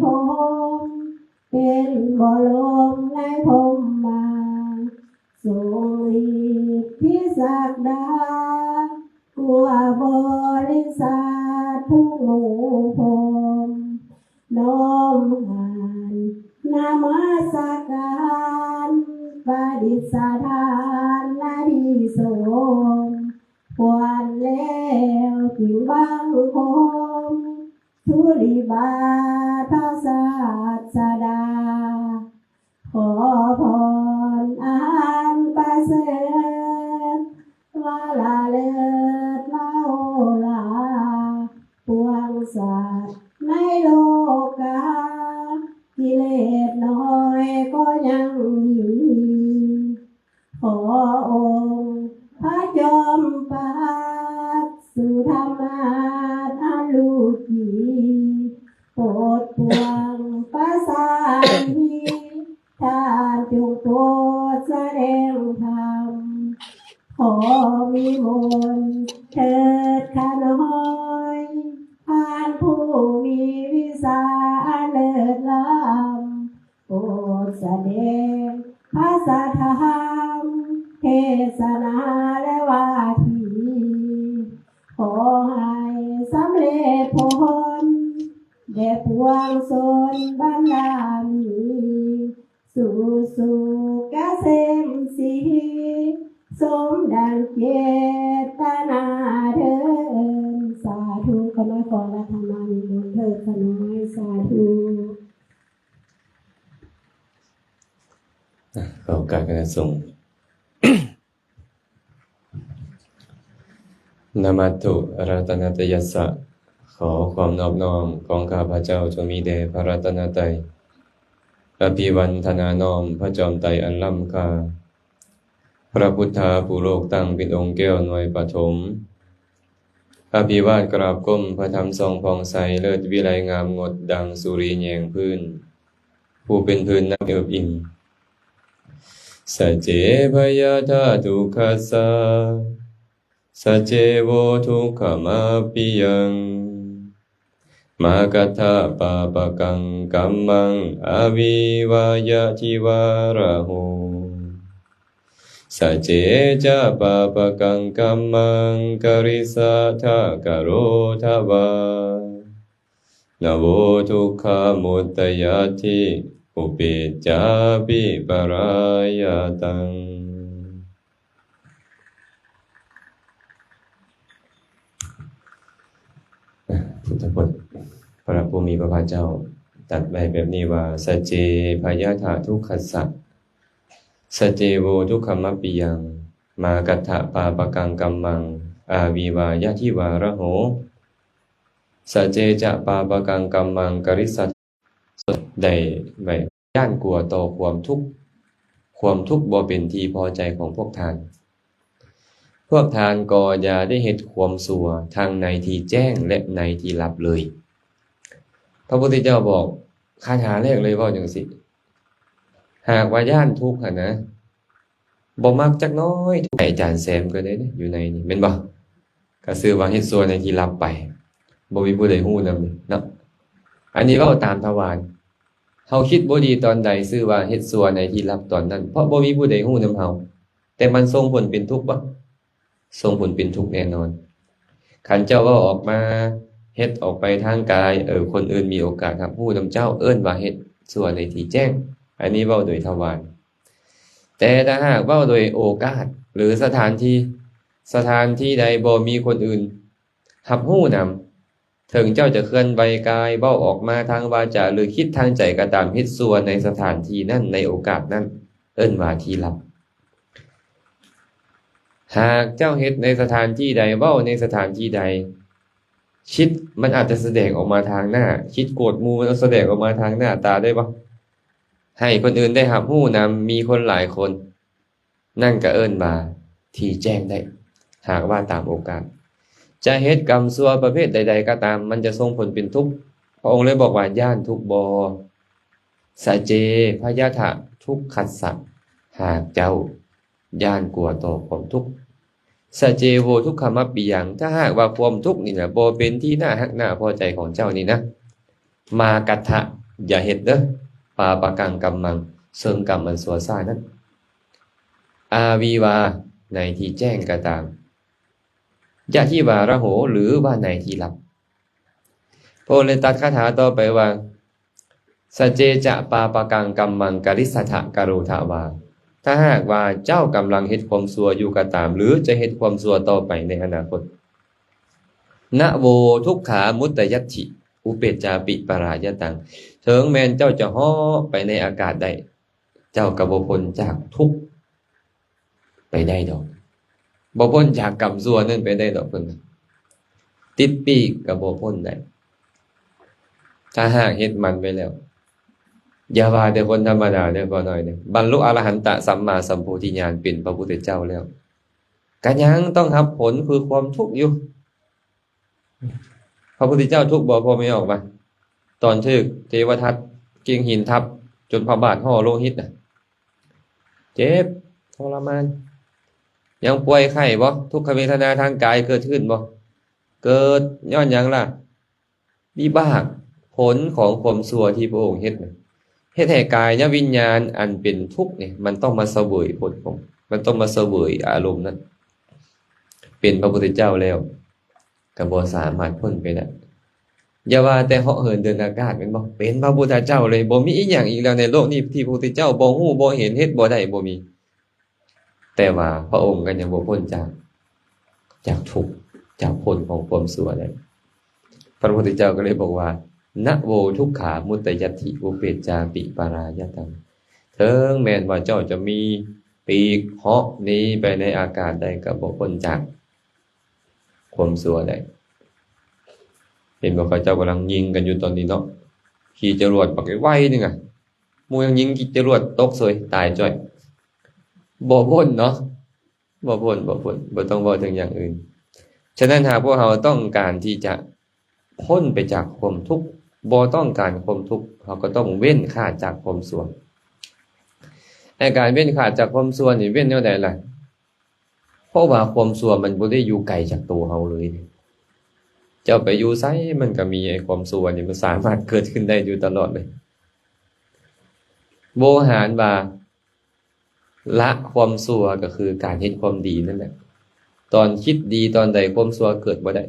พรหมเป็นบ่ลมในพรหมมาทรงฤทธิ์พิสักดากลัวบริษัททุกหมู่พรหมน้อมหันนามัสการประดิษฐานนาทีสงฆ์ควรแล้วจึงบังคมทุลีบาทศาสดาขอพรอันประเสริฐว่าละเลิศเล่าลาปวงสัตว์ในโลกากิเลสน้อยก็ยังมีขอองค์พระจอมปัดสุธรรมาทันลูกีโปรดปวงประสานนี้ท่านจงโปรดแสดงธรรมขอมีมนต์เถิดข้าน้อยผ่านผู้มีวิสาเลิศล้ำโปรดแสดงพระสัทธรรมเทศนาและวาทีขอให้สำเร็จผลแด่ปวงชนบรรดามีสู่สุขเกษมศรีสมดังเจตนาเถิดสาธุขอขอรัตนามีบุญเถิดขน้อยสาธุขอโอกาสการส่ง นะมัตถุรัตนตยัสสะขอความนอบน้อมของข้าพเจ้าจงมีแด่พระรัตนตรัยอภิวันทนาน้อมพระจอมไตรอันล้ำค่าพระพุทธาผู้โลกตั้งเป็นองค์แก้วหน่วยปฐมอภิวาทกราบก้มพระธรรมทรงผ่องใสเลิศวิไลงามงดดังสุรีแยงพื้นผู้เป็นพื้นน้ำเอิบอิ่มสัจเจพยาธาทุกขัสสะสัจเจโวทุกขมาปิยังมากัตถะปาปะกังกัมมังอวิวายะทิวาระโหสัจเจจะปาปะกังกัมมังกริสัทธะกโรทวานะโวทุกขมุตตยาทิอุปิจจาปิปรายาตังพุทธพจน์พระผู้มีพระภาคเจ้าตรัสไว้แบบนี้ว่าสัจเจพยาธาทุกขัสสะสัจเจโวทุกขมัปปิยังมากัตถะปาปะกังกัมมังอาวิวายะทิวาระโหสัจเจจะปาปะกังกัมมังกริสัทได้ไว้ย่านกลัวต่อความทุกข์บ่เป็นที่พอใจของพวกทานก็อย่าได้เฮ็ดความชั่วทั้งในที่แจ้งและในที่ลับเลยพระพุทธเจ้าบอกคาถาแรกเลยเว้าจังซี่หากว่าย่านทุกข์หั่นนะบ่มักจักน้อยทุกข์อาจารย์แซมก็ได้อยู่ในนี่แม่นบ่ก็ชื่อว่าเฮ็ดชั่วในที่ลับไปบ่มีผู้ใดฮู้นำเนาะอันนี้เว้าตามทวารเฮาคิดบ่ดีตอนใดชื่อว่าเฮ็ดชั่วในที่ลับตอนนั้นเพราะบ่มีผู้ใดฮู้นำเฮาแต่มันส่งผลเป็นทุกข์บ่ส่งผลเป็นทุกข์แน่นอนคันเจ้าเว้าออกมาเฮ็ดออกไปทางกายคนอื่นมีโอกาสรับรู้นำเจ้าเอิ้นว่าเฮ็ดชั่วในที่แจ้งอันนี้เว้าโดยทวารแต่ถ้าหากเว้าโดยโอกาสหรือสถานที่ใดบ่มีคนอื่นรับรู้นำถึงเจ้าจะเคลื่อนไหวกายเว้าออกมาทางวาจาหรือคิดทางใจก็ตามเฮ็ดชั่วในสถานที่นั้นในโอกาสนั้นเอิ้นว่าที่ลับหากเจ้าเฮ็ดในสถานที่ใดเว้าในสถานที่ใดคิดมันอาจจะแสดงออกมาทางหน้าคิดโกรธหมู่มันแสดงออกมาทางหน้าตาได้บ่ให้คนอื่นได้รับรู้นำมีคนหลายคนนั่นก็เอิ้นว่าที่แจ้งได้หากว่าตามโอกาสจะเฮ็ดกรรมชั่วประเภทใดๆก็ตามมันจะส่งผลเป็นทุกข์พระองค์เลยบอกว่าย่านทุกข์บ่สัจเจพยาธะทุกขัสสะหากเจ้าย่านกลัวต่อความทุกข์สัจเจโวทุกขมัปปิยังถ้าหากว่าความทุกข์นี่น่ะบ่เป็นที่น่าฮักน่าพอใจของเจ้านี่นะมากัตถะ อย่าเฮ็ดเด้อปาปะกังกัมมังเสริมกรรมมันสัวซ่านั้นอาวีวาในที่แจ้งก็ตามยะที่วาระโหหรือว่าในที่ลับพระองค์เลยตัดคาถาต่อไปว่าสเจจะปาปะกังกัมมังกริสัทธะกโรทาวาถ้าหากว่าเจ้ากำลังเฮ็ดความชั่วอยู่ก็ตามหรือจะเฮ็ดความชั่วต่อไปในอนาคตนะโวทุกขามุตตยัตถิอุเปจจาปิปรายตังถึงแม้นเจ้าจะฮ้อไปในอากาศได้เจ้าก็บ่พ้นจากทุกข์ไปได้ดอกบ่พ้นจากกรรมชั่วนั้นไปได้ดอกเพิ่นติดปีกก็บ่พ้นได้ถ้าหากเฮ็ดมันไปแล้วอย่าว่าแต่คนธรรมดาเด้อบ่น้อยเด้อบรรลุอรหันตสัมมาสัมโพธิญาณเป็นพระพุทธเจ้าแล้วก็ยังต้องรับผลคือความทุกข์อยู่พระพุทธเจ้าทุกข์บ่พอไม่ออกมาตอนถึกเทวทัตกิ่งหินทับจนพระบาทห่อโลหิตน่ะเจ็บทรมานยังป่วยไข้บ่ทุกขเวทนาทางกายเกิดขึ้นบ่เกิดย้อนหยังล่ะวิบากผลของความชั่วที่พระองค์เฮ็ดน่ะเฮ็ดให้กายวิญญาณอันเป็นทุกข์เนี่ยมันต้องมาเสวยผลของมันต้องมาเสวยอารมณ์นั้นเป็นพระพุทธเจ้าแล้วก็บ่สามารถพ้นไปได้อย่าว่าแต่เหาะเหินเดินอากาศแม่นบ่เป็นพระพุทธเจ้าเลยบ่มีอีหยังอีกแล้วในโลกนี้ที่พระพุทธเจ้าบ่ฮู้บ่เห็นเฮ็ดบ่ได้บ่มีแต่ว่าพระองค์ก็ยังบ่พ้นจากทุกข์จากผลของความชั่วได้พระพุทธเจ้าก็เลยบอกว่านะโวทุกขามุตตยัตถิอุเปจจาปิปารายตังถึงแม้นว่าเจ้าจะมีปีกเหาะหนีไปในอากาศได้ก็บ่พ้นจากความชั่วได้เห็นว่าเขาเจ้ากำลังยิงกันอยู่ตอนนี้เนาะขี่จรวดปักไว้นึงอ่ะหมู่ยังยิงจรวดตกเสยตายจ้อยบ่พ้นเนาะบ่พ้นบ่ต้องเว้าถึงอย่างอื่นฉะนั้นหากพวกเราต้องการที่จะพ้นไปจากความทุกข์บ่ต้องการความทุกข์เราก็ต้องเว้นขาดจากความชั่วในการเว้นขาดจากความชั่วนี่เว้นแนวใดล่ะเพราะว่าความชั่วมันบ่ได้อยู่ไกลจากตัวเราเลยเจ้าไปอยู่ไสมันก็มีไอ้ความชั่วนี่มันสามารถเกิดขึ้นได้อยู่ตลอดเลยโวหารว่าละความชั่วก็คือการเฮ็ดความดีนั่นแหละตอนคิดดีตอนใดความชั่วเกิดบ่ได้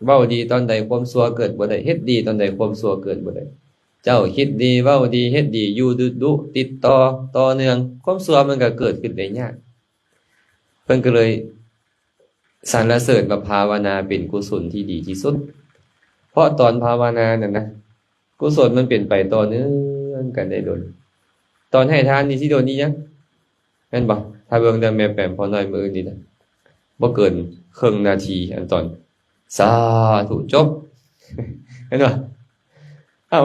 เว้าดีตอนใดความชั่วเกิดบ่ได้เฮ็ดดีตอนใดความชั่วเกิดบ่ได้เจ้าคิดดีเว้าดีเฮ็ดดีอยู่ดุติดต่อเนื่องความชั่วมันก็เกิดขึ้นได้ยากเพิ่นก็เลยสรรเสริญว่าภาวนาเป็นกุศลที่ดีที่สุดเพราะตอนภาวนานั่นนะกุศลมันเป็นไปต่อเนื่องกันได้โดนตอนให้ทานนี่สิโดนนี่ยังแม่นบ่ถ้าเบิ่งแต่แม่แปมพอน้อยมื้อนี้นะบ่เกินครึ่งนาทีอันตอนสาธุจบเห็นบ่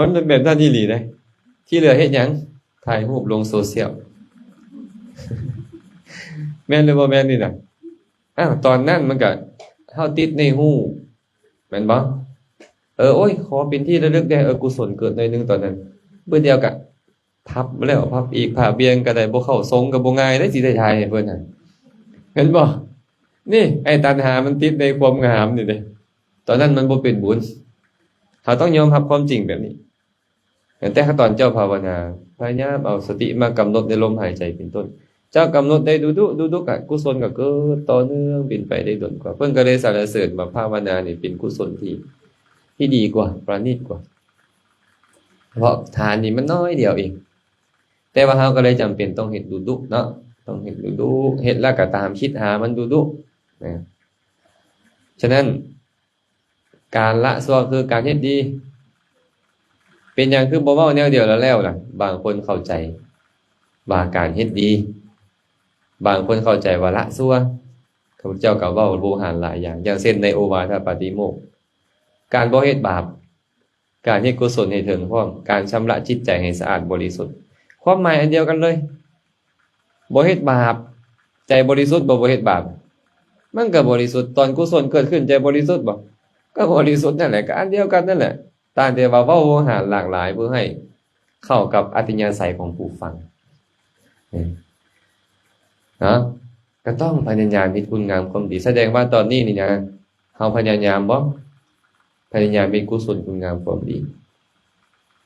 มันเป็นแบบนั้นอีหลีได้ที่เหลือเฮ็ดหยังถ่ายรูปลงโซเชียลแม่นหรือบ่แม่นนี่น่ะตอนนั้นมันก็เฮาติดในหูแม่นบ่โอ้ยขอเป็นที่ระลึกได้กุศลเกิดหน่อยนึงตอนนั้นเบิ่เดียวก็พับแล้วพับอีกผ้าเบียงก็ได้บ่เข้าทรงก็บ่ง่ายได้สิได้ทายให้เพิ่นน่ะเห็นบ่นี่ไอ้ตัณหามันติดในความงามนี่เด้ตอนนั้นมันบ่เป็นบุญเขาต้องยอมรับความจริงแบบนี้แต่ตอนเจ้าภาวนาพยายามเอาสติมากำหนดในลมหายใจเป็นต้นเจ้ากำหนดได้ดูกะกุศลก็เกิดต่อเนื่องเป็นไปได้ดลกว่าเพิ่นก็เลยสรรเสริญว่าภาวนานี่เป็นกุศลที่ดีกว่าประณีตกว่าเพราะทานนี่มันน้อยเดียวเองแต่ว่าเฮาก็เลยจำเป็นต้องเฮ็ดดุเนาะต้องเฮ็ดดุเฮ็ดแล้วก็ตามคิดหามันดุนะฉะนั้นการละชั่วคือการเฮ็ดดีเป็นหยังคือบ่เว้าแนวเดียวแล้วล่ะบางคนเข้าใจว่าการเฮ็ดดีบางคนเข้าใจว่าละชั่วข้าพเจ้าก็เว้าโวหารหลายอย่างอย่างเช่นในโอวาทปาติโมกข์การบ่เฮ็ดบาปการเฮ็ดกุศลให้ถึงพร้อมการชำระจิตใจให้สะอาดบริสุทธิ์ความหมายอันเดียวกันเลยบ่เฮ็ดบาปใจบริสุทธิ์บ่เฮ็ดบาปมันก็บริสุทธิ์ตอนกุศลเกิดขึ้นใจบริสุทธิ์บ่ก็บริสุทธิ์นั่นแหละก็อันเดียวกันนั่นแหละต่างแต่ว่าเว้าโวหารหลากหลายเพื่อให้เข้ากับอัธยาศัยของผู้ฟังก็ต้องพยายามมีคุณงามความดีแสดงว่าตอนนี้นี่นะเฮาพยายามบ่พยายามมีกุศลคุณงามความดี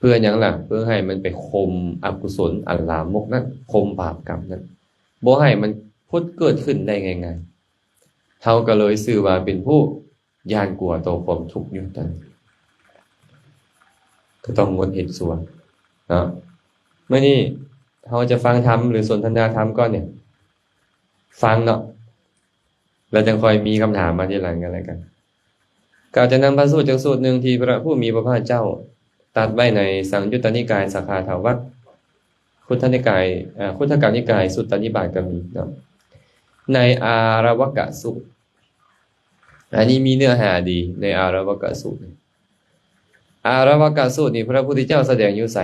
พื่อหยังล่ะเพื่อให้มันไปข่มอกุศลอันลามกนั้นข่มบาปกรรมนั้นบ่ให้มันพุดเกิดขึ้นได้ง่ายๆเฮาก็เลยชื่อว่าเป็นผู้ย่านกลัวต่อความทุกข์อยู่ตันก็ต้องงดเฮ็ดชั่วเนาะมื้อนี้เฮาจะฟังธรรมหรือสนทนาธรรมก่อนเนี่ยฟังเนาะแล้วจึงค่อยมีคำถามมาทีหลังกันแล้วกันก็จะนำพระสูตรจากสูตรหนึ่งที่พระผู้มีพระภาคเจ้าตรัสไว้ในสังยุตตนิกายสาขาถาวัตคุถนิกายคุถกนิกายสุตตนิบาตก็มีเนาะในอารวกสูตรอันนี้มีเนื้อหาดีในอารวกสูตรอารวกสูตรนี่พระพุทธเจ้าแสดงอยู่ไส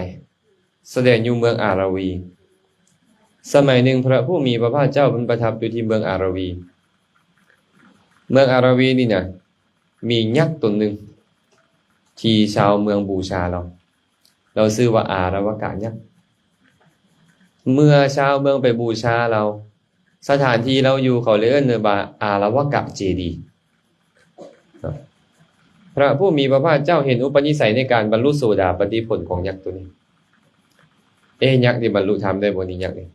แสดงอยู่เมืองอารวีสมัยหนึ่งพระผู้มีพระภาคเจ้าเป็นประทับอยู่ที่เมืองอารวีเมืองอารวีนี่นะมียักษ์ตนหนึ่งที่ชาวเมืองบูชาเราชื่อว่าอารวกะยักษ์เมื่อชาวเมืองไปบูชาเราสถานที่เราอยู่เขาเรียกว่าอารวกะเจดีย์พระผู้มีพระภาคเจ้าเห็นอุปนิสัยในการบรรลุโสดาปัตติผลของยักษ์ตัวนี้ยักษ์ที่บรรลุธรรมได้บ่นี่ยักษ์นี่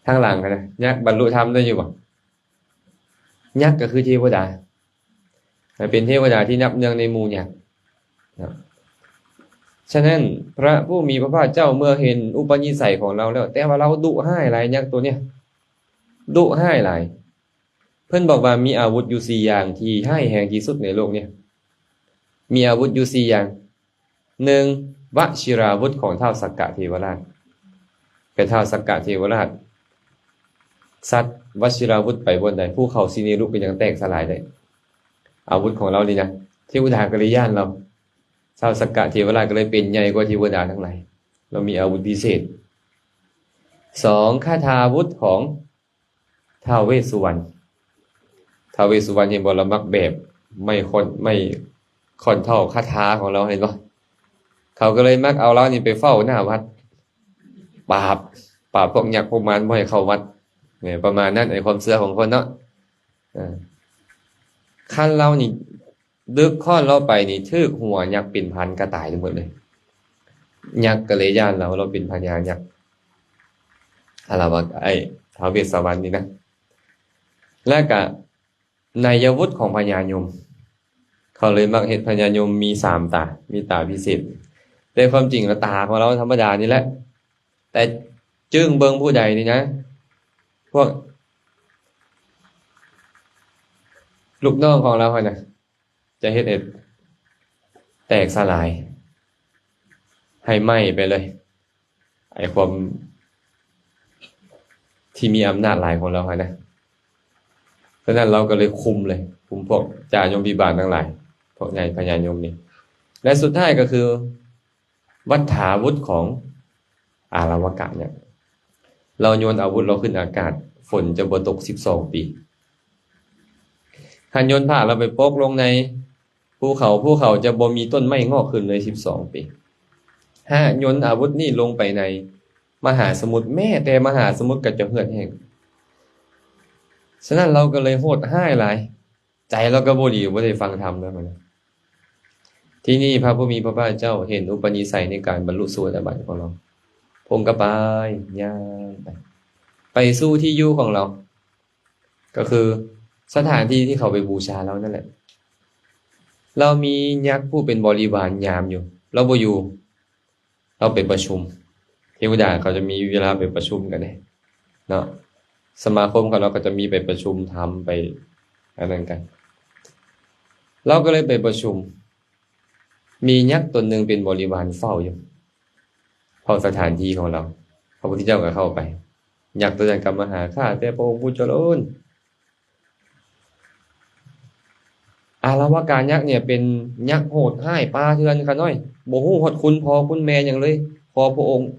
ทางหลังกันนะยักษ์บรรลุธรรมได้อยู่บ่ยักษ์ก็คือเทวดาเป็นเทวดาที่นับเนื่องในหมู่ยักษ์ฉะนั้นพระผู้มีพระภาคเจ้าเมื่อเห็นอุปนิสัยของเราแล้วแต่ว่าเราดุร้ายหลายยักษ์ตัวเนี้ยดุร้ายหลายเพิ่นบอกว่ามีอาวุธอยู่4อย่างที่ร้ายแรงที่สุดในโลกเนี่ยมีอาวุธอยู่4อย่าง1วชิราวุธของท้าวสักกะเทวราชเป็นท้าวสักกะเทวราชสัตว์วชิราวุธไปบนใดภูเขาสินีรุก็ยังแตกสลายได้อาวุธของเรานี่นะเทวดาก็เลยย่านเราท้าวสักกะเทวราชก็เลยเป็นใหญ่กว่าเทวดาทั้งหลายเรามีอาวุธพิเศษ2คาถาอาวุธของท้าวเวสสุวรรณท้าวเวสสุวรรณเห็นบ่ละมักแบบไม่ค่อนเท่าคาถาของเราเห็นบ่เขาก็เลยมักเอาเรานี่ไปเฝ้าหน้าวัดปราบพวกยักษ์พวกมารบ่ให้เข้าวัดเนี่ยประมาณนั้นไอ้ความเชื่อของคนเนาะคันเรานี่ดึกค้อนเราไปนี่ทึกหัวยักษ์เป็นพันกระต่ายทั้งหมดเลยยักษ์ก็เลยย่านเราเป็นพญายักษ์อะไรวะท้าวเวสสุวรรณนี่นะแล้วก็นายวุฒิของพญายมเขาเลยมักเห็นพญายมมี3ตามีตาพิเศษแต่ความจริงแล้วตาของเราธรรมดานี่แหละแต่จึงเบิ่งผู้ใดนี่นะพวกลูกน้องของเราน่ะจะเฮ็ดให้แตกสลายให้ไหม้ไปเลยไอ้ความที่มีอำนาจหลายของเรานะเพราะนั้นเราก็เลยคุมพวกจ่ายมพิบาลทั้งหลายพวกนายพญายมนี่และสุดท้ายก็คือวัฏฐาวุธของอารวกะเนี่ยเราโยนอาวุธเราขึ้นอากาศฝนจะบ่ตก12ปีคันโยนผ้าเราไปโปกลงในภูเขาจะบ่มีต้นไม้งอกขึ้นเลย12ปีถ้าโยนอาวุธนี่ลงไปในมหาสมุทรแม้แต่มหาสมุทรก็จะเหือดแห้งฉะนั้นเราก็เลยโหดร้ายหลายใจเราก็บ่ดีบ่ได้ฟังธรรมแล้วมันที่นี่พระผู้มีพระภาคเจ้าเห็นอุปนิสัยในการบรรลุโสดาบันของเราพงกระปายย่างไปสู้ที่อยู่ของเราก็คือสถานที่ที่เขาไปบูชาเรานั่นแหละเรามียักษ์ผู้เป็นบริวารยามอยู่เราบ่อยู่เราไปประชุมเทวดาเขาจะมีเวลาไปประชุมกันเนาะสมาคมของเราก็จะมีไปประชุมทำไปอันนั้นกันเราก็เลยไปประชุมมียักษ์ตนหนึ่งเป็นบริวารเฝ้าอยู่เฝ้าสถานที่ของเราพระพุทธเจ้าก็เข้าไปยักษ์ตัวนั้นกลับมาหาข้าแต่พระองค์ผู้เจริญอารวกะยักษ์เนี่ยเป็นยักษ์โหดร้ายปาเถื่อนค่ะน้อยบ่ฮู้ฮอดคุณพ่อคุณแม่หยังเลยขอพระองค์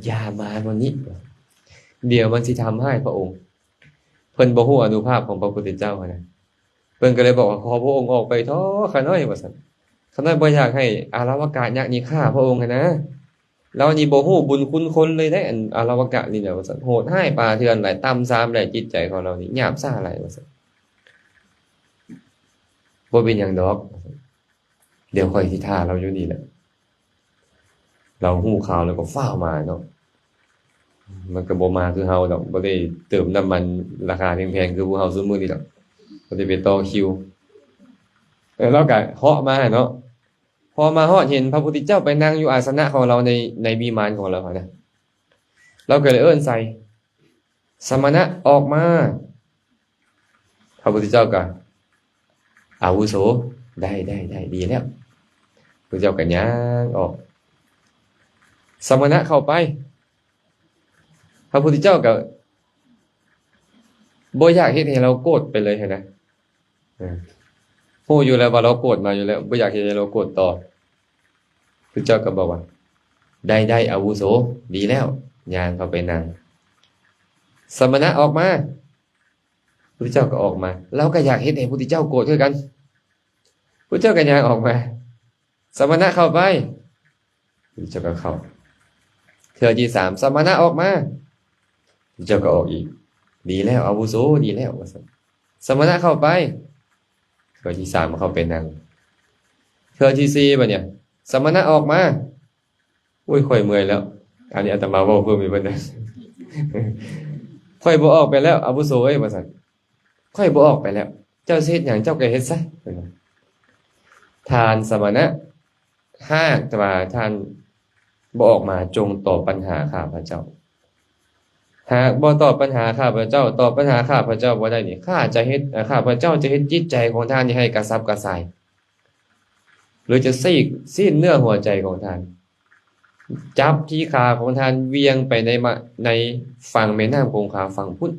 อย่ามาวันนี้เดี๋ยวมันสิทำให้พระองค์เพิ่นบ่ฮู้อานุภาพของพระพุทธเจ้านะเพิ่นก็เลยบอกว่าขอพระองค์ออกไปเถอะค่ะน้อยว่าซั่นข้าน้อยบ่อยากให้อารวกะยักษ์นี่ฆ่าพระองค์นะแล้วนี่บ่ฮู้บุญคุณคนเลยได้อันอารวกะนี่เนี่ยว่าซั่นโหดร้ายปาเถื่อนหลายต่ำซามหลายจิตใจของเรานี่หยาบซ่าหลายว่าซั่นบ่เป็นหยังดอก เดี๋ยวค่อยสิท่าเราอยู่นี่แหละเราฮู้ข่าวแล้วก็ฟ้าวมาเนาะมันก็บ่มาคือเฮาดอกบ่ได้เติมน้ำมันราคาแพงๆคือพวกเฮาซุมื้อนี้ดอกบ่ได้ไปต่อคิวเราก็เหาะมาเนาะพอมาฮอดเห็นพระพุทธเจ้าไปนั่งอยู่อาสนะของเราในวิมานของเรานะเราก็เลยเอิ้นใส่สมณะออกมาพระพุทธเจ้าก็อาวุโสได้ดีแล้วพระเจ้าก็ย่างออกสมณะเข้าไปพระพุทธเจ้าก็บ่อยากเฮ็ดให้เราโกรธไปเลยนะฮู้อยู่แล้วว่าเราโกรธมาอยู่แล้วบ่อยากเฮ็ดให้เราโกรธต่อพระเจ้าก็บอกว่าได้อาวุโสดีแล้วย่างเข้าไปนั่งสมณะออกมาพระเจ้าก็ออกมาเราก็อยากเฮ็ดให้พระพุทธเจ้าโกรธคือกันพระเจ้าก็ย่างออกมาสมณะเข้าไปพระเจ้าก็เข้าเทื่อที่3สมณะออกมาพระเจ้าก็ออกอีกดีแล้วอาวุโสดีแล้วว่าซั่นสมณะเข้าไปเทื่อที่3เข้าไปนั่งเทื่อที่4บัดเนี่ยสมณะออกมาโอ้ยค่อยเมื่อยแล้วอันนี้อาตมาเว้าเพิ่มอีกเพิ่นนะค่อยบ่ออกไปแล้วอาวุโสเอ้ยว่าซั่นค่อยบ่ออกไปแล้วเจ้าสิเฮ็ดหยังเจ้าก็เฮ็ดซะทานสมณะหากแต่ว่าท่านบ่ออกมาจงตอบปัญหาข้าพเจ้าหากบ่ตอบปัญหาข้าพเจ้าตอบปัญหาข้าพเจ้าบ่ได้นี่ข้าพเจ้าจะเฮ็ดจิตใจของท่านนี่ให้กระสับกระส่ายหรือจะสิ้นเนื้อหัวใจของท่านจับที่ขาของท่านเวียงไปในฝั่งแม่น้ำคงคาฝั่งพุทธ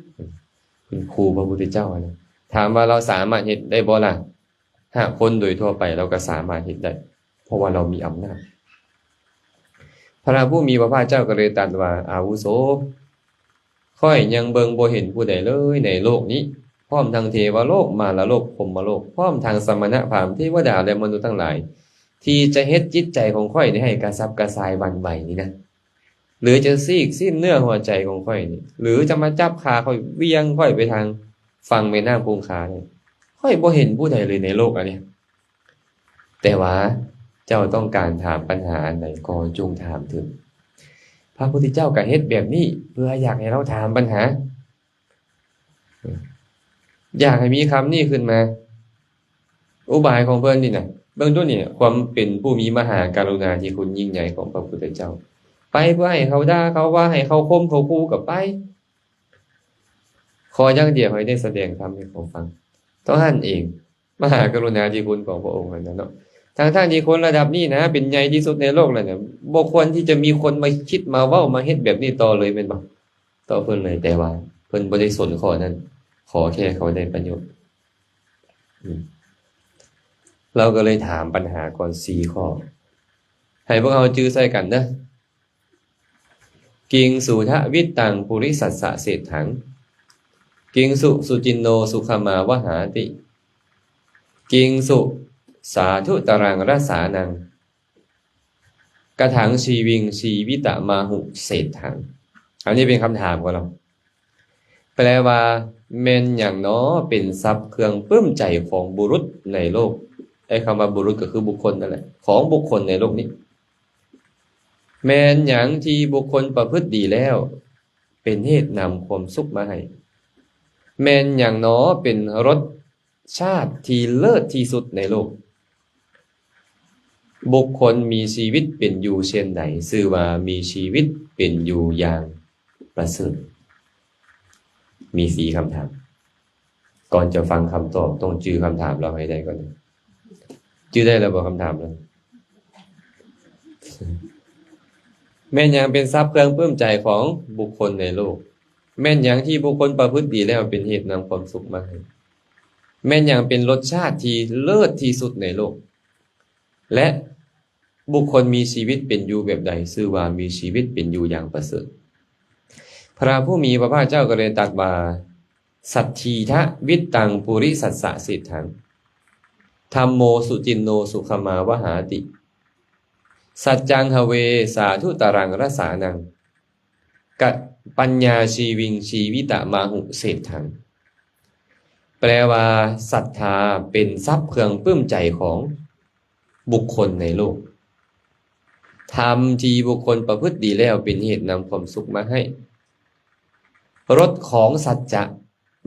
คุณครูพระพุทธเจ้านะถามว่าเราสามารถเฮ็ดได้บ่ล่ะหากคนโดยทั่วไปเราก็สามารถเฮ็ดได้เพราะว่าเรามีอำนาจพระผู้มีพระภาคเจ้าก็เลยตรัสว่าอาวุโสค่อยยังเบิ่งบ่เห็นผู้ใดเลยในโลกนี้พร้อมทั้งเทวโลกมารโลกพรหมโลกพร้อมทั้งสมณะพราหมณ์เทวดาและมนุษย์ทั้งหลายที่จะเฮ็ดจิตใจของข้อยนี่ให้กระสับกระส่ายหวั่นไหวนี่นะหรือจะสิ้นเนื้อหัวใจของข้อยนี่หรือจะมาจับขาข้อยเวียงข้อยไปทางฝั่งแม่น้ำคงคานี่ข้อยบ่เห็นผู้ใดเลยในโลกอันนี้แต่ว่าเจ้าต้องการถามปัญหาอันใดก็จงถามเถิดพระพุทธเจ้าก็เฮ็ดแบบนี้เพื่ออยากให้เราถามปัญหาอยากให้มีคำนี้ขึ้นมาอุบายของเพิ่นนี่น่ะเบื้องต้นนี่ความเป็นผู้มีมหากรุณาธิคุณยิ่งใหญ่ของพระพุทธเจ้าไปเพื่อให้เขาด่าเขาว่าให้เขาข่มเขาขู่ก็ไปขออย่างเดียวให้ได้แสดงธรรมให้เขาฟังต้องท่านเองมหากรุณาธิคุณของพระองค์นั่นเนาะทางท่านที่คนระดับนี้นะเป็นใหญ่ที่สุดในโลกแล้วเนี่ยบ่ควรที่จะมีคนมาคิดมาเว้ามาเฮ็ดแบบนี้ต่อเลยแม่นบ่ต่อเพิ่นเลยแต่ว่าเพิ่นบ่ได้สนข้อนั้นขอแค่เขาได้ประโยชน์เราก็เลยถามปัญหาก่อน4ข้อให้พวกเราจื้อใส่กันเด้อกิงสุทะวิตตังปุริสัสสะเศรษฐังกิงสุจินโนสุขมาวหาติกิงสุสาธุตรังรสานังกะถังชีวิงชีวิตะมาหุเศรษฐังอันนี้เป็นคำถามของเราแปลว่าแม่นหยังน้อเป็นทรัพย์เครื่องปลื้มใจของบุรุษในโลกไอ้คำว่าบุรุษก็คือบุคคลนั่นแหละของบุคคลในโลกนี้แม่นหยังที่บุคคลประพฤติดีแล้วเป็นเหตุนำความสุขมาให้แม่นหยังน้อเป็นรสชาติที่เลิศที่สุดในโลกบุคคลมีชีวิตเป็นอยู่เช่นใดชื่อว่ามีชีวิตเป็นอยู่อย่างประเสริฐมี4คำถามก่อนจะฟังคำตอบต้องจื้อคำถามเราให้ได้ก่อนจื้อได้แล้วบ่คำถามแล้วแม่นหยังเป็นทรัพย์เครื่องปลื้มใจของบุคคลในโลกแม่นหยังที่บุคคลประพฤติดีแล้วเป็นเหตุนำความสุขมาให้แม่นหยังเป็นรสชาติที่เลิศที่สุดในโลกและบุคคลมีชีวิตเป็นอยู่แบบใดชื่อว่ามีชีวิตเป็นอยู่อย่างประเสริฐพระผู้มีพระภาคเจ้าก็เลยตรัสว่าสัทธีทะวิตตังปุริสัสสะเศรษฐังธัมโมสุจินโนสุขมาวหาติสัจจังหเวสาธุตรังรสานังกะปัญญาชีวิงชีวิตะมาหุเศรษฐังแปลว่าศรัทธาเป็นทรัพย์เครื่องปลื้มใจของ บุคคลในโลกธรรมที่บุคคลประพฤติดีแล้วเป็นเหตุนำความสุขมาให้รสของสัจจะ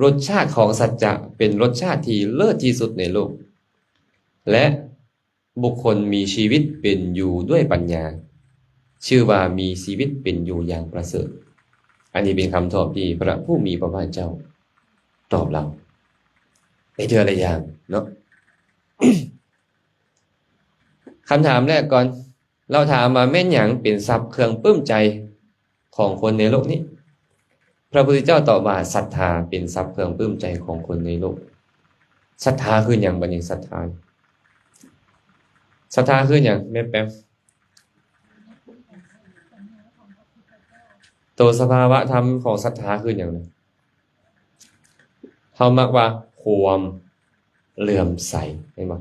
รสชาติของสัจจะเป็นรสชาติที่เลิศที่สุดในโลกและบุคคลมีชีวิตเป็นอยู่ด้วยปัญญาชื่อว่ามีชีวิตเป็นอยู่อย่างประเสริฐอันนี้เป็นคำตอบที่พระผู้มีพระภาคเจ้าตอบเราในเทื่อละอย่างเนาะ คำถามแรกก่อนเราถามมาแม่นหยังเป็นทรัพย์เครื่องปลื้มใจของคนในโลกนี้พระพุทธเจ้าตอบว่าศรัทธาเป็นทรัพย์เครื่องปลื้มใจของคนในโลกศรัทธาคือหยังบัดนี้ศรัทธาคือหยังแม่แป๊บตัวสภาวะธรรมของศรัทธาคือหยังนะเฮามักว่าความเลื่อมใสเห็นบ่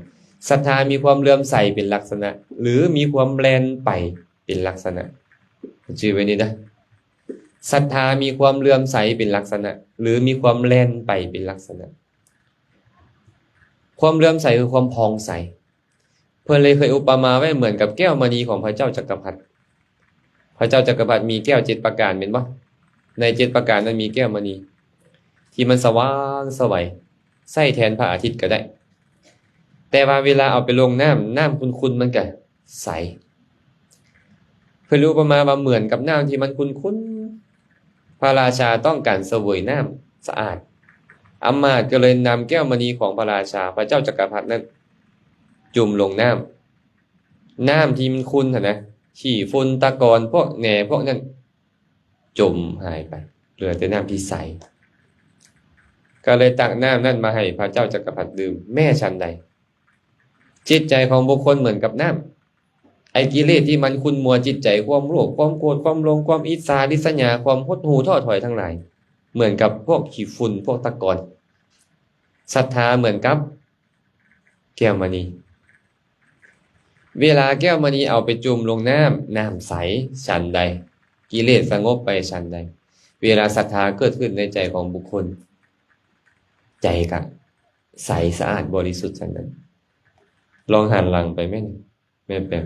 ศรัทธามีความเลื่อมใสเป็นลักษณะหรือมีความแล่นไปเป็นลักษณะชื่อไว้นี่นะศรัทธามีความเลื่อมใสเป็นลักษณะหรือมีความแล่นไปเป็นลักษณะความเลื่อมใสคือความผ่องใสเพิ่นเลยเคยอุปมาไว้เหมือนกับแก้วมณีของพระเจ้าจักรพรรดิพระเจ้าจักรพรรดิมีแก้ว7ประการแม่นบ่ใน7ประการนั้นมีแก้วมณีที่มันสว่างไสวใส่แทนพระอาทิตย์ก็ได้แต่ว่าเวลาเอาไปลงน้ำขุ่นๆมันก็ใสเพิ่นรู้ประมาณว่าเหมือนกับน้ำที่มันขุ่นๆพระราชาต้องการเสวยน้ำสะอาดอำมาตย์ก็เลยนำแก้วมณีของพระราชาพระเจ้าจักรพรรดินั้นจุ่มลงน้ำที่มันขุ่นนะขี้ฝุ่นตะกอนพวกแหน่พวกนั้นจมหายไปเหลือแต่น้ำที่ใสก็เลยตักน้ำนั้นมาให้พระเจ้าจักรพรรดิดื่มแม่ฉันใดจิตใจของบุคคลเหมือนกับน้ำไอ้กิเลสที่มันขุ่นมัวจิตใจความโลภความโกรธความหลงความอิจฉาริษยาความหดหู่ท้อถอยทั้งหลายเหมือนกับพวกขี้ฝุ่นพวกตะกอนศรัทธาเหมือนกับแก้วมณีเวลาแก้วมณีเอาไปจุ่มลงน้ำใสฉันใดกิเลสสงบไปฉันใดเวลาศรัทธาเกิดขึ้นในใจของบุคคลใจก็ใสสะอาดบริสุทธิ์ฉันนั้นลองหันหลังไปแม่แปม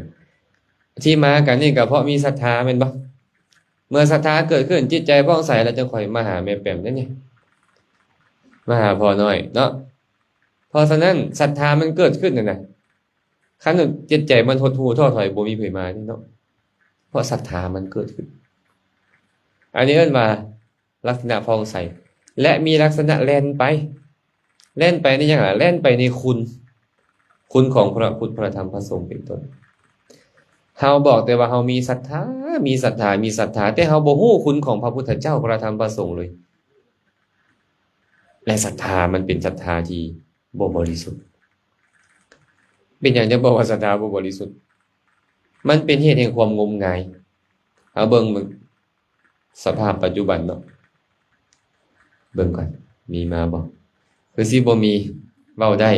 ที่มากันนี่ก็เพราะมีศรัทธาแม่นบ่เมื่อศรัทธาเกิดขึ้นจิตใจผ่องใสแล้วจะค่อยมาหาแม่แปมได้นี่มาหาพ่อน้อยเนาะเพราะฉะนั้นศรัทธามันเกิดขึ้นน่ะคันจิตใจมันหดหู่ท้อถอยบ่มีไผมานี่เนาะเพราะศรัทธามันเกิดขึ้นอันนี้เอิ้นว่าลักษณะผ่องใสและมีลักษณะแล่นไปนี่ยังไงแล่นไปในคุณของพระพุทธพระธรรมพระสงฆ์เป็นต้นเฮาบอกแต่ว่าเฮามีศรัทธาแต่เฮาบ่ฮู้คุณของพระพุทธเจ้าพระธรรมพระสงฆ์เลยและศรัทธามันเป็นศรัทธาที่บ่บริสุทธิ์เป็นอย่างจะบอกว่าศรัทธาบ่บริสุทธิ์มันเป็นเหตุแห่งความงมงายเอาเบิ่งสภาพปัจจุบันเนาะเบิ่งก่อนมีมาบ่คือสิบ่มีเว้าได้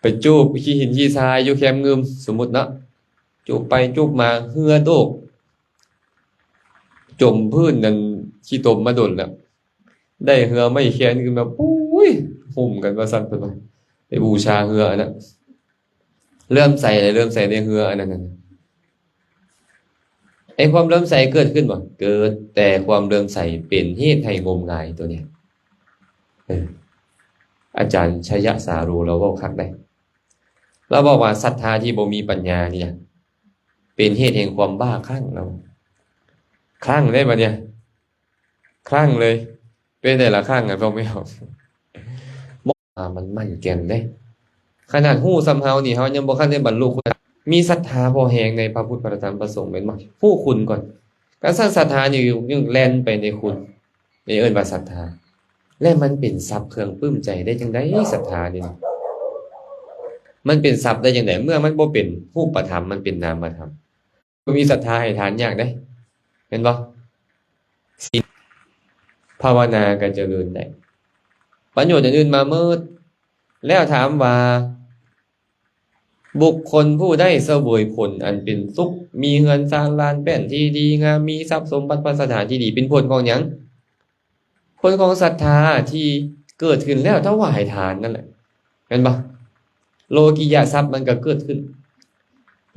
ไปจูบขี้หินขี้ทรายอยู่แคมงึมสมมุติเนาะจูบไปจูบมาเหือโตกจมพื้นนั่นขี้ตมมาดนแล้วได้เหือไม่แค้นขึ้นมาปุ้ยหุ่มกันว่าซั่นเพิ่นว่าไปบูชาเหืออันนั้นเริ่มใส่ในเหืออันนั้นไอ้ความเริ่มใสเกิดขึ้นบ่เกิดแต่ความเริ่มใสเป็นเหตุให้งมงายตัวเนี้ยอาจารย์ชยสารูเราเว้าคักได้เราบอกว่าศรัทธาที่บ่มีปัญญาเนี่ยเป็นเหตุแห่งความบ้าคลั่งเราคลั่งได้บ่เนี่ยคลั่งเลยเป็นแต่ละคลั่งอ่ะบ่ไม่ออกมันมั่นแก่นเด้ขนาดฮู้ซำเฮานี่เฮายังบ่ทันได้บรรลุมีศรัทธาพอแฮงในพระพุทธพระธรรมพระสงฆ์แม่นบ่ผู้คุณก่อนการสร้างศรัทธานี่ยังแล่นไปในคุณนี่เอิ้นว่าศรัทธาและมันเป็นทรัพย์เครื่องปลื้มใจได้จังได๋ศรัทธานี่มันเป็นทรัพย์ได้จังได๋เมื่อมันบ่เป็นรูปธรรมมันเป็นนามธรรมบ่มีศรัทธาให้ทานยากเด้เห็นบ่ศีลภาวนาก็เจริญได้ประโยชน์อื่นๆมาหมดแล้วถามว่าบุคคลผู้ได้เสวยผลอันเป็นสุขมีเงินสร้างลานแป้นที่ดีงามมีทรัพย์สมบัติพัสถานที่ดีเป็นผลของหยังผลของศรัทธาที่เกิดขึ้นแล้วถวายทานนั่นแหละ นบ่โลกิยะทรัพย์มันก็เกิดขึ้น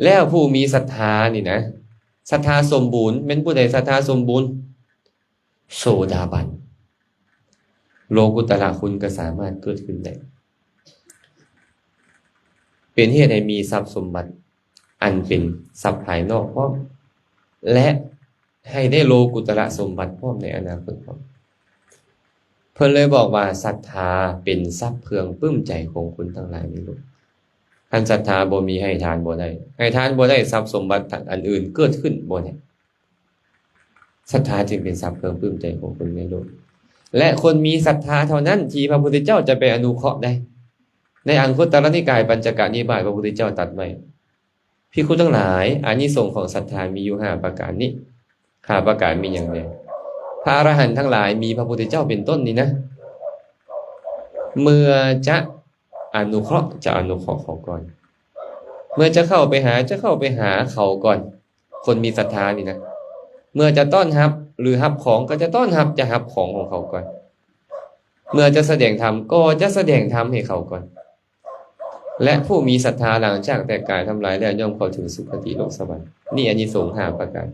แล้วผู้มีศรัทธานี่นะศรัทธาสมบูรณ์เป็นผู้ใดศรัทธาสมบูรณ์โสดาบันโลกุตระคุณก็สามารถเกิดขึ้นได้เป็นเหตุให้มีทรัพย์สมบัติอันเป็นทรัพย์ภายนอกพร้อมและให้ได้โลกุตระสมบัติพร้อมในอนาคตพร้อมเพิ่นเลยบอกว่าศรัทธาเป็นทรัพย์เพื่องปลื้มใจของคุณทั้งหลายในโลกคันศรัทธาบ่มีให้ทานบ่ได้ให้ทานบ่ได้ทรัพย์สมบัติอันอื่นเกิดขึ้นบ่ได้ศรัทธาจึงเป็นทรัพย์เพื่องปลื้มใจของคุณในโลกและคนมีศรัทธาเท่านั้นที่พระพุทธเจ้าจะไปอนุเคราะห์ได้ในอังคุตตรนิกายปัญจกนิบาตพระพุทธเจ้าตรัสไว้ภิกษุทั้งหลายอานิสงส์ของศรัทธามีอยู่5ประการนี้5ประการมีอย่างไรพระอรหันต์ทั้งหลายมีพระพุทธเจ้าเป็นต้นนี่นะเมื่อจะอนุเคราะห์จะอนุเคราะห์เขาก่อนเมื่อจะเข้าไปหาเขาก่อนคนมีศรัทธานี่นะเมื่อจะต้อนรับหรือรับของก็จะต้อนรับจะรับของของเขาก่อนเมื่อจะแสดงธรรมก็จะแสดงธรรมให้เขาก่อนและผู้มีศรัทธาหลังจากแต่กายทำลายแล้วย่อมเข้าถึงสุคติโลกสวรรค์นี่อานิสงส์5ประการ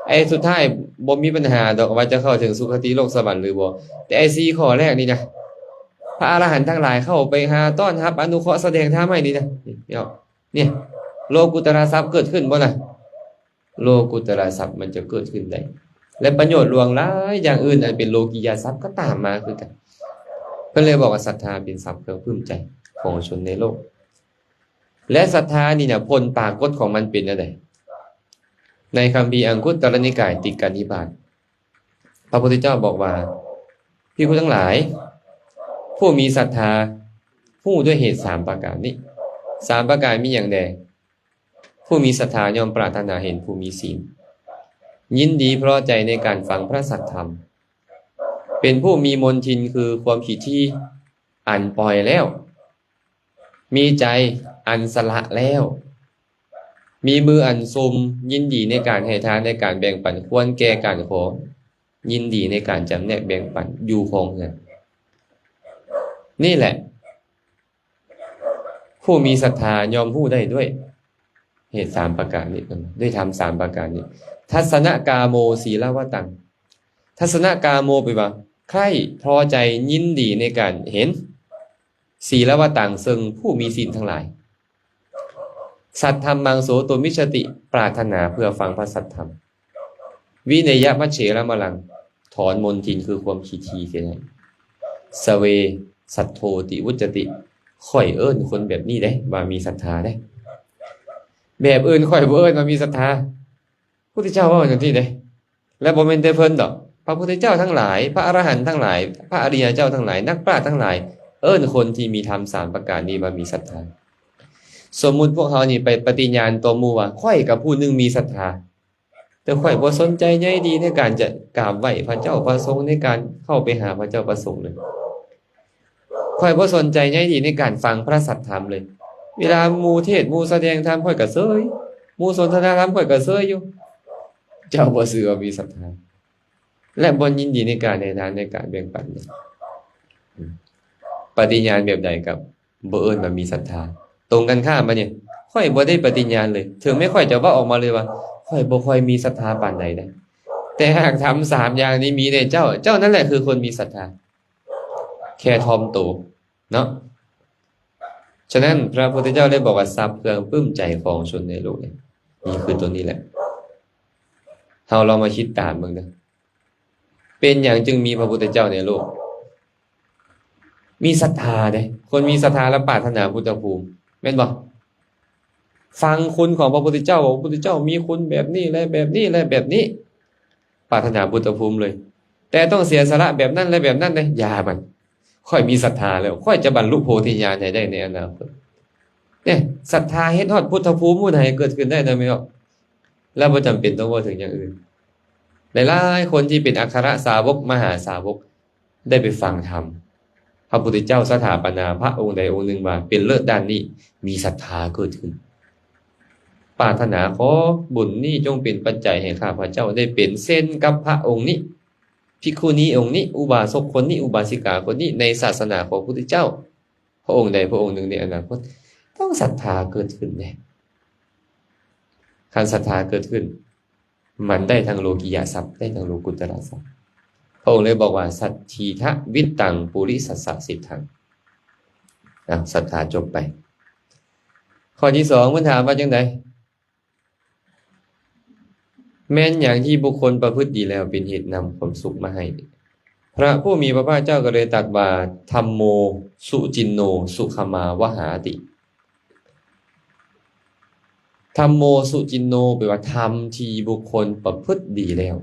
ไอ้สุดท้ายบ่มีปัญหาดอกว่าจะเข้าถึงสุคติโลกสวรรค์หรือบ่แต่ไอ้4ข้อแรกนี่นะพระอรหันต์ทั้งหลายเข้าไปหาต้อนรับอนุเคราะห์แสดงธรรมให้นี่นะเนี่ยโลกุตระทรัพย์เกิดขึ้นบ่ล่ะโลกุตระทรัพย์มันจะเกิดขึ้นได้และประโยชน์ลวงหลายอย่างอื่นอันเป็นโลกิยทรัพย์ก็ตามมาคือกันเพิ่นเลยบอกว่าศรัทธาเป็นทรัพย์เครื่องปลื้มใจของชนในโลกและศรัทธานี่นะผลปรากฏของมันเป็นอะไรในคัมภีร์อังคุตตรนิกายติกานิบาตพระพุทธเจ้าบอกว่าภิกษุทั้งหลายผู้มีศรัทธาผู้ด้วยเหตุ3ประการนี้3ประการมีอย่างใดผู้มีศรัทธาย่อมปรารถนาเห็นผู้มีศีลยินดีเพราะใจในการฟังพระสัทธรรมเป็นผู้มีมนทินคือความคิดที่อันปล่อยแล้วมีใจอันสละแล้วมีมืออันซุมยินดีในการให้ทานในการแบ่งปันควรแก่การขอยินดีในการจำแนกแบ่งปันอยู่คงเนี่ยนี่แหละผู้มีศรัทธายอมผู้ได้ด้วยเหตุ3ประการนี้ด้วยธรรม3ประการนี้ทัศนกาโมศีลวตังทัศนกาโมไปว่าใครพอใจยินดีในการเห็นศีลวตังซึ่งผู้มีศีลทั้งหลายสัทธรรมังโสตุมิชติปรารถนาเพื่อฟังพระสัทธรรมวินัยมัชเฉรมลังถอนมนทินคือความขี้ทีเสียให้สเวสัทโธติวุจติค่อยเอิ้นคนแบบนี้ได้ว่ามีศรัทธาได้แบบอื่นค่อยบ่เอิ้นว่ามีศรัทธาพุทธเจ้าว่าอย่างที่ใดและบ่แม่นแต่เพิ่นดอกพระพุทธเจ้าทั้งหลายพระอรหันต์ทั้งหลายพระอริยเจ้าทั้งหลายนักปราชญ์ทั้งหลายเอิ้นคนที่มีธรรม3ประการนี้ว่ามีศรัทธาสมมุติพวกเฮานี่ไปปฏิญาณต่อหมู่ว่าค่อยกับผู้หนึงมีศรัทธาแต่ค่อยบ่สนใจใยดีในการจะกราบไหว้พระเจ้าประสงค์ในการเข้าไปหาพระเจ้าประสงค์เลยค่อยบ่สนใจใยดีในการฟังพระสัทธรรมเลยเวลาหมู่เทศน์หมู่แสดงธรรมค่อยก็เซยหมู่สนทนาธรรมค่อยก็เซยอยู่เจ้าบ่ซื่อว่ามีศรัทธาและบ่ยินดีในการให้ทานในการแบ่งปันปฏิญาณแบบใดกับบ่เอิ้นว่ามีศรัทธาตรงกันข้ามมาเนี่ยค่อยบ่ได้ปฏิญาณเลยถึงไม่ค่อยจะว่าออกมาเลยว่าค่อยบ่ค่อยมีศรัทธาปานใดได้แต่หากทำ3อย่างนี้มีในเจ้านั่นแหละคือคนมีศรัทธาแค่ถ่อมตัวเนาะฉะนั้นพระพุทธเจ้าได้บอกว่าทรัพย์เครื่องปลื้มใจของชนในโลกนี่คือตัวนี้แหละเฮาลองมาคิดตามเบิ่งเด้อเป็นหยังจึงมีพระพุทธเจ้าในโลกมีศรัทธาเด้คนมีศรัทธาและปรารถนาพุทธภูมิแม่นบ่ฟังคุณของพระพุทธเจ้าว่าพระพุทธเจ้ามีคุณแบบนี้และแบบนี้และแบบนี้ปรารถนาพุทธภูมิเลยแต่ต้องเสียสละแบบนั้นและแบบนั้นเลยอย่ามันค่อยมีศรัทธาแล้วค่อยจะบรรลุโพธิญาณได้ในอนาคตเนี่ยศรัทธาเฮ็ดฮอดพุทธภูมิมื้อใดเกิดขึ้นได้มั้ยครับแล้วบ่จำเป็นต้องว่าถึงอย่างอื่นหลายๆคนที่เป็นอัครสาวกมหาสาวกได้ไปฟังธรรมพระพุทธเจ้าสถาปนาพระองค์ใดองค์หนึ่งมาเป็นเลิศด้านนี้มีศรัทธาเกิดขึ้นปรารถนาขอบุญนี้จงเป็นปัจจัยให้ข้าพเจ้าได้เป็นเส้นกับพระองค์นี้ภิกขุณีองค์นี้อุบาสกคนนี้อุบาสิกาคนนี้ในศาสนาของพระพุทธเจ้า พระองค์ใดพระองค์หนึ่งในอนาคตต้องศรัทธาเกิดขึ้นแน่การศรัทธาเกิดขึ้นมันได้ทางโลกิยทรัพย์ได้ทางโลกุตตรทรัพย์พระองค์เลยบอกว่าสัทธีทะวิตตังปุริสัสสะสิทธังศรัทธาจบไปข้อที่2เพิ่นถามว่าจังไดแม้นอย่างที่บุคคลประพฤติดีแล้วเป็นเหตุนำความสุขมาให้พระผู้มีพระภาคเจ้าก็เลยตรัสว่าธัมโมสุจินโนสุขมาวหาติธัมโมสุจินโนแปลว่าธรรมที่บุคคลประพฤติดีแล้ว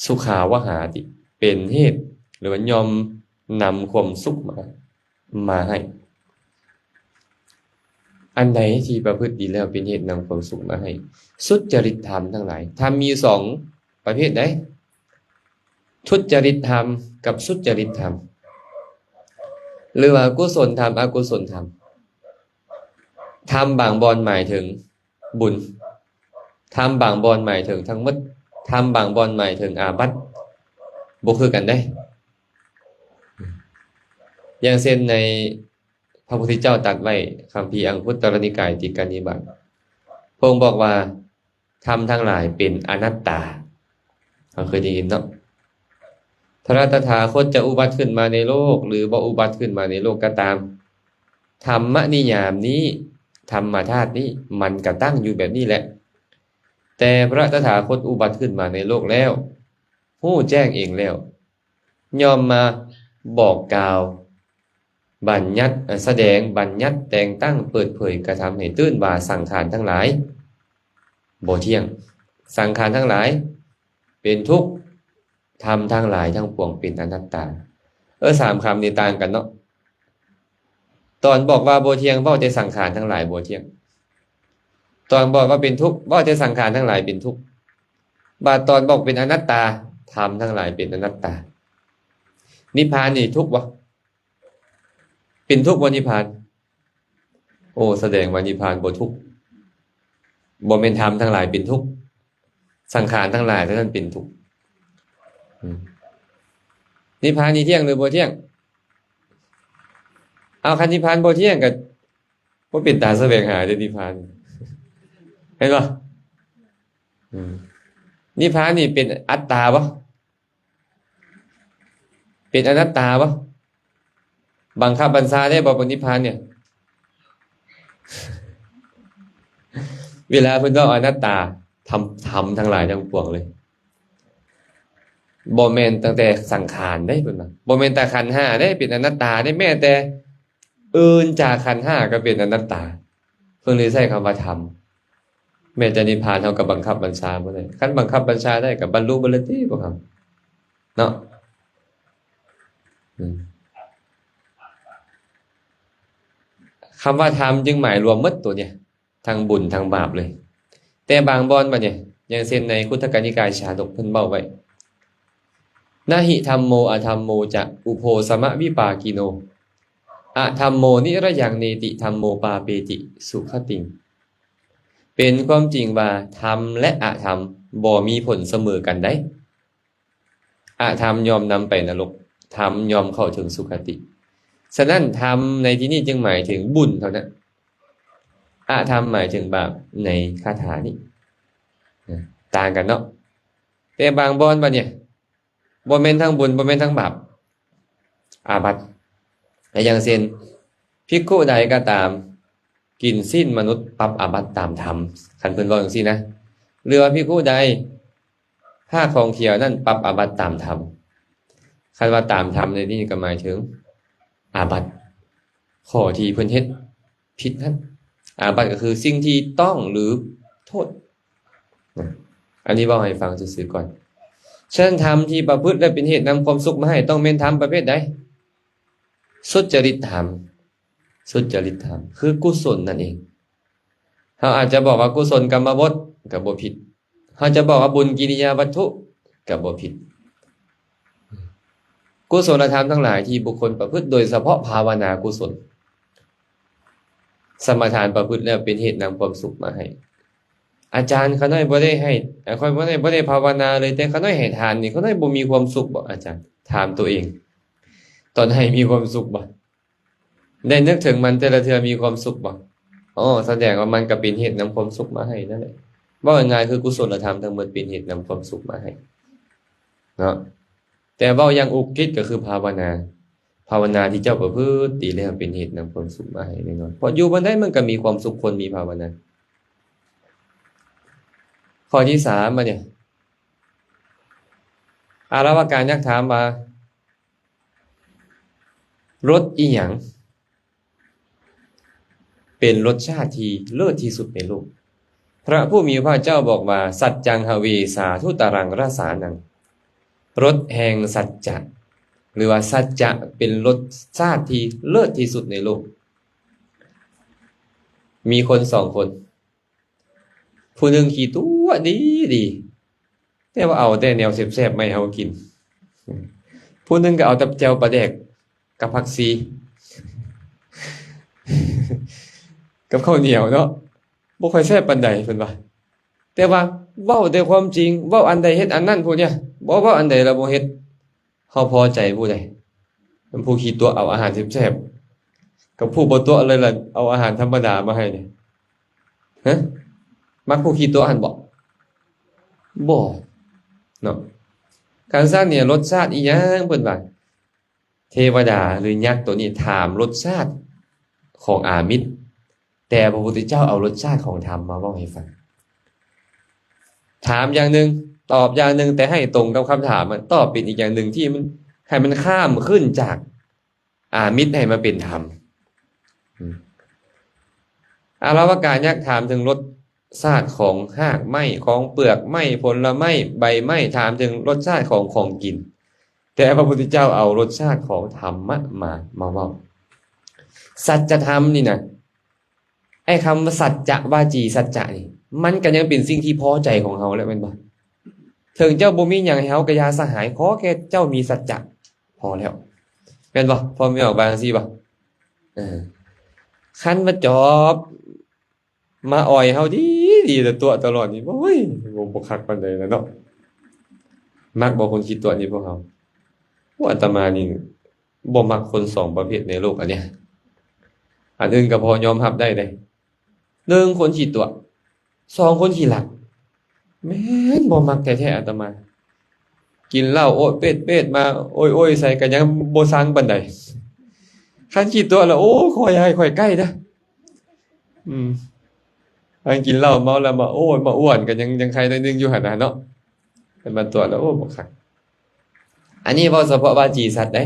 สุขาวหาติเป็นเหตุหรือว่ายอมนำความสุขมาให้อันใดที่ประพฤติดีแล้วเป็นเหตุนำความสุขมาให้สุจริตธรรมทั้งหลายธรรมมี2ประเภทใดทุจริตธรรมกับสุจริตธรรมหรือว่ากุศลธรรมอกุศลธรรมธรรมบางบอนหมายถึงบุญธรรมบางบอนหมายถึงทั้งหมดธรรมบางบอนหมายถึงอาบัติบ่คือกันได้อย่างเช่นในพระพุทธเจ้าตรัสไว้คัมภีร์อังคุตรนิกายติกานิบาตพระองค์บอกว่าธรรมทั้งหลายเป็นอนัตตาเราเคยได้ยินเนาะพระตถาคตจะอุบัติขึ้นมาในโลกหรือบ่อุบัติขึ้นมาในโลกก็ตามธรรมนิยามนี้ธรรมธาตุนี้มันก็ตั้งอยู่แบบนี้แหละแต่พระตถาคตอุบัติขึ้นมาในโลกแล้วผู้แจ้งเองแล้วยอมมาบอกกล่าวบัญญัติแสดงบัญญัติแต่งตั้งเปิดเผยกระทำให้ตื่นว่าสังขารทั้งหลายบ่เที่ยงสังขารทั้งหลายเป็นทุกข์ธรรมทั้งหลายทั้งปวงเป็นอนัตตา3คำนี้ต่างกันเนาะตอนบอกว่าบ่เที่ยงเว้าแต่สังขารทั้งหลายบ่เที่ยงตอนบอกว่าเป็นทุกข์เว้าแต่สังขารทั้งหลายเป็นทุกข์บาดตอนบอกเป็นอนัตตาธรรมทั้งหลายเป็นอนัตตานิพพานนี่ทุกข์บ่เป็นทุกข์บ่นิพพานโอ้แสดงว่านิพพานบ่ทุกข์บ่แม่นธรรมทั้งหลายเป็นทุกข์สังขารทั้งหลายเท่านั้นเป็นทุกข์นิพพานนี่เที่ยงหรือบ่เที่ยงเอาคันนิพพานบ่เที่ยงก็บ่เป็นตาแสวงหาเด้นิพพานเห็นบ่นิพพานนี่เป็นอัตตาบ่เป็นอนัตตาบ่บังคับบัญชาได้บ่บนนิพพานเนี่ยเวลาเพิ่นว่าอนัตตาทำทั้งหลายทั้งปวงเลยบ่แม่นตั้งแต่สังขารได้เพิ่นว่าบ่แม่นแต่ขันธ์5ได้เป็นอนัตตาได้แม้แต่อื่นจากขันธ์5ก็เป็นอนัตตาเพิ่นเลยใช้คำว่าธรรมแม้แต่นิพพานเฮาก็บังคับบัญชาบ่ได้คันบังคับบัญชาได้ก็บรรลุบ่เลยติบ่ครับเนาะคำว่าธรรมจึงหมายรวมหมดตัวเนี่ยทั้งบุญทั้งบาปเลยแต่บางบอนบัดเนี่ยอย่างเช่นในคุตตกนิกายชาดกเพิ่นเว้าไว้นะหิธัมโมอะธัมโมจะอุโพสมะวิปากิโนอะธัมโมนิระยังเนติธัมโมปาเปติสุขติงเป็นความจริงว่าธรรมและอธรรมบ่มีผลเสมอกันได้อธรรมยอมนำไปนรกธรรมยอมเข้าถึงสุคติฉะนั้นธรรมในที่นี้จึงหมายถึงบุญเท่านั้นอธรรมหมายถึงบาปในคาถานี้ต่างกันเนาะแต่บางบอนบัดเนี่ยบ่แม่นทั้งบุญบ่แม่นทั้งบาปอาบัติอย่างเช่นภิกขุใดก็ตามกินสิ้นมนุษย์ปรับอาบัติตามธรรมคันเพิ่นว่าจังซี่นะหรือว่าภิกขุใดผ้าของเขียวนั่นปรับอาบัติตามธรรมคันว่าตามธรรมในที่นี้ก็หมายถึงอาบัติข้อที่เพิ่นเฮ็ดผิดนั้นอาบัติก็คือสิ่งที่ต้องหรือโทษอันนี้เว้าให้ฟังซื่อๆก่อนฉะนั้นธรรมที่ประพฤติและเป็นเหตุนำความสุขมาให้ต้องเป็นธรรมประเภทใดสุจริตธรรมสุจริตธรรมคือกุศลนั่นเองเราอาจจะบอกว่ากุศลกรรมบทก็บ่ผิดเราจะบอกว่าบุญกิริยาวัตถุก็บ่ผิดกุศลธรรมทั้งหลายที่บุคคลประพฤติโดยเฉพาะภาวนากุศลสมถานประพฤติแล้วเป็นเหตุนำความสุขมาให้อาจารย์เขาน้อยบ่ได้ให้ค่อยบ่ได้ภาวนาเลยแต่เขาน้อยให้ทานนี่เขาน้อยบ่มีความสุขบ่อาจารย์ถามตัวเองตอนให้มีความสุขบ่ ได้นึกถึงมันแต่ละเทื่อมีความสุขบ่อ๋อแสดงว่ามันก็เป็นเหตุนำความสุขมาให้นั่นแหละเว้าง่ายๆคือกุศลธรรมทั้งหมดเป็นเหตุนำความสุขมาให้เนาะแต่เว้าอย่างอุกฤษก็คือภาวนาที่เจ้าประพฤติดีแล้วเป็นเหตุนำความสุขมาให้แน่นอนเพราะอยู่บ่ได้มันก็มีความสุขคนมีภาวนาข้อที่3มาเนี่ยอารวการยักษ์ถามว่ารสอิหยังเป็นรสชาติที่เลิศที่สุดในโลกพระผู้มีพระเจ้าบอกว่าสัจจังหเวสาทุตรังรสานังรสแห่งสัจจะหรือว่าสัจจะเป็นรสชาติที่เลิศที่สุดในโลกมีคน2คนผู้หนึ่งขี้ตัวดีแต่ว่าเอาแต่แนวแซ่บๆไม่เอากินผู้หนึ่งก็เอาแต่แจ่วปลาแดกกับผักชีกับข้าวเหนียวเนาะบ่ค่อยแซ่บปานใดเพิ่นว่าแต่ว่าเว้าแต่ความจริงเว้าอันใดเฮ็ดอันนั้นผู้เนี่ยบ่เว้าอันใดแล้วบ่เฮ็ดเฮาพอใจผู้ใดมันผู้ขี้ตัวเอาอาหารแซ่บๆกับผู้บ่ตัวเลยล่ะเอาอาหารธรรมดามาให้นี่ฮะมักผู้ขี้ตัวหั่นบ่เนาะคันซั่นเนี่ยรสชาติอีหยังเพิ่นว่าเทวดาหรือยักษ์ตัวนี้ถามรสชาติของอามิตรแต่พระพุทธเจ้าเอารสชาติของธรรมมาเว้าให้ฟังถามอย่างหนึ่งตอบอย่างหนึ่งแต่ให้ตรงกับคำถามตอบเป็นอีกอย่างหนึ่งที่มันให้มันข้ามขึ้นจากอามิตรให้มาเป็นธรรมอารวการยักษ์ถามถึงรสชาติของหากไม้ของเปลือกไม้ผลไม้ใบไม้ถามถึงรสชาติของกินแต่พระพุทธเจ้าเอารสชาติของธรรมะมาเว้าสัจธรรมนี่นะไอ้คำว่าสัจจะวาจีสัจจะนี่มันก็ยังเป็นสิ่งที่พอใจของเฮาแล้วแม่นบ่ถึงเจ้าบ่มีหยังให้เฮาก็อย่าสหายขอแค่เจ้ามีสัจจะพอแล้วแม่นบ่พอมีออกบางซี่บ่คันมาจอบมาอ่อยเฮาดีแต่ตัวตลอดนี่โอ้ยบ่คักปานใดแล้วเนาะมักบ่คนคิดตัวนี้พวกเฮาอาตมานี่บ่มักคน2ประเภทในโลกอันเนี้ยอันอื่นก็พอยอมรับได้เด้1คนขี้ตัว2คนขี้หลักแม่นบ่มักแท้ๆอาตมากินเหล้าโอ๊ยเป็ดมาโอ้ยใส่ก็ยังบ่ซังปานใดคันขี้ตัวแล้วโอ้ค่อยให้ค่อยใกล้นะอันกินเหล้าเมาแล้วมาโอ้ยมาอ้วนก็ยังใครได้นึงอยู่หั่นน่ะเนาะเป็นมาตัวแล้วโอ้บ่คักอันนี้เว้าเฉพาะวาจีสัตว์ได้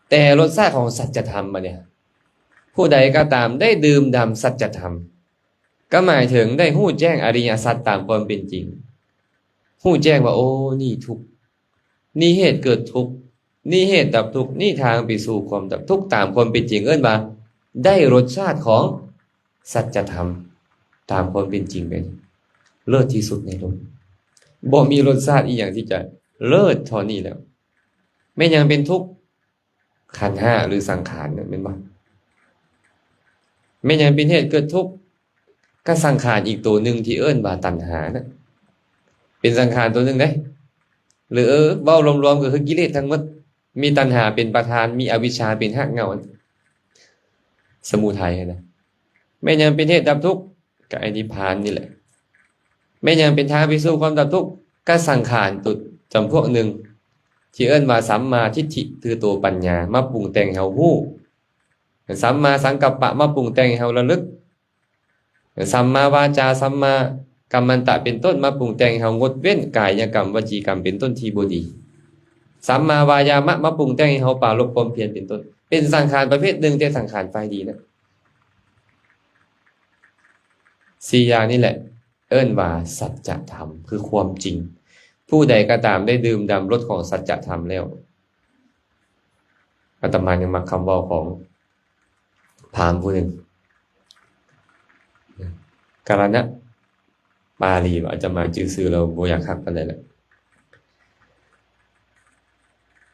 แต่รสชาติของสัจธรรมมาเนี่ยผู้ใดก็ตามได้ดื่มด่ำสัจธรรมก็หมายถึงได้ฮู้แจ้งอริยสัจตามความเป็นจริงฮู้แจ้งว่าโอ้นี่ทุกข์นี่เหตุเกิดทุกข์นี่เหตุดับทุกข์นี่ทางไปสู่ความดับทุกข์ตามความเป็นจริงเอิ้นว่าได้รสชาติของสัจธรรมตามความเป็นจริงเป็นเลิศที่สุดในโลกบ่มีรสชาติอีหยังที่จะเลิศเท่านี้แล้วแม้ยังเป็นทุกข์ขันธ์5หรือสังขารนั่นแม่นบ่แม้ยังเป็นเหตุเกิดทุกข์ก็สังขารอีกตัวหนึ่งที่เอิ้นว่าตัณหานะเป็นสังขารตัวหนึ่งเด้หรือเว้ารวมๆก็คือกิเลสทั้งหมดมีตัณหาเป็นประธานมีอวิชชาเป็นรากเหง้าสมุทัยนะแม้ยังเป็นเหตุดับทุกข์ก็ไอ้นิพพานนี่แหละแม้ยังเป็นทางไปสู่ความดับทุกข์ก็สังขารตัวจำพวกหนึ่งที่เอิ้นว่าสัมมาทิฏฐิคือตัวปัญญามาปรุงแต่งให้เฮาฮู้สัมมาสังกัปปะมาปรุงแต่งให้เฮาระลึกสัมมาวาจาสัมมากัมมันตะเป็นต้นมาปรุงแต่งให้เฮางดเว้นกายกรรมวจีกรรมเป็นต้นที่บ่ดีสัมมาวายามะมาปรุงแต่งให้เฮาปรารภความเพียรเป็นต้นเป็นสังขารประเภทหนึ่งแต่สังขารฝ่ายดีนะ4อย่างนี่แหละเอิ้นว่าสัจธรรมคือความจริงผู้ใดก็ตามได้ดื่มด่ำรสของสัจธรรมแล้วอาตมายังมักคำเว้าของพราหมณ์ผู้หนึ่งกาลนะปาลีอาจจะมาชื่อซื่อเราบ่อยากคักปานใดแหละ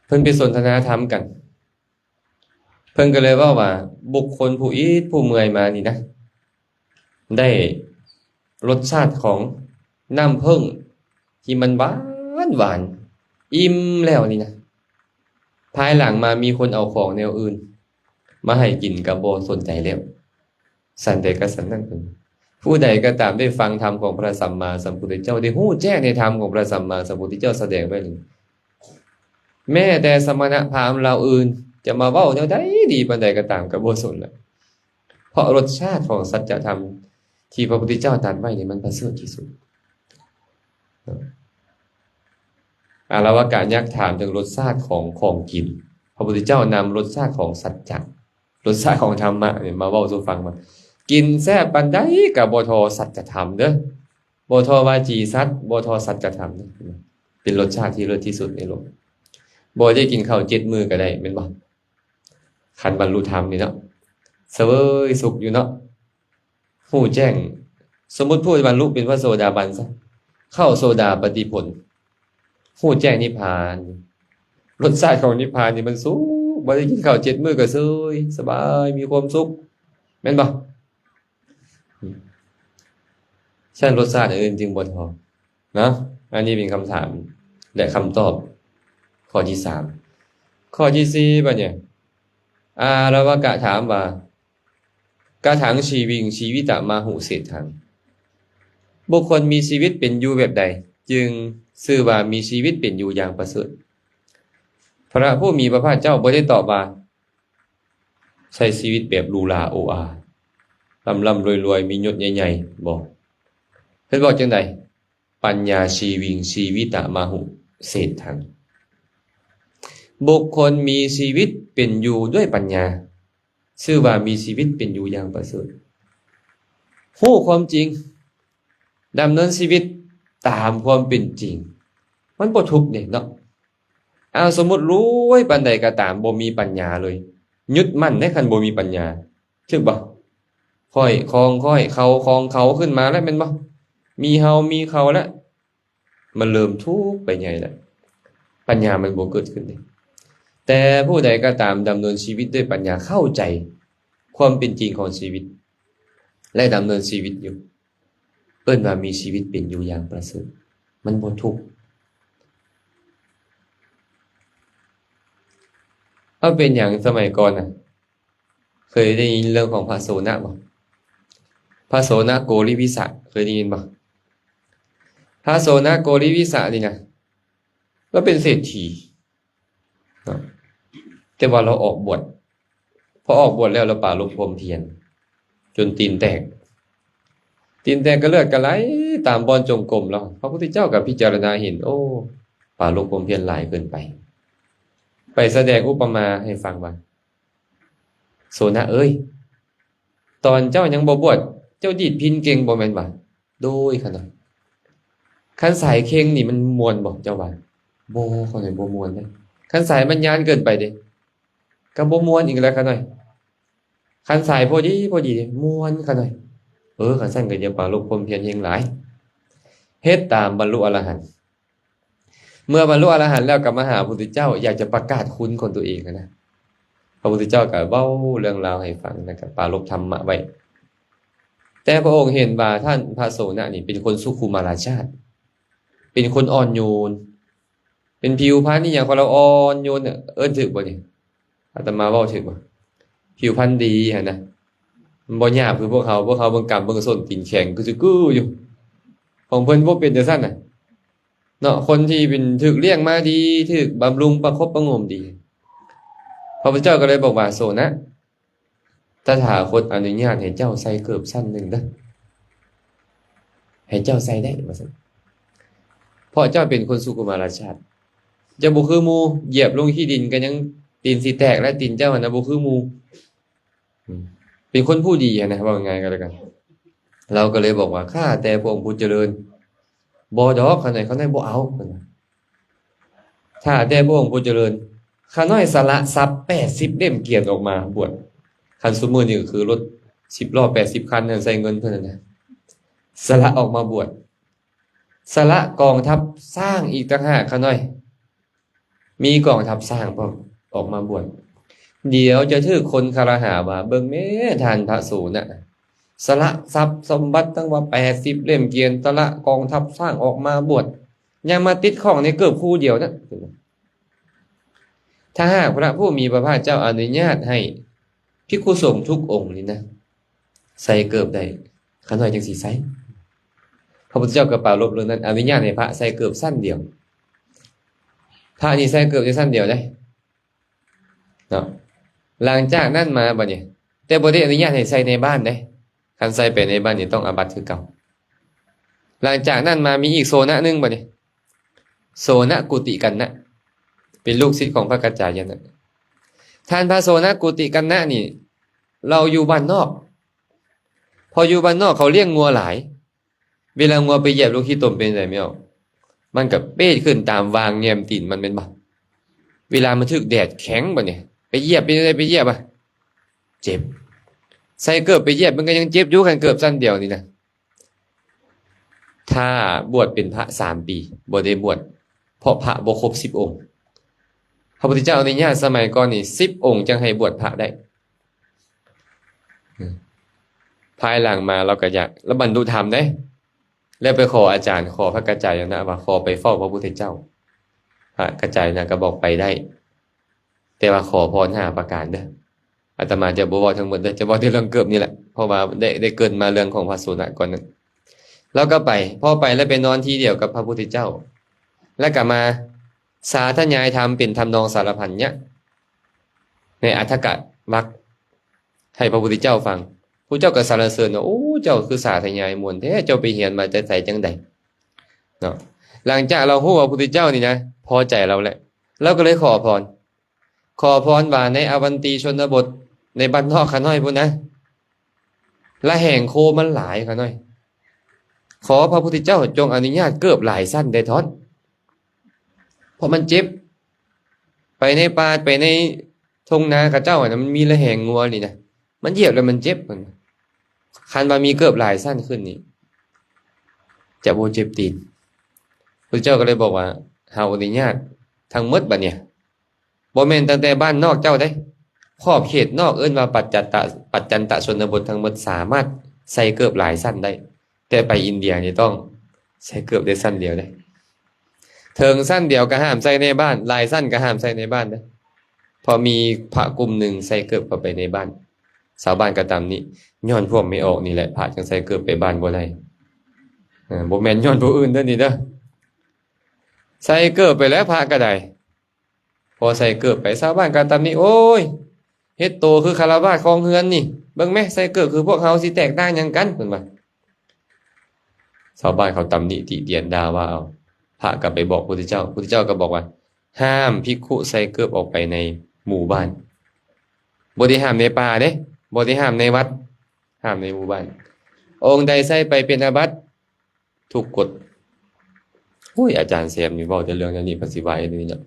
เพิ่นไปสนทนาธรรมกันเพิ่นก็เลยเว้าว่าบุคคลผู้อีดผู้เมื่อยมานี่นะได้รสชาติของน้ำผึ้งที่มันหวานอิ่มแล้วนี่นะภายหลังมามีคนเอาของแนวอื่น มาให้กินก็บ่สนใจแล้วสันใดก็สันนั้นเพิ่นผู้ใดก็ตามได้ฟังธรรมของพระสัมมาสัมพุทธเจ้าได้รู้แจ้งในธรรมของพระสัมมาสัมพุทธเจ้าแสดงไว้นี่แม้แต่สมณพราหมณ์เหล่าอื่นจะมาเว้าแนวใดดีปานใดก็ตามก็บ่สนแล้วเพราะรสชาติของสัจธรรมที่พระพุทธเจ้าตรัสไว้นี่มันประเสริฐที่สุดอาละวกะยักษ์ถามถึงรสชาติของกินพระพุทธเจ้านำรสชาติของสัจจะรสชาติของธรรมะเนี่ยมาเว้าสู่ฟังว่ากินแซ่บปานใดก็บ่ทอสัจธรรมเด้อบ่ทอวาจีสัจบ่ทอสัจธรรมเด้อเป็นรสชาติที่เลิศที่สุดในโลกบ่ได้กินข้าว7มื้อก็ได้แม่นบ่คันบรรลุธรรมนี่เนาะเสวยสุขอยู่เนาะฮู้แจ้งสมมุติผู้บรรลุเป็นพระโสดาบันซะเข้าโสดาปัตติผลฮู้แจ้งนิพพานรสชาติของนิพพานนี่มันสุขบ่ได้กินข้าว7มื้อก็เสยสบายมีความสุขแม่นบ่ฉะนั้นรสชาติอื่นจึงบ่ทอนะอันนี้เป็นคำถามและคำตอบข้อที่3ข้อที่4บัดเนี่ยอาระวกะถามว่ากะถังชีวิงชีวิตะมาหุเศรษฐังบุคคลมีชีวิตเป็นอยู่แบบใดจึงชื่อว่ามีชีวิตเป็นอยู่อย่างประเสริฐพระผู้มีพระภาคเจ้าบ่ได้ตอบว่าใช้ชีวิตแบบหรูหราโออาร่ำรวยๆมียศใหญ่ๆบ่เพิ่นบอกจังได๋ปัญญาชีวิงชีวิตะมาหุเศรษฐังบุคคลมีชีวิตเป็นอยู่ด้วยปัญญาชื่อว่ามีชีวิตเป็นอยู่อย่างประเสริฐรู้ความจริงดำเนินชีวิตตามความเป็นจริงมันบ่ทุกข์นี่เนาะสมมุติรวยปานใดก็ตามบ่มีปัญญาเลยยึดมั่นในคันบ่มีปัญญาถึกบ่ค่อยคองค่อยเขาขึ้นมาแล้วแม่นบ่มีเฮามีเขาแล้วมันเริ่มทุกข์ไปใหญ่แล้วปัญญามันบ่เกิดขึ้นเลยแต่ผู้ใดก็ตามดำเนินชีวิตด้วยปัญญาเข้าใจความเป็นจริงของชีวิตและดำเนินชีวิตอยู่เอิ้นว่ามีชีวิตเป็นอยู่อย่างประเสริฐมันบ่ทุกข์เอาเป็นอย่างสมัยก่อนน่ะเคยได้ยินเรื่องของพระโสนะบ่พระโสนะโกริวิสะเคยได้ยินบ่พระโสนะโกริวิสะนี่นะก็เป็นเศรษฐีแต่ว่าเราออกบวชพอออกบวชแล้วเราปราลบความเพียรจนตีนแตกก็เลือดก็ไหลตามบอนจงกรมแล้วพระพุทธเจ้าก็พิจารณาเห็นโอ้ปราลบความเพียรหลายเกินไปแสดงอุปมาให้ฟังว่าโสนะเอ้ยตอนเจ้ายังบ่บวชเจ้าดีดพิณเก่งบ่แม่นบ่โดยคั่นน่ะคันสายเค็งนี่มันม่วนบ่เจ้าว่าบ่เขาให้บ่ม่วนเด้คันสายมันยานเกินไปเด้ก็บ่ม่วนอีกแล้วคั่นหน่อยคันสายพอดีม่วนคั่นหน่อยคันซั่นก็อย่าปราลบความเพียรแฮงหลายเฮ็ดตามบรรลุอรหันต์เมื่อบรรลุอรหันต์แล้วก็มาหาพระพุทธเจ้าอยากจะประกาศคุณของตัวเองนะพระพุทธเจ้าก็เว้าเรื่องราวให้ฟังนะครับปรารภธรรมะไว้แต่พระองค์เห็นว่าท่านพระโสนะนี่เป็นคนสุขุมาราชาติเป็นคนอ่อนโยนเป็นผิวพรรณนี่อย่างของเราอ่อนโยนเนี่ยถึกบ่นี่อาตมาเว้าถึกบ่ผิวพรรณดีหั่นนะมันบ่หยาบคือพวกเขาเบิ่งกำเบิ่งส้นตีนแข็งคือสิกู้อยู่ของเพิ่นบ่เป็นจังซั่นน่ะเนาะคนที่เป็นถึกเลี้ยงมาดีถึกบำรุงประคบประหงมดีพระพุทธเจ้าก็เลยบอกว่าโสนะตถาคตอนุญาตให้เจ้าใส่เกิบสั้นหนึ่งเด้อให้เจ้าใส่ได้ว่าซั่นเพราะเจ้าเป็นคนสุกุมารชาติเจ้าบ่คือหมู่เหยียบลงที่ดินก็ยังตีนสิแตกและตีนเจ้าน่ะบ่คือหมู่เป็นคนผู้ดีนะว่าง่ายก็แล้วกันเราก็เลยบอกว่าข้าแต่พระองค์ผู้เจริญบ่ดอกข้าน้อยเขาบ่เอาเพิ่นว่าถ้าแต่พระองค์ผู้เจริญข้าน้อยสละทรัพย์80เล่มเกียรติออกมาบวชคันซุมื้อนี้ก็คือรถ10ล้อ80คันนั่นใส่เงินเพิ่นน่ะนะสละออกมาบวชสละกองทัพสร้างอีกต่างหากข้าน้อยมีกองทัพสร้างพร้อมออกมาบวชเดี๋ยวจะถูกคนคารหาว่าเบิ่งแม่ท่านพระโสนะสละทรัพย์สมบัติตั้งว่า80เล่มเกียรติสละกองทัพสร้างออกมาบวชยังมาติดข้องในเกิบคู่เดียวนะถ้าหากพระผู้มีพระภาคเจ้าอนุญาตให้ ภิกษุสงฆ์ทุกองค์นี่นะใส่เกิบได้ขาน้อยจังสิใส่พระพุทธเจ้าก็ปรารภเรื่องนั้นอนุญาตให้พระใส่เกิบสั้นเดียวพระนี่ใส่เกิบได้สั้นเดียวได้เนาะหลังจากนั้นมาบัดนี้แต่บ่ได้อนุญาตให้ใส่ในบ้านเด้คันใส่ไปในบ้านนี่ต้องอาบัติคือเก่าหลังจากนั้นมามีอีกโซนะนึงบัดนี้โซนะกุติกันนะเป็นลูกศิษย์ของพระกัจจายนะท่านพระโซนะกุติกันนะนี่เราอยู่บ้านนอกพออยู่บ้านนอกเขาเลี้ยงงัวหลายเวลางัวไปเหยียบลูกขี้ตมเป็นไงไม่ออกมันกับเป้ขึ้นตามวางแยมตีนมันเป็นบ่เวลามันถึกแดดแข็งบ่เนี่ยไปเหยียบไปเลยไปเหยียบอ่ะเจ็บใส่เกิบไปเหยียบมันก็ยังเจ็บอยู่กันเกิบสั้นเดียวนี่นะถ้าบวชเป็นพระ3 ปีบ่ได้บวชเพราะพระบ่ครบ10 องค์พระพุทธเจ้าในญาติสมัยก่อนนี่10 องค์จึงให้บวชพระได้ภายหลังมาเราก็อยากแล้วบรรลุธรรมได้แล้วไปขออาจารย์ขอพระกัจจายนะว่าขอไปเฝ้าพระพุทธเจ้าพระกัจจายนะก็บอกไปได้แต่ว่าขอพร5 ประการเด้ออาตมาจะบ่เว้าทั้งหมดเด้อจะเว้าแต่เรื่องเกิบนี่แหละเพราะว่าได้เกินมาเรื่องของพระโสนะก่อนนั้นแล้วก็ไปพอไปแล้วไปนอนที่เดียวกับพระพุทธเจ้าแล้วก็มาสาธยายธรรมเป็นทำนองสารพันเนี่ยในอรรถกวรรคให้พระพุทธเจ้าฟังพระเจ้าก็สรรเสริญว่าโอ้เจ้าคือสาธยายมวลแท้เจ้าไปเรียนมาจะใส่จังใดเนาะหลังจากเราฮู้ว่าพระพุทธเจ้านี่นะพอใจเราแหละเราก็เลยขอพรว่าในอวันตีชนบทในบ้านนอกขาน้อยพุ่นนะละแห่งโคมันหลายขาน้อยขอพระพุทธเจ้าจงอนุญาตเกิบหลายสั้นได้ทอนเพราะมันเจ็บไปในป่าไปในทงนากับเจ้าอ่ะมันมีละแหงงัวนี่นะมันเหยียบแล้วมันเจ็บมันคันว่ามีเกิบหลายสั้นขึ้นนี่จะบ่เจ็บตีนพระเจ้าก็เลยบอกว่าเฮาอนุญาตทั้งหมดบัดเนี่ยบ่แม่นตั้งแต่บ้านนอกเจ้าได้ขอบเขตนอกเอิ้นว่าปัจจันตชนบททั้งหมดสามารถใส่เกิบหลายสั้นได้แต่ไปอินเดียนี่ต้องใส่เกิบได้สั้นเดียวได้เถิงสั้นเดียวก็ห้ามใส่ในบ้านลายสั้นก็ห้ามใส่ในบ้านนะพอมีพระกลุ่มหนึ่งใส่เกิบเข้าไปในบ้านชาวบ้านก็ตามนี้ย้อนพวกไม่ออกนี่แหละพระจังใส่เกิบไปบ้านบ่ได้บ่แม่นย้อนผู้อื่นเด้อนี่เด้อใส่เกิบไปแล้วพระก็ได้พอใส่เกิบไปชาวบ้านก็ตามนี้โอ้ยเฮ็ดโตคือคารวาสของเฮือนนี่เบิ่งแม่ใส่เกิบคือพวกเฮาสิแตกต่างหยังกันเพิ่นว่าชาวบ้านเขาตำหนิติเตียนด่าว่าเอาพระกลับไปบอกพุทธเจ้าพุทธเจ้าก็บอกว่าห้ามภิกขุใส่เกิบออกไปในหมู่บ้านบ่ได้ห้ามในป่าเด้บ่ได้ห้ามในวัดห้ามในหมู่บ้านองค์ใดใส่ไปเป็นอาบัติถูกกฎโอ้ยอาจารย์แซมนี่เว้าแต่เรื่องนี้ปฏิบัตินี่เนาะ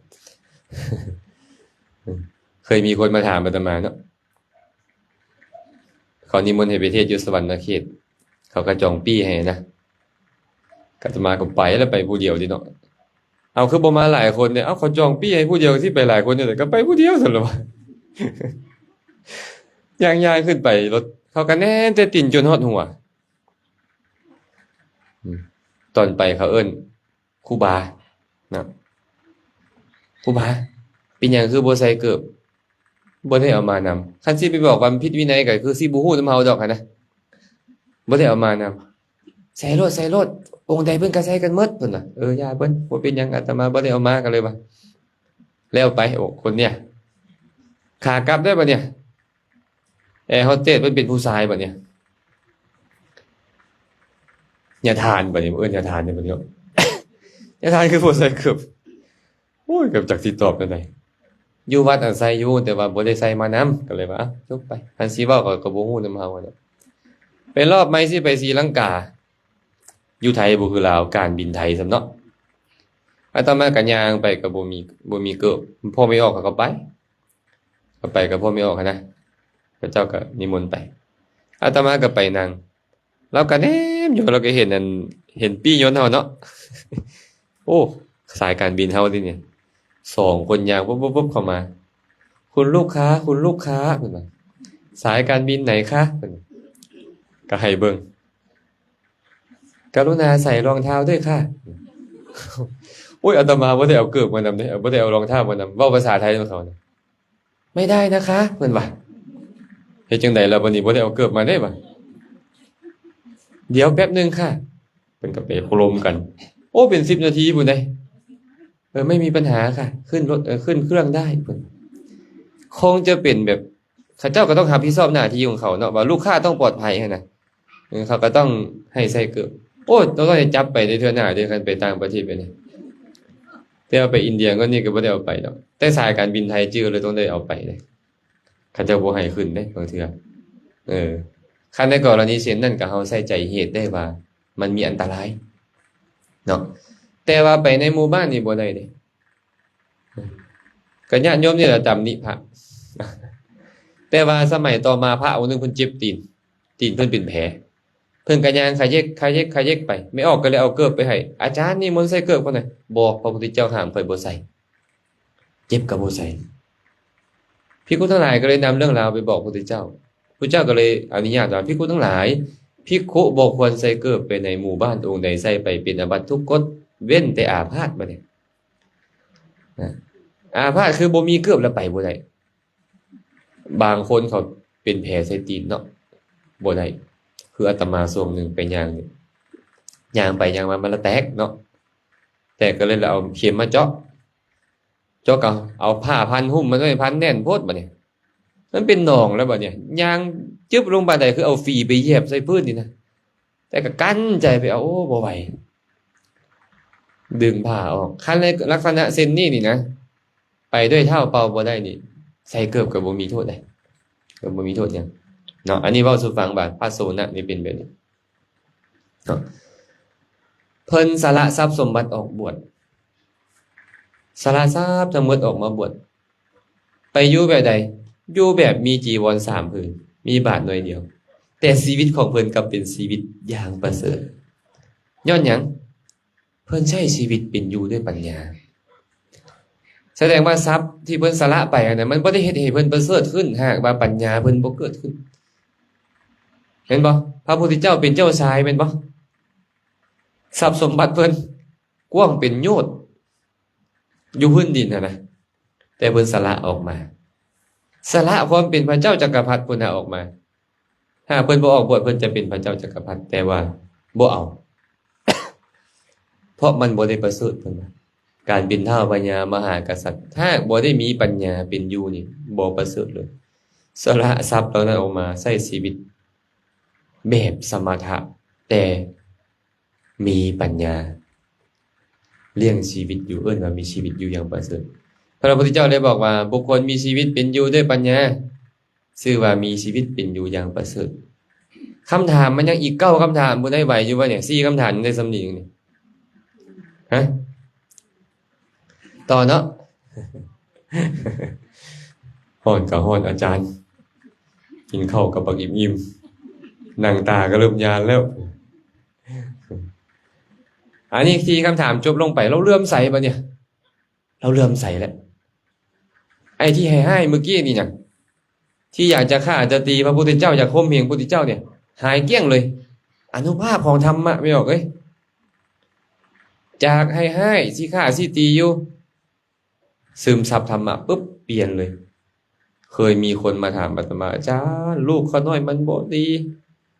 เคยมีคนมาถามอาตมาเนาะเขานิมนต์ให้ไปเทศน์อยู่สวรรณเขตเขาก็จองปี้ให้นะอาตมาก็ไปแล้วไปผู้เดียวดิเนาะเอาคือบ่มาหลายคนเนี่ยเอาเขาจองปี้ให้ผู้เดียวที่ไปหลายคนเนี่ยแต่ก็ไปผู้เดียวซั่นล่ะวะ ย่างๆขึ้นไปรถเขาก็แน่นแต่ติ่นจนฮอดหัวตอนไปเขาเอิ้นครูบานะครูบาเป็นหยังคือบ่ใส่เกิบบ่ได้เอามานำคันสิไปบอกว่าผิดวินัยก็คือสิบ่ฮู้นำเฮาดอกหั่นนะบ่ได้เอามานำใส่รถองค์ใดเพิ่นก็ใส่กันหมดเพิ่นน่ะอย่าเพิ่นบ่เป็นหยังอาตมาบ่ได้เอามาก็เลยว่าแล้วไปโอ้คนเนี่ยขากลับได้บ่เนี่ยแอร์โฮสเตสเพิ่นเป็นผู้ชายบ่เนี่ยอย่าทานบ่เนี่ยอย่าทานเนี่ยบ่เนี่ย อย่าทานคือบ่ใส่เกิบโอ้ยเกือบจักสิตอบจังได๋อยู่วัดใส่อยู่แต่ว่าบ่ได้ใส่มานำก็เลยว่าจบไปคันสิเว้าก็บ่ฮู้นำเฮาเนาะไปรอบใหม่สิไปศรีลังกาอยู่ไทยบ่คือลาวการบินไทยซำเนาะอาตมาก็ย่างไปก็บ่มีเกิบพ่อไม่ออกก็ไปก็พ่อไม่ออกนะพระเจ้าก็นิมนต์ไปอาตมาก็ไปนั่งเราก็แนมอยู่เราก็เห็นปี้ยนต์เฮาเนาะ โอ้สายการบินเฮาดิเนี่ย2คนย่างปุ๊บๆเข้ามาคุณลูกค้าเพิ่นว่าสายการบินไหนคะเพิ่นก็ให้เบิ่งกรุณาใส่รองเท้าด้วยค่ะ โอ้ยอาตมาบ่ได้เอาเกิบมานำเด้บ่ได้เอารองเท้ามานำเว้าภาษาไทยนำเขานะไม่ได้นะคะเพิ่นว่า เฮ็ดจังได๋ล่ะบัดนี้บ่ได้เอาเกิบมาได้บ่เดี๋ยวแป๊บนึงค่ะเพิ่นก็ไปอบรมกันโอ้เป็น10นาทีพุ่นเด้ไม่มีปัญหาค่ะขึ้นรถขึ้นเครื่องได้พุ่นคงจะเป็นแบบเขาเจ้าก็ต้องรับผิดชอบหน้าที่ของเขาเนาะว่าลูกค้าต้องปลอดภัยหั่นน่ะเขาก็ต้องให้ใส่เกิบโอ้ต้องได้จับไปในเทื่อหน้าเด้อคันไปต่างประเทศไปนี่แต่ว่าไปอินเดียก็นี่ก็บ่ได้เอาไปดอกแต่สายการบินไทยจื้อเลยต้องได้เอาไปเด้เขาเจ้าบ่ให้ขึ้นเด้บางเทื่อคันในกรณีเช่นนั้นก็เฮาใส่ใจเหตุได้ว่ามันมีอันตรายเนาะแต่ว่าไปในหมู่บ้านนี่บ่ได้เด้ก็ญาติโยมนี่ล่ะตำหนิพระแต่ว่าสมัยต่อมาพระองค์นึงเพิ่นเจ็บตีนเพิ่นเป็นแผลเพิ่นก็ย่างขยิกไปไม่ออกก็เลยเอาเกิบไปให้อาจารย์นี่มนต์ใส่เกิบก่อนหน่อยบ่พระพุทธเจ้าห้ามข่อยบ่ใส่เจ็บก็บ่ใส่ภิกขุทั้งหลายก็เลยนำเรื่องราวไปบอกพระพุทธเจ้าพระเจ้าก็เลยอนุญาตว่าภิกขุทั้งหลายภิกขุบ่ควรใส่เกิบไปในหมู่บ้านองค์ใดใส่ไปเป็นอาบัติทุกกฎเว้นแต่อาพาธบัดนี้อาพาธคือบ่มีเกิบแล้วไปบ่ได้บางคนเขาเป็นแผลใส่ตีนเนาะบ่ได้คืออาตมาช่วงนึงไปย่างไปย่างมามันละแตกเนาะแตกก็เลยเอาเข็มมาเจาะก็เอาผ้าพันหุ้มมันไว้พันแน่นโพดบัดนี้มันเป็นหนองแล้วบัดนี้ย่างจึ๊บลงไปได้คือเอาฝีไปเหยียบใส่พื้นนี่นะแต่ก็กั้นใจไปเอาโอ้บ่ไหวดึงผ้าออกคันในลักษณะเส้นนี้นี่นะไปด้วยเท้าเปล่าบ่ได้นี่ใส่เกิบก็บ่มีโทษได้ก็บ่มีโทษหยังเนาะอันนี้เว้าสู่ฟังบาดพระโสนะนี่เป็นแบบนี้เนาะเพิ่นสละทรัพย์สมบัติออกบวชสละทรัพย์ทั้งหมดออกมาบวชไปอยู่แบบใดอยู่แบบมีจีวร3ผืนมีบาทหน่อยเดียวแต่ชีวิตของเพิ่นกลับเป็นชีวิตอย่างประเสริฐย้อนหยังเพิ่นใช้ชีวิตเป็นอยู่ด้วยปัญญาแสดงว่าทรัพย์ที่เพิ่นสละไปอันนั้นมันบ่ได้เฮ็ดให้เพิ่นประเสริฐขึ้นหากว่าปัญญาเพิ่นบ่เกิดขึ้นเห็นบ่พระพุทธเจ้าเป็นเจ้าชายแม่นบ่ทรัพย์สมบัติเพิ่นกว้างเป็นโยชน์อยู่พื้นดินนะแต่เพิ่นสละออกมาสละความเป็นพระเจ้าจักรพรรดิพุ่นน่ะออกมาถ้าเพิ่นบ่ออกบวชเพิ่นจะเป็นพระเจ้าจักรพรรดิแต่ว่าบ่เอา เพราะมันบ่ได้ประเสริฐเพิ่นว่าการเป็นท้าวปัญญามหากษัตริย์ถ้าบ่ได้มีปัญญาเป็นอยู่นี่บ่ประเสริฐเลยสละทรัพย์เหล่านั้นออกมาใช้ชีวิตแบบสมถะแต่มีปัญญาเลี้ยงชีวิตอยู่ว่ามีชีวิตอยู่อย่างประเสริฐพระพุทธเจ้าได้บอกว่าบุคคลมีชีวิตเป็นอยู่ด้วยปัญญาชื่อว่ามีชีวิตเป็นอยู่อย่างประเสริฐคำถามมันยังอีก9คำถามบ่ได้ไหวอยู่ว่าเนี่ย4คำถามได้สำนีนี่ฮะต่อเนาะ ฮ้อนก็ฮ้อนอาจารย์กินข้าวกับบักอิ่มๆนั่งตาก็เริ่มยานแล้วอันนี้ทีคำถามจบลงไปเราเลื่อมใสป่ะเนี่ยเราเลื่อมใสแล้วไอ้ที่ให้เมื่อกี้นี่เนี่ยที่อยากจะฆ่าจะตีพระพุทธเจ้าอยากข่มเหงพระพุทธเจ้าเนี่ยหายเกลี้ยงเลยอนุภาพของธรรมะไม่ออกเลยจากให้สิฆ่าสิตีอยู่ซึมซับธรรมะปุ๊บเปลี่ยนเลยเคยมีคนมาถามอาตมาอาจารย์ลูกข้าน้อยมันบ่ดี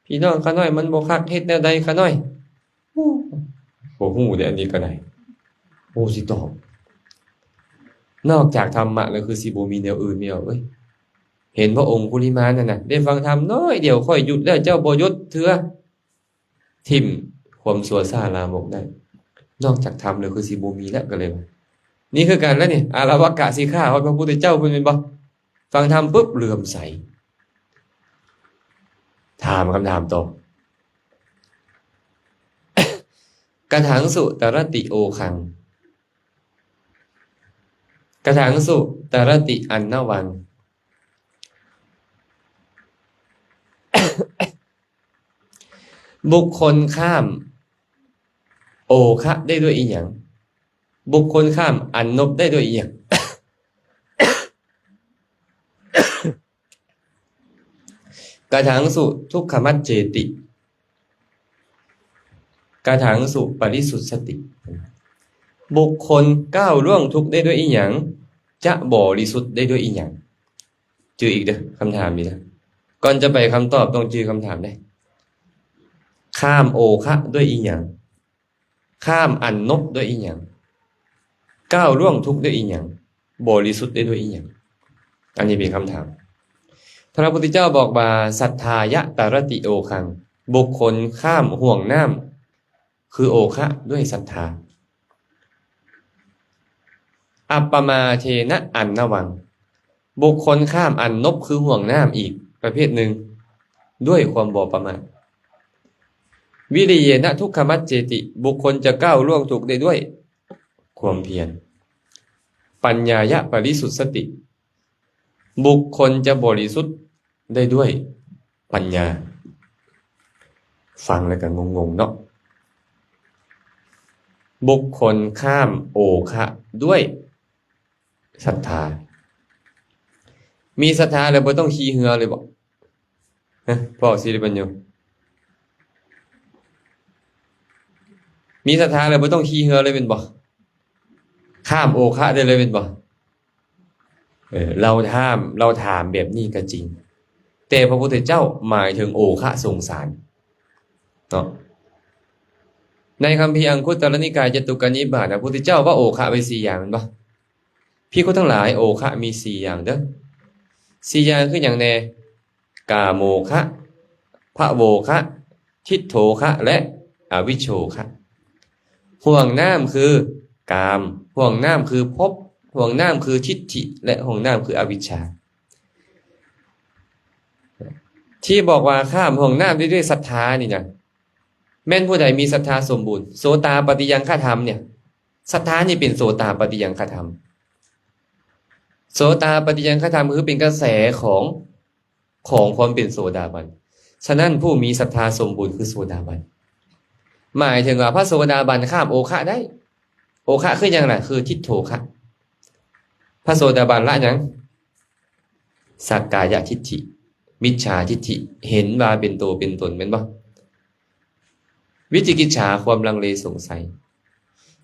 พี่น้องข้าน้อยมันบ่คักเฮ็ดแนวใดข้าน้อยบ่ฮู้เด้อันนี้ก็ได้โอ้สิตอบนอกจากธรรมะแล้วคือสิบ่มีแนวอื่นแนวเห็นพระองค์กุลิมานนั่นน่ะได้ฟังธรรมน้อยเดียวค่อยหยุดแล้วเจ้าบ่หยุดเถื่อทิ่มความชั่วซ่าลามกได้นอกจากธรรมแล้วคือสิบ่มีแล้วก็เลยนี่คือการแล้วนี่อารวากะสิฆ่าพระพุทธเจ้าเพิ่นเป็นบ่ฟังธรรมปุ๊บเลื่อมใสถามคำถามต่อกถังสุตรติโอคังกถังสุตรติอันนวัง บุคคลข้ามโอคะได้ด้วยอีหยังบุคคลข้ามอันนบได้ด้วยอีหยังกถังสุทุกขมัจเจติกถังสุปริสุทธิสติบุคคลก้าวล่วงทุกข์ได้ด้วยอีหยังจะบริสุทธิ์ได้ด้วยอีหยังจืออีกเด้อคำถามนี้นะ ก่อนจะไปคำตอบต้องจื้อคำถามได้ข้ามโอคะด้วยอีหยังข้ามอันนบด้วยอีหยังก้าวล่วงทุกข์ด้วยอีหยังบริสุทธิ์ได้ด้วยอีหยังอันนี้เป็นคำถามพระพุทธเจ้าบอกว่าศรัทธายะตรติโอคังบุคคลข้ามห่วงน้ำคือโอคะด้วยศรัทธาอัปปมาเทนะอันนวังบุคคลข้ามอันนบคือห่วงน้ำอีกประเภทหนึ่งด้วยความบ่ประมาทวิริเยนะทุกขมัจเจติบุคคลจะก้าวล่วงทุกข์ได้ด้วยความเพียรปัญญายะปริสุทธิสติบุคคลจะบริสุทธิ์ได้ด้วยปัญญาฟังแล้วก็งงๆเนาะบุคคลข้ามโอคะด้วยศรัทธามีศรัทธาแล้วบ่ต้องขี่เหือเลยบ่ฮะพ่อสิริปัญโยมีศรัทธาแล้วบ่ต้องขี่เหือเลยเป็นบ่ข้ามโอคะได้เลยเป็นบ่เราถามแบบนี้ก็จริงแต่พระพุทธเจ้าหมายถึงโอคะสงสารเนาะในคัมภีร์อังคุตรนิกายจตุกนิบาตพระพุทธเจ้าว่าโอคะไว้4อย่างแม่นบ่พี่คนทั้งหลายโอคะมี4อย่างเด้อ4อย่างคือหยังแน่กาโมคะภโวคะทิฏโถคะและอวิชโชคะห่วงน้ำคือกามห่วงน้ำคือภพห่วงน้ำคือทิฏฐิและห่วงน้ำคืออวิชชาที่บอกว่าข้ามห่วงน้ำด้วยศรัทธานี่นะแม่นผู้ใดมีศรัทธาสมบูรณ์โสตาปฏิยังฆธรรมเนี่ยศรัทธานี่เป็นโสตาปฏิยังฆธรรมโสตาปฏิยังฆธรรมคือเป็นกระแสของความเป็นโสดาบันฉะนั้นผู้มีศรัทธาสมบูรณ์คือโสดาบันหมายถึงว่าพระโสดาบันข้ามโอคะได้โอคะคือหยังล่ะคือทิฏโถคะพระโสดาบันละหยังสักกายทิฏฐิมิจฉาทิฏฐิเห็นว่าเป็นตัวเป็นตนแม่นบ่วิจิกิจฉาความลังเลสงสัย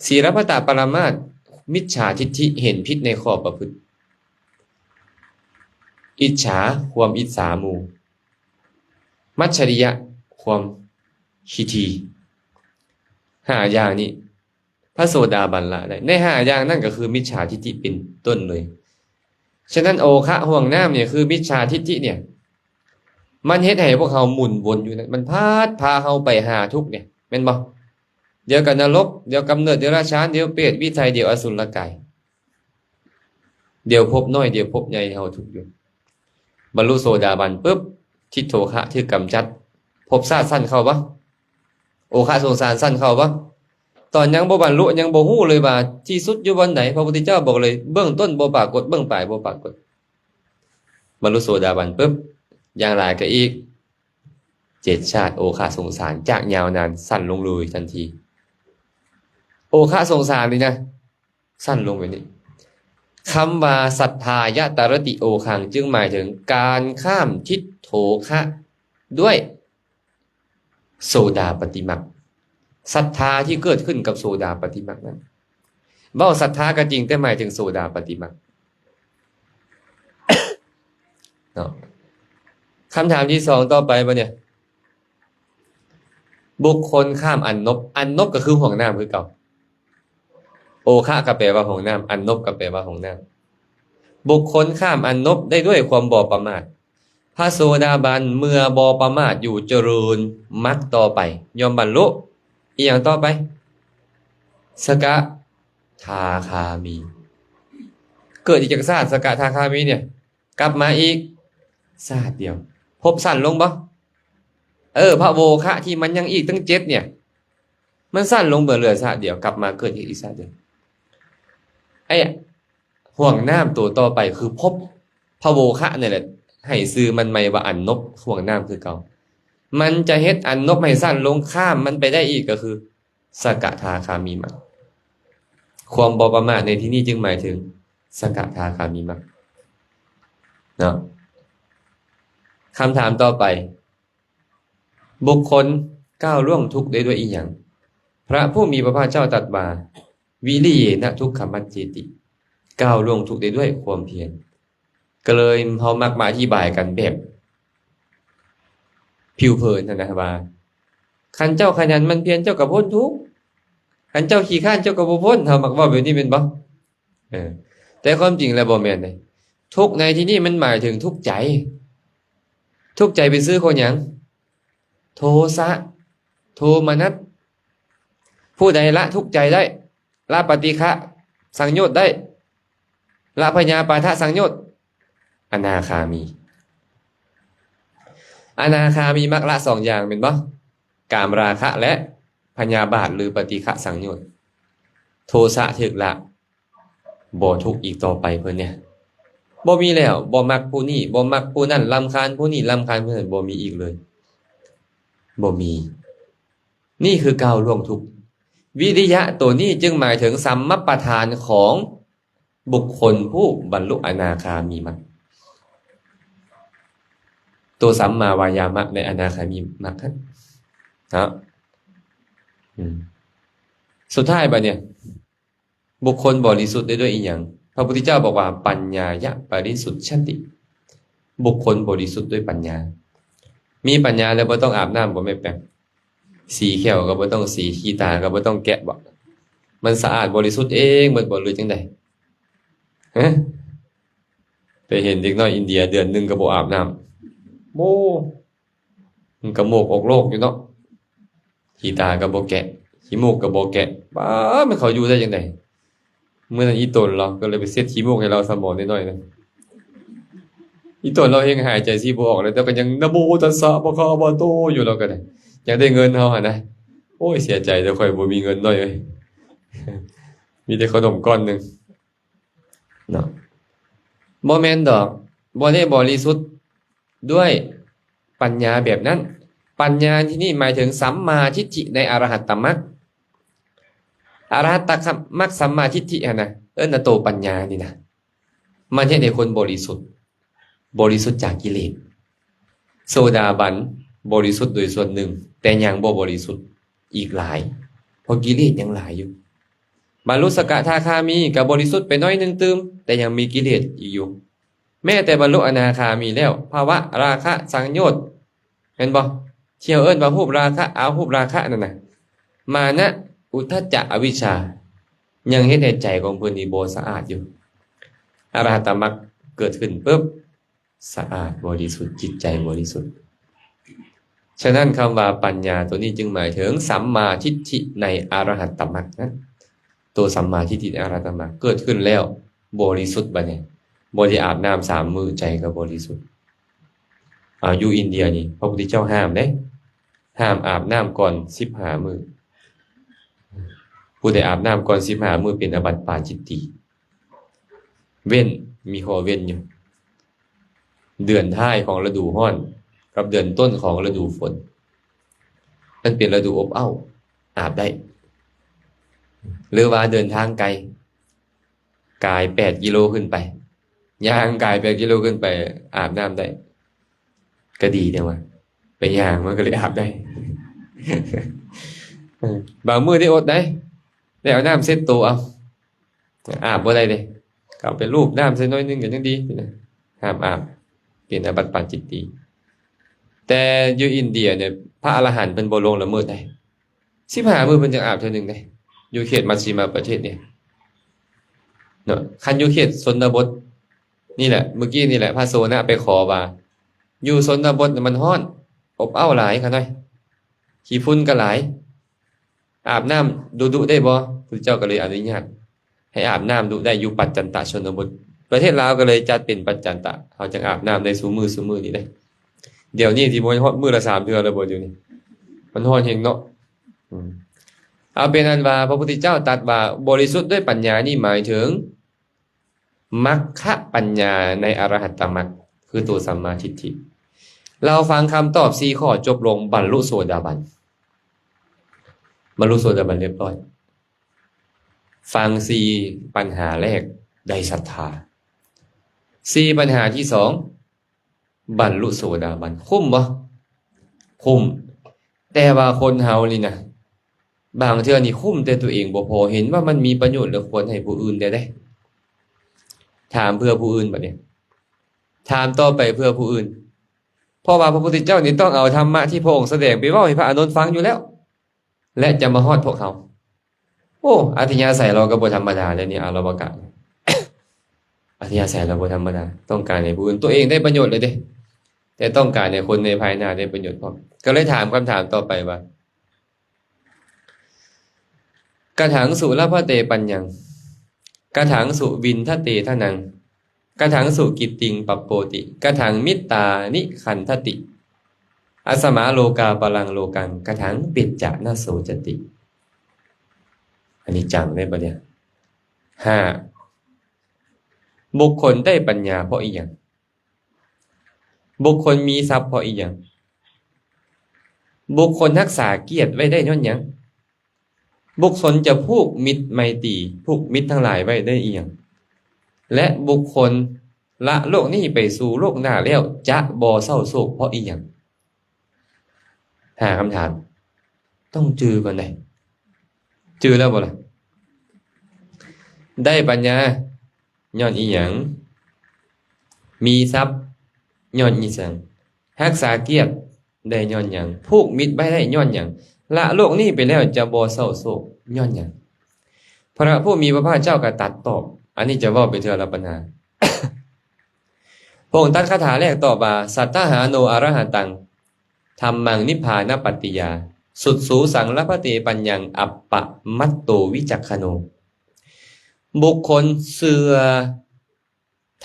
ศีลพัตตปรามาสมิจฉาทิฏฐิเห็นผิดในข้อประพฤติอิจฉาความอิจฉาหมู่มัจฉริยะความขี้ถี่5อย่างนี้พระโสดาบันละได้ใน5อย่างนั่นก็คือมิจฉาทิฏฐิเป็นต้นเลยฉะนั้นโอคะห่วงน้ำเนี่ยคือมิจฉาทิฏฐิเนี่ยมันเฮ็ดให้พวกเขาหมุนวนอยู่นั่นมันพาเขาไปหาทุกข์เนี่ยแม่นบ่เดี๋ยวก็นรกเดี๋ยวกำเนิดเดี๋ยวราชานเดี๋ยวเปรตวิทัยเดี๋ยวอสุรกายเดี๋ยวภพน้อยเดี๋ยวภพใหญ่เฮาทุกข์อยู่บรรลุโสดาบันปุ๊บทิฏโถคะที่กำจัดภพชาติสั้นเข้าบ่โอคะสงสารสั้นเข้าบ่ตอนยังบ่บรรลุยังบ่ฮู้เลยว่าที่สุดอยู่วันไหนพระพุทธเจ้าบอกเลยเบื้องต้นบ่ปรากฏเบื้องปลายบ่ปรากฏบรรลุโสดาบันปุ๊บอย่างหลายก็อีก7ชาติโอคะสงสารจากยาวนานสั้นลงเลยทันทีโอคะสงสารนี่นะสั้นลงไปนี่คำว่าศรัทธายะตรติโอคังจึงหมายถึงการข้ามทิฏโถคะด้วยโสดาปฏิมรรคศรัทธาที่เกิดขึ้นกับโสดาปฏิมรรคนั้นเว้าศรัทธาก็จริงแต่หมายถึงโสดาปฏิมรรคเนาะคำถามที่2ต่อไปบ่เนี่ยบุคคลข้ามอันนบก็คือห่วงน้ำคือเก่าโอคะก็แปลว่าห่วงน้ำอันนบก็แปลว่าห่วงน้ำบุคคลข้ามอันนบได้ด้วยความบ่ประมาทพระโสดาบันเมื่อบ่ประมาทอยู่เจริญมรรคต่อไปยอมบรรลุอีกอย่างต่อไปสกทาคามีเกิดอีกจากชาติสกทาคามีเนี่ยกลับมาอีกชาติเดียวพบสั้นลงบ่พระโวคะที่มันยังอีกตั้ง7เนี่ยมันสั้นลงเหลือชาติเดียวกลับมาเกิดอีกชาติเดียวไอ้ห่วงน้ำตัวต่อไปคือพบพระโวคะนี่แหละให้ซื้อมันใหม่ว่าอันนบห่วงน้ำคือเก่ามันจะเฮ็ดอันนบให้สั้นลงข้ามมันไปได้อีกก็คือสกทาคามีมรรคความบ่ประมาทในที่นี้จึงหมายถึงสกทาคามีมรรคเนาะคำถามต่อไปบุคคลก้าวล่วงทุกข์ได้ด้วยอีหยังพระผู้มีพระภาคเจ้าตรัสว่าวิริเยนะทุกขมัจเจติก้าวล่วงทุกข์ได้ด้วยความเพียรก็เลยเฮามักมาอธิบายกันแบบ ผิวเผินนะว่าคันเจ้าขยันมันเพียรเจ้าก็พ้นทุกข์คันเจ้าขี้ข้านเจ้าก็บ่พ้นเฮามักเว้าแบบนี้แม่นบ่แต่ความจริงแล้วบ่แม่นเด้ทุกข์ในที่นี้มันหมายถึงทุกข์ใจทุกข์ใจไปซื้อคนหยังโทสะโทมนัสผู้ใดละทุกข์ใจได้ละปฏิฆะสังโยชน์ได้ละพยาปาทะสังโยชน์อนาคามีมรรคละ2อย่างเป็นบ่กามราคะและพยาบาทหรือปฏิฆะสังโยชน์โทสะถึกละบ่ทุกข์อีกต่อไปเพิ่นเนี่ยบ่มีแล้วบ่มักผู้นี้บ่มักผู้นั้นรำคาญผู้นี้รำคาญผู้นั้นบ่มีอีกเลยบ่มีนี่คือก้าวล่วงทุกข์วิริยะตัวนี้จึงหมายถึงสัมมัปปทานของบุคคลผู้บรรลุอนาคามีมรรคตัวสัมมาวายามะในอนาคามีมรรคครับสุดท้ายบัดเนี่ยบุคคลบริสุทธิ์ได้ด้วยอีหยังพระพุทธเจ้าบอกว่าปัญญายะปริสุทธิ์ชันติบุคคลบริสุทธิ์ด้วยปัญญามีปัญญาแล้วบ่ต้องอาบน้ำบ่แม่แปลงสีแขวก็บ่ต้องสีขี้ตาก็บ่ต้องแกะบ่มันสะอาดบริสุทธิ์เองหมดบ่หรือจังได๋ฮะไปเห็นเด็กน้อยอินเดียเดือนนึงก็บ่อาบน้ำโมมันก็โมกออกโลกอยู่เนาะขี้ตาก็บ่แกะขี้มูกก็บ่แกะบ้ามันเขาอยู่ได้จังได๋เมื่อนั้นอีตนเราก็เลยไปเซ็ตขี้มูกให้เราสมองนิดหน่อยนะอีตนเราเองหายใจสิบ่ออกเลยแต่ก็ยังนะโมตัสสะภะคะวะโตอยู่เราก็ได้อยากได้เงินเฮาหั่นนะโอ้ยเสียใจแต่ค่อยบ่มีเงินน้อยเอ้ยมีแต่ขนมก้อนนึงเนาะบ่แม่นดอกบ่ได้บริสุทธิ์ด้วยปัญญาแบบนั้นปัญญาที่นี่หมายถึงสัมมาทิฏฐิในอรหัตตมรรคอรหัตตมรรคสัมมาทิฏฐิหั่นน่ะน่ะโตปัญญานี่นะมันเฮ็ดให้คนบริสุทธิ์จากกิเลสโสดาบันบริสุทธิ์โดยส่วนหนึ่งแต่ยังบ่บริสุทธิ์อีกหลายเพราะกิเลสยังหลายอยู่บรรลุสกทาคามีก็บริสุทธิ์ไปน้อยนึงตืมแต่ยังมีกิเลสอีกอยู่แม้แต่บรรลุอนาคามีแล้วภาวะราคะสังโยชน์เห็นบ่เที่ยวเอิ้นว่ารูปราคะเอารูปราคะนั่นน่ะมานะอุทธัจจะอวิชชายังเฮ็ดให้ใจของเพิ่นนี่บ่สะอาดอยู่อรหัตตมรรคเกิดขึ้นปึ๊บสะอาดบริสุทธิ์จิตใจบริสุทธิ์ฉะนั้นคำว่าปัญญาตัวนี้จึงหมายถึงสัมมาทิฏฐิในอรหัตตมรรคนั้นตัวสัมมาทิฏฐิในอรหัตตมรรคเกิดขึ้นแล้วบริสุทธิ์บัดนี้บ่ได้อาบน้ำ3 มื้อใจก็บริสุทธิ์อยู่อินเดียนี่พระพุทธเจ้าห้ามเด้ห้ามอาบน้ำก่อน15 มื้อผู้ใดอาบน้ำก่อน15 มื้อเป็นอาบัติปาจิตติเว้นมีข้อเว้นอยู่เดือนท้ายของฤดูร้อนกับเดือนต้นของฤดูฝนมันเป็นฤดูอบอ้าวอาบได้หรือว่าเดินทางไกลกาย8 กิโลขึ้นไปย่างกาย8 กิโลขึ้นไปอาบน้ำได้ก็ดีเนี่ยว่าไปย่างมันก็เลยอาบได้ บางมื้อได้อดได้เอาน้ำเช็ดตัวเอาอาบบ่ได้เด้ก็ไปลูบน้ำใส่น้อยนึงก็ยังดีนะห้ามอาบเป็นอาบัติปาจิตติแต่อยู่อินเดียเนี่ยพระอรหันต์เพิ่นบ่ลงละเมิดได้15 มื้อเพิ่นจึงอาบเทื่อนึงได้อยู่เขตมัชชิมาประเทศเนี่ยเนาะคันอยู่เขตชนบทนี่แหละเมื่อกี้นี่แหละพระโสนะไปขอว่าอยู่ชนบทมันร้อนอบอ้าวหลายค่ะน้อยขี้ฝุ่นก็หลายอาบน้ำดุๆได้บ่พุทธเจ้าก็เลยอนุญาตให้อาบน้ำดุได้อยู่ปัจจันตชนบทประเทศลาวก็เลยจัดเป็นปัจจันตเขาจึงอาบน้ำได้ซุมื้อนี่ได้เดี๋ยวนี้ที่บ่ฮอดมื้อละ3 เทื่อแล้วบ่อยู่นี่มันร้อนแฮงเนาะเอาเป็นอันว่าพระพุทธเจ้าตรัสว่าบริสุทธิ์ด้วยปัญญานี่หมายถึงมรรคปัญญาในอรหัตตมรรคคือตัวสัมมาทิฏฐิเราฟังคำตอบ4 ข้อจบลงบรรลุโสดาบันเรียบร้อยฟัง4 ปัญหาแรกได้ศรัทธา4 ปัญหาที่2บรรลุโสดาบันคุ้มบ่คุ้มแต่ว่าคนเฮานี่นะบางเทื่อนี่คุ้มแต่ตัวเองบ่พอเห็นว่ามันมีประโยชน์แล้วควรให้ผู้อื่นได้ถามเพื่อผู้อื่นบัดนี้ถามต่อไปเพื่อผู้อื่น เพราะว่าพระพุทธเจ้านี่ต้องเอาธรรมะที่พระองค์แสดงไปเว้าให้พระอานนท์ฟังอยู่แล้ว และจะมาฮอดพวกเขาโอ้อัธยาศัยเราก็บ่ธรรมดาเลยนี่เราประกาศ อัธยาศัยเราบ่ธรรมดาต้องการให้ผู้อื่นตัวเองได้ประโยชน์เลยเด้แต่ต้องการให้คนในภายหน้าได้ประโยชน์พร้อมก็เลยถามคำถามต่อไปว่ากถังสุลพเตปัญญังกถังสุวินทเตทนังกถังสุกิตติงปัปโปติกถังมิตตานิขันทติอสมาโลกาปลังโลกังกถังปิจจะนาโสจติอันนี้จังได้ปะเนี่ย5บุคคลได้ปัญญาเพราะอีหยังบุคคลมีทรัพย์เพราะอีหยังบุคคลรักษาเกียรติไว้ได้ย้อนหยังบุคคลจะผูกมิตรไมตรีผูกมิตรทั้งหลายไว้ได้อีหยังและบุคคลละโลกนี้ไปสู่โลกหน้าแล้วจะบ่เศร้าโศกเพราะอีหยัง5คำถามต้องจือก่อนได้จือแล้วบ่ล่ะได้ปัญญาย้อนอีหยังมีทรัพย์ย้อนอีหยังรักษาเกียรติได้ย้อนหยังผูกมิตรไว้ได้ย้อนหยังละโลกนี้ไปแล้วจะบ่เศร้าโศกย้อนหยังพระผู้มีพระภาคเจ้าก็ตัดตอบอันนี้จะเว้าไปเทื่อละปัญหา พระองค์ตัดคาถาแรกตอบว่าสัทธหาโนอรหันตังธัมมังนิพพานปัตติยาสุดสูสังลพเตปัญญังอัปปะมัตโตวิจักขโนบุคคลเชื่อ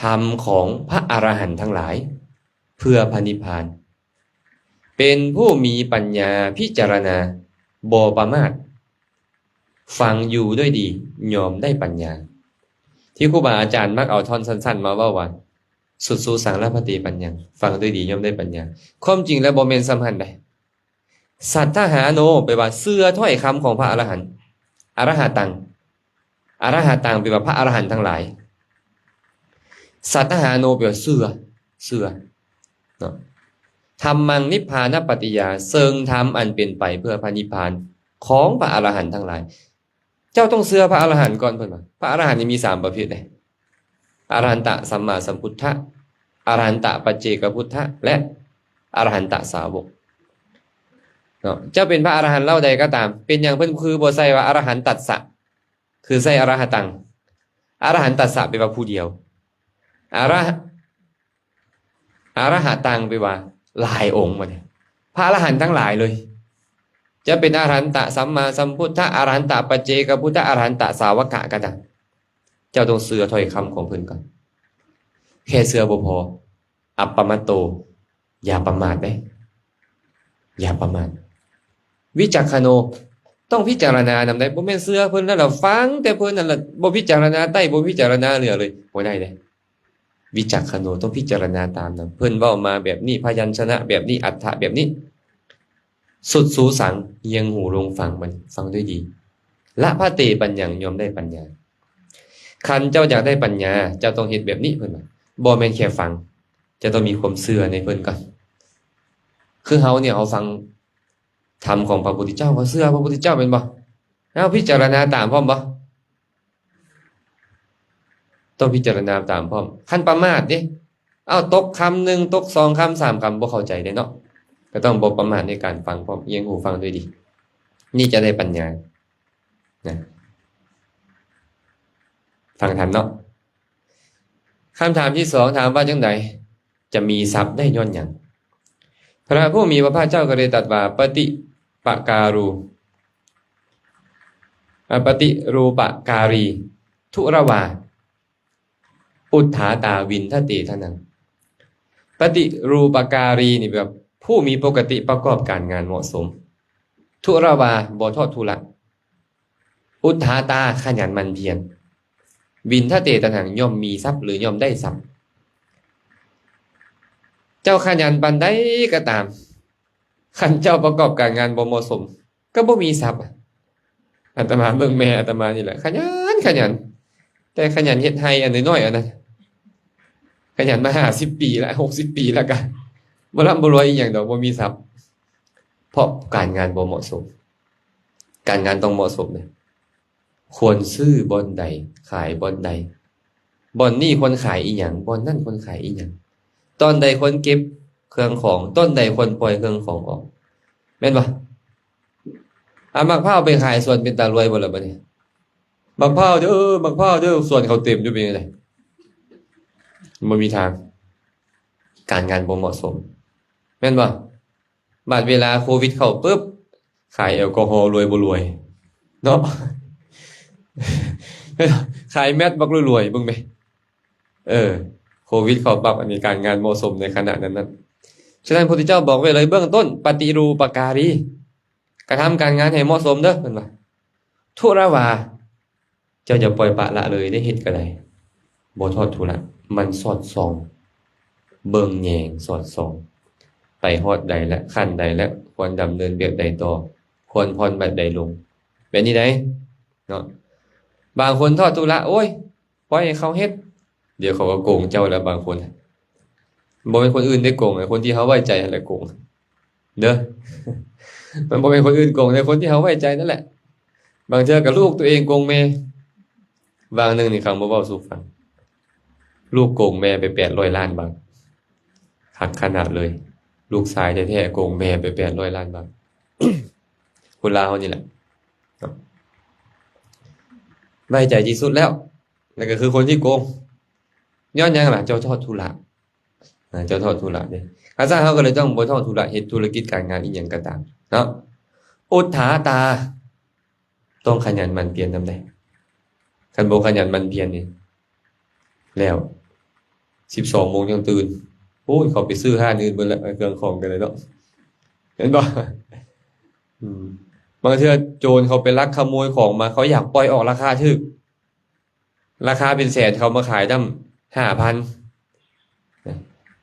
ธรรมของพระอรหันต์ทั้งหลายเพื่อพระนิพพานเป็นผู้มีปัญญาพิจารณาบ่ประมาทฟังอยู่ด้วยดียอมได้ปัญญาที่ครูบาอาจารย์มักเอาท่อนสั้นๆมาว่าว่าสุดสูสังลพเตปัญญังฟังด้วยดียอมได้ปัญญาความจริงแล้วบ่แม่นสัมพันธ์ใดสัทธหาโนแปลว่าเชื่อถ้อยคำของพระอรหันต์อรหัตังอรหัตังแปลว่าพระอรหันต์ทั้งหลายสัทธหาโนแปลว่าเชื่อเนาะธัมมังนิพพานปัตติยาเซิงธรรมอันเป็นไปเพื่อพระนิพพานของพระอรหันต์ทั้งหลายเจ้าต้องเชื่อพระอรหันต์ก่อนเพิ่นว่าพระอรหันต์นี่มี3ประเภทเด้อรหันตสัมมาสัมพุทธะอรหันตปัจเจกพุทธะและอรหันตสาวกเนาะเจ้าเป็นพระอรหันต์เล่าใดก็ตามเป็นอย่างเพิ่นคือบ่ใส่ว่าอรหันตัสสะคือใส่อรหัตังอรหันตัสสะแปลว่าผู้เดียวอรหัตังแปลว่าหลายองค์มาเนี่ยพระอรหันต์ทั้งหลายเลยจะเป็นอรหันตสัมมาสัมพุทธะอรหันตปัจเจกพุทธะอรหันตสาวกะก็ได้เจ้าต้องเชื่อถ้อยคำของเพิ่นก่อนแค่เชื่อบ่พออัปปมัตโตอย่าประมาทเด้อย่าประมาทวิจักขโนต้องพิจารณานำได้บ่แม่นเชื่อเพิ่นแล้วเราฟังแต่เพิ่นนั่นล่ะบ่พิจารณาใต้บ่พิจารณาเหนือเลยบ่ได้เด้วิจักขโนต้องพิจารณาตามนั้นเพิ่นเว้ามาแบบนี้พยัญชนะแบบนี้อรรถะแบบนี้สุดสูสังเอียงหูลงฟังมันฟังด้วยดีละพระเตปัญญังยอมได้ปัญญาคันเจ้าอยากได้ปัญญาเจ้าต้องเฮ็ดแบบนี้เพิ่นว่าบ่แม่นแค่ฟังจะต้องมีความเชื่อในเพิ่นก่อนคือเฮาเนี่ยเอาฟังธรรมของพระพุทธเจ้าก็เชื่อพระพุทธเจ้าเป็นบ่แล้วพิจารณาตามพร้อมบ่ต้องพิจารณาตามพร้อมคันประมาทเด้ตกคำหนึ่งตก2คำ3คำบ่เข้าใจเด้เนาะก็ต้องบ่ประมาทในการฟังพร้อมเอียงหูฟังด้วยดีนี่จะได้ปัญญานะฟังทันเนาะคำถามที่2ถามว่าจังไดจะมีทรัพย์ได้ย้อนหยังพระผู้มีพระภาคเจ้าก็ได้ตรัสว่าปฏิปการูปฏิรูปการีทุรวาอุทธาตาวินทเตทนังปฏิรูปการีนี่แบบผู้มีปกติประกอบการงานเหมาะสมทุรวาบ่ทอดทุลักอุทธาตาขยันหมั่นเพียรวินทเตทนังย่อมมีทรัพย์หรือย่อมได้ทรัพย์เจ้าขยันปานใดก็ตามคันเจ้าประกอบการงานบ่เหมาะสมก็บ่มีทรัพย์อาตมาเบิ่งแม่อาตมานี่แหละขยันแต่ขยันเฮ็ดให้อันน้อยๆอันนั้นขยันมา50ปีแล้ว60ปีแล้วกันบ่ร่ำบ่รวยอีหยังดอกบ่มีทรัพย์เพราะการงานบ่เหมาะสมการงานต้องเหมาะสมเนี่ยควรซื้อบ่อนใดขายบ่อนใดบ่อนนี้คนขายอีหยังบ่อนนั่นคนขายอีหยังตอนใดคนเก็บ เครื่องของต้นใดควรปล่อยเครื่องของออกแม่นบ่มักพร้าวไปขายสวนเป็นตารวยบ่ล่ะบัดนี้บักพร้าวเด้อบักพร้าวเด้อสวนเขาเต็มอยู่เป็นจังได๋บ่มีทางการงานบ่เหมาะสมแม่นบ่บัดเวลาโควิดเข้าปึ๊บขายแอลกอฮอล์รวยบ่รวยเนาะ ขายแมสบักรวยๆเบิ่งไปโควิดเข้าปั๊บอันนี้การงานเหมาะสมในขณะนั้นฉะนั้นพระพุทธเจ้าบอกไว้เลยเบื้องต้นปฏิรูปการีกระทำการงานให้เหมาะสมเด้อเพิ่นว่าทุรวาเจ้าอย่าปล่อยปละละเลยได้เฮ็ดก็ได้บ่ทอดทุระมันสอดส่องเบิ่งแยงสอดส่องไปฮอดใดและขั้นใดและควรดำเนินแบบใดต่อควรผ่อนแบบใดลงแบบนี้ได้เนาะบางคนทอดทุระโอ้ยปล่อยให้เขาเฮ็ดเดี๋ยวเขาก็โกงเจ้าแล้วบางคนบ่เป็นคนอื่นได้โกงไอ้คนที่เขาไว้ใจนั่นแหละโกงเด้อ มันบ่เป็นคนอื่นโกงแต่คนที่เขาไว้ใจนั่นแหละบางเทื่อก็ลูกตัวเองโกงแม่บางนึงนี่คำบ่เว้าสู่ฟังลูกโกงแม่ไป800ล้านบาทหักขนาดเลยลูกชายแท้ๆโกงแม่ไป800ล้านบาท คนลาวนี่แหละไว้ใจที่สุดแล้วนั่นก็คือคนที่โกงย้อนหยังล่ะเจ้าทอดทุระเจ้าทอดทุระเด้อาจารย์เขาก็เลยต้องบ่ทอดทุระเฮ็ดธุรกิจการงานอีหยังก็ตามเนาะอุทธาตาต้องขยันหมั่นเพียรนำได้คันบ่ขยันหมั่นเพียรนี่แล้ว12 โมงยังตื่นโอ้ยเขาไปซื้อห้านอื่นเบิดแล้วเครื่องของกันเลยเนาะเห็นบ่บางเทื่อโจรเขาไปลักขโมยของมาเขาอยากปล่อยออกราคาถูกราคาเป็นแสนเขามาขายตั้ง 5,000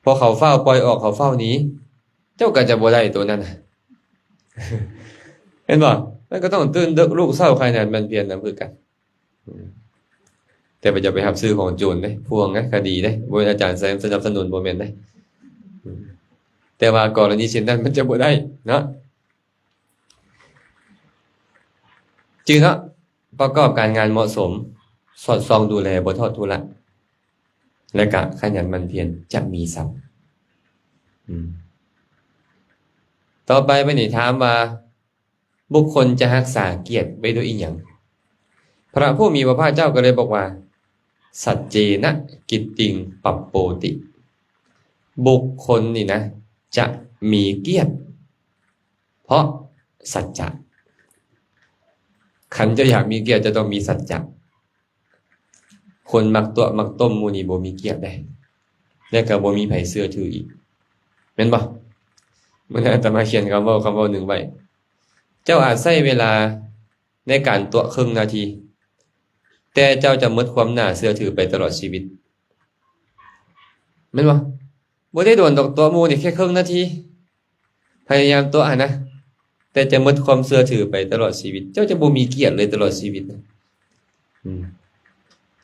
พอเขาเฝ้าปล่อยออกเขาเฝ้าหนีเจ้าก็จะบ่ได้ตัวนั้นน่ะ เห็นบ่มันก็ต้องตื่นดึกลูกเช้าขนาดมันเปลี่ยนนำคือกันแต่บ่จะไปรับซื้อของโจรเด้พวงนะคดีเด้บ่อาจารย์สนับสนุนบ่แม่นเด้แต่ว่ากรณีเช่นนั้นมันจะบ่ได้เนาะจึงเนาะประกอบการงานเหมาะสมสอดส่องดูแลบ่ทอดทุระและก็ขยันหมั่นเพียรจะมีทรัพย์ต่อไปบัดนี้ถามว่าบุคคลจะรักษาเกียรติไว้ด้วยอีหยังพระผู้มีพระภาคเจ้าก็เลยบอกว่าสัจเจนะกิตติงปัปโปติบุคคลนี่นะจะมีเกียรติเพราะสัจจะขันจะอยากมีเกียรติจะต้องมีสัจจะคนมักตัวมักต้มหมู่นี้บ่มีเกียรติได้และก็บ่มีไผเชื่อถืออีกแม่นบ่มื้อนั้นอาตมาเขียนคำเว้าหนึ่งไว้เจ้าอาจใช้เวลาในการตัวครึ่งนาทีแต่เจ้าจะหมดความน่าเชื่อถือไปตลอดชีวิตแม่นบ่บ่ได้โดนดอกตัวหมู่นี่แค่ครึ่งนาทีพยายามตัวนะแต่จะหมดความเชื่อถือไปตลอดชีวิตเจ้าจะบ่มีเกียรติเลยตลอดชีวิตนะ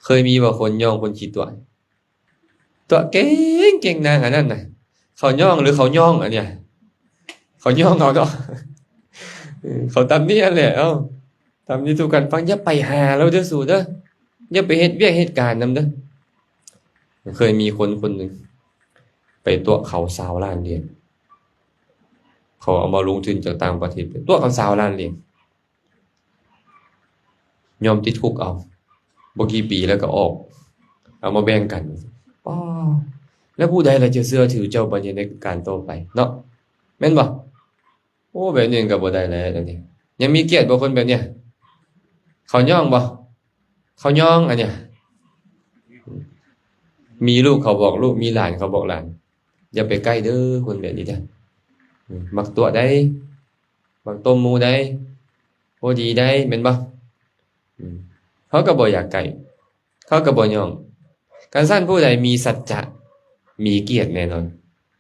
เคยมีบ่คนย่องคนขี้ตัวเก่งนางอันนั้นน่ะเขาย่องหรือเขาย่องอันเนี้ยเขาย่องเอาเนาะเขาตำนี่อันแหละตำนี่ทุกกันฟังอย่าไปหาแล้วเด้อสู่เด้ออย่าไปเฮ็ดเวียกเหตุการณ์นำเด้อเคยมีคนหนึ่งไปตัวเขา20 ล้านเหรียญเขาเอามาลงทุนจากต่างประเทศตัวเขา20 ล้านเหรียญยอมติดคุกเอาบ่กี่ปีแล้วก็ออกเอามาแบ่งกันแล้วผู้ใดล่ะจะเชื่อถือเจ้าบัดนี้ในการต่อไปเนาะแม่นบ่โอ้แบบนี้ก็บ่ได้แล้วเดี๋ยวนี้ยังมีเกียรติบ่คนแบบเนี้ยเขาย่องบ่เขาย่องอันเนี้ยมีลูกเขาบอกลูกมีหลานเขาบอกหลานอย่าไปใกล้เด้อคนแบบนี้เด้อมักตัวได้มักต้มหมูได้โอ้ดีได้แม่นบ่เขาก็บ่อยากใกล้เขาก็บ่ย่องการสั่นผู้ใดมีสัจจะมีเกียรติแน่นอน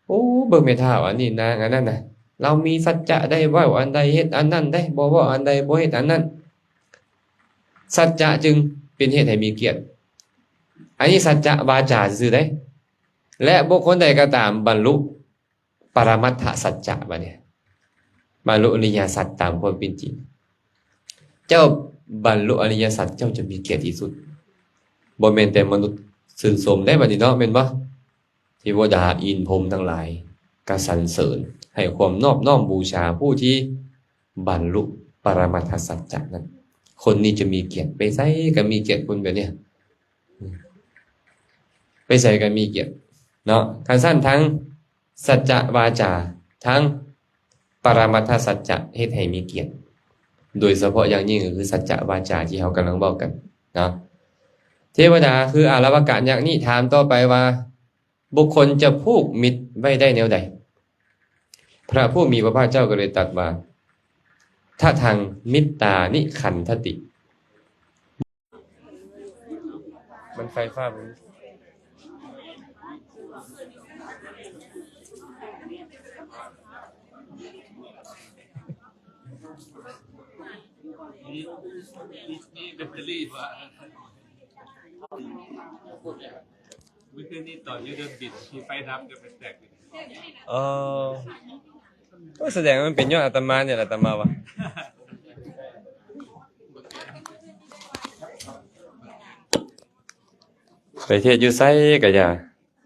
โอ้เบิ่งแม่ท้าวอันนี้นางอันนั้นน่ะเรามีสัจจะได้เว้าอันใดเฮ็ดอันนั้นได้บ่เว้าอันใดบ่เฮ็ดอันนั้นสัจจะจึงเป็นเหตุให้มีเกียรติอันนี้สัจจะวาจาซื่อได้และบุคคลใดก็ตามบรรลุปรมัตถสัจจะบัดนี้บรรลุอริยสัจตามความเป็นจริงเจ้าบรรลุอริยสัจเจ้าจะมีเกียรติที่สุดบ่แม่นแต่มนุษย์ชื่นชมได้บัดนี้เนาะแม่นบ่เทวดาอินทร์พรหมทั้งหลาย กสรรเสริญให้ความนอบน้อมบูชาผู้ที่บรรลุปรมัตถสัจจะนั้นคนนี้จะมีเกียรติไปไสก็มีเกียรติคนแบบเนี้ยไปใส่ก็มีเกียรติเนาะการสั้นทั้งสัจจะวาจาทั้งปรมัตถสัจจะเฮ็ดให้มีเกียรติโดยเฉพาะอย่างยิ่งก็คือสัจจะวาจาที่เรากำลังบอกกันเนาะเทวดาคืออารวกะอย่างนี้ถามต่อไปว่าบุคคลจะผูกมิตรไว้ได้แนวใดพระผู้มีพระภาคเจ้าก็เลยตรัสว่าถ้าทางมิตตานิขันธติมันไฟฟ้ามันนี่แบตเตอรี่ว่าเมื่อคืนนี้ตอนอยู่เดินบิดที่ไฟดับก็เป็นแตกอยู่ เออก็แสดงว่ามันเป็นยอดอาตมาเนี่ยแหละอาตมาวะประเทศอยู่ไสก็อย่า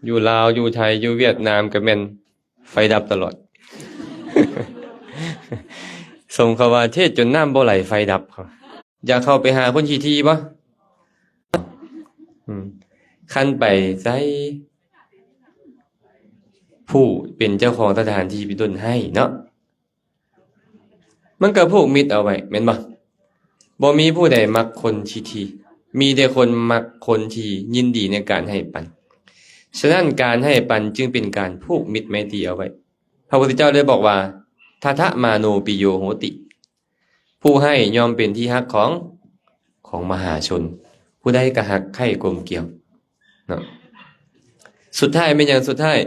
อยู่ลาวอยู่ไทยอยู่เวียดนามก็แม่นไฟดับตลอด สมคำว่าเทศจนน้ำบ่ไหลไฟดับครับอยากเข้าไปหาคนขี้ทีบ่คันไปไสผู้เป็นเจ้าของสถานที่พิดลให้เนาะมันก็ผูกมิตรเอาไว้แม่นบ่บ่มีผู้ใดมักคนขี้ทีมีแต่คนมักคนที่ยินดีในการให้ปันฉะนั้นการให้ปันจึงเป็นการผูกมิตรไมตรีเอาไว้พระพุทธเจ้าได้บอกว่าทัทธมาโนปิโยโหติผู้ให้ย่อมเป็นที่ฮักของมหาชนผู้ใดก็ฮักใคร่กลมเกลียวเนาะสุดท้ายเป็นอย่างสุดท้าย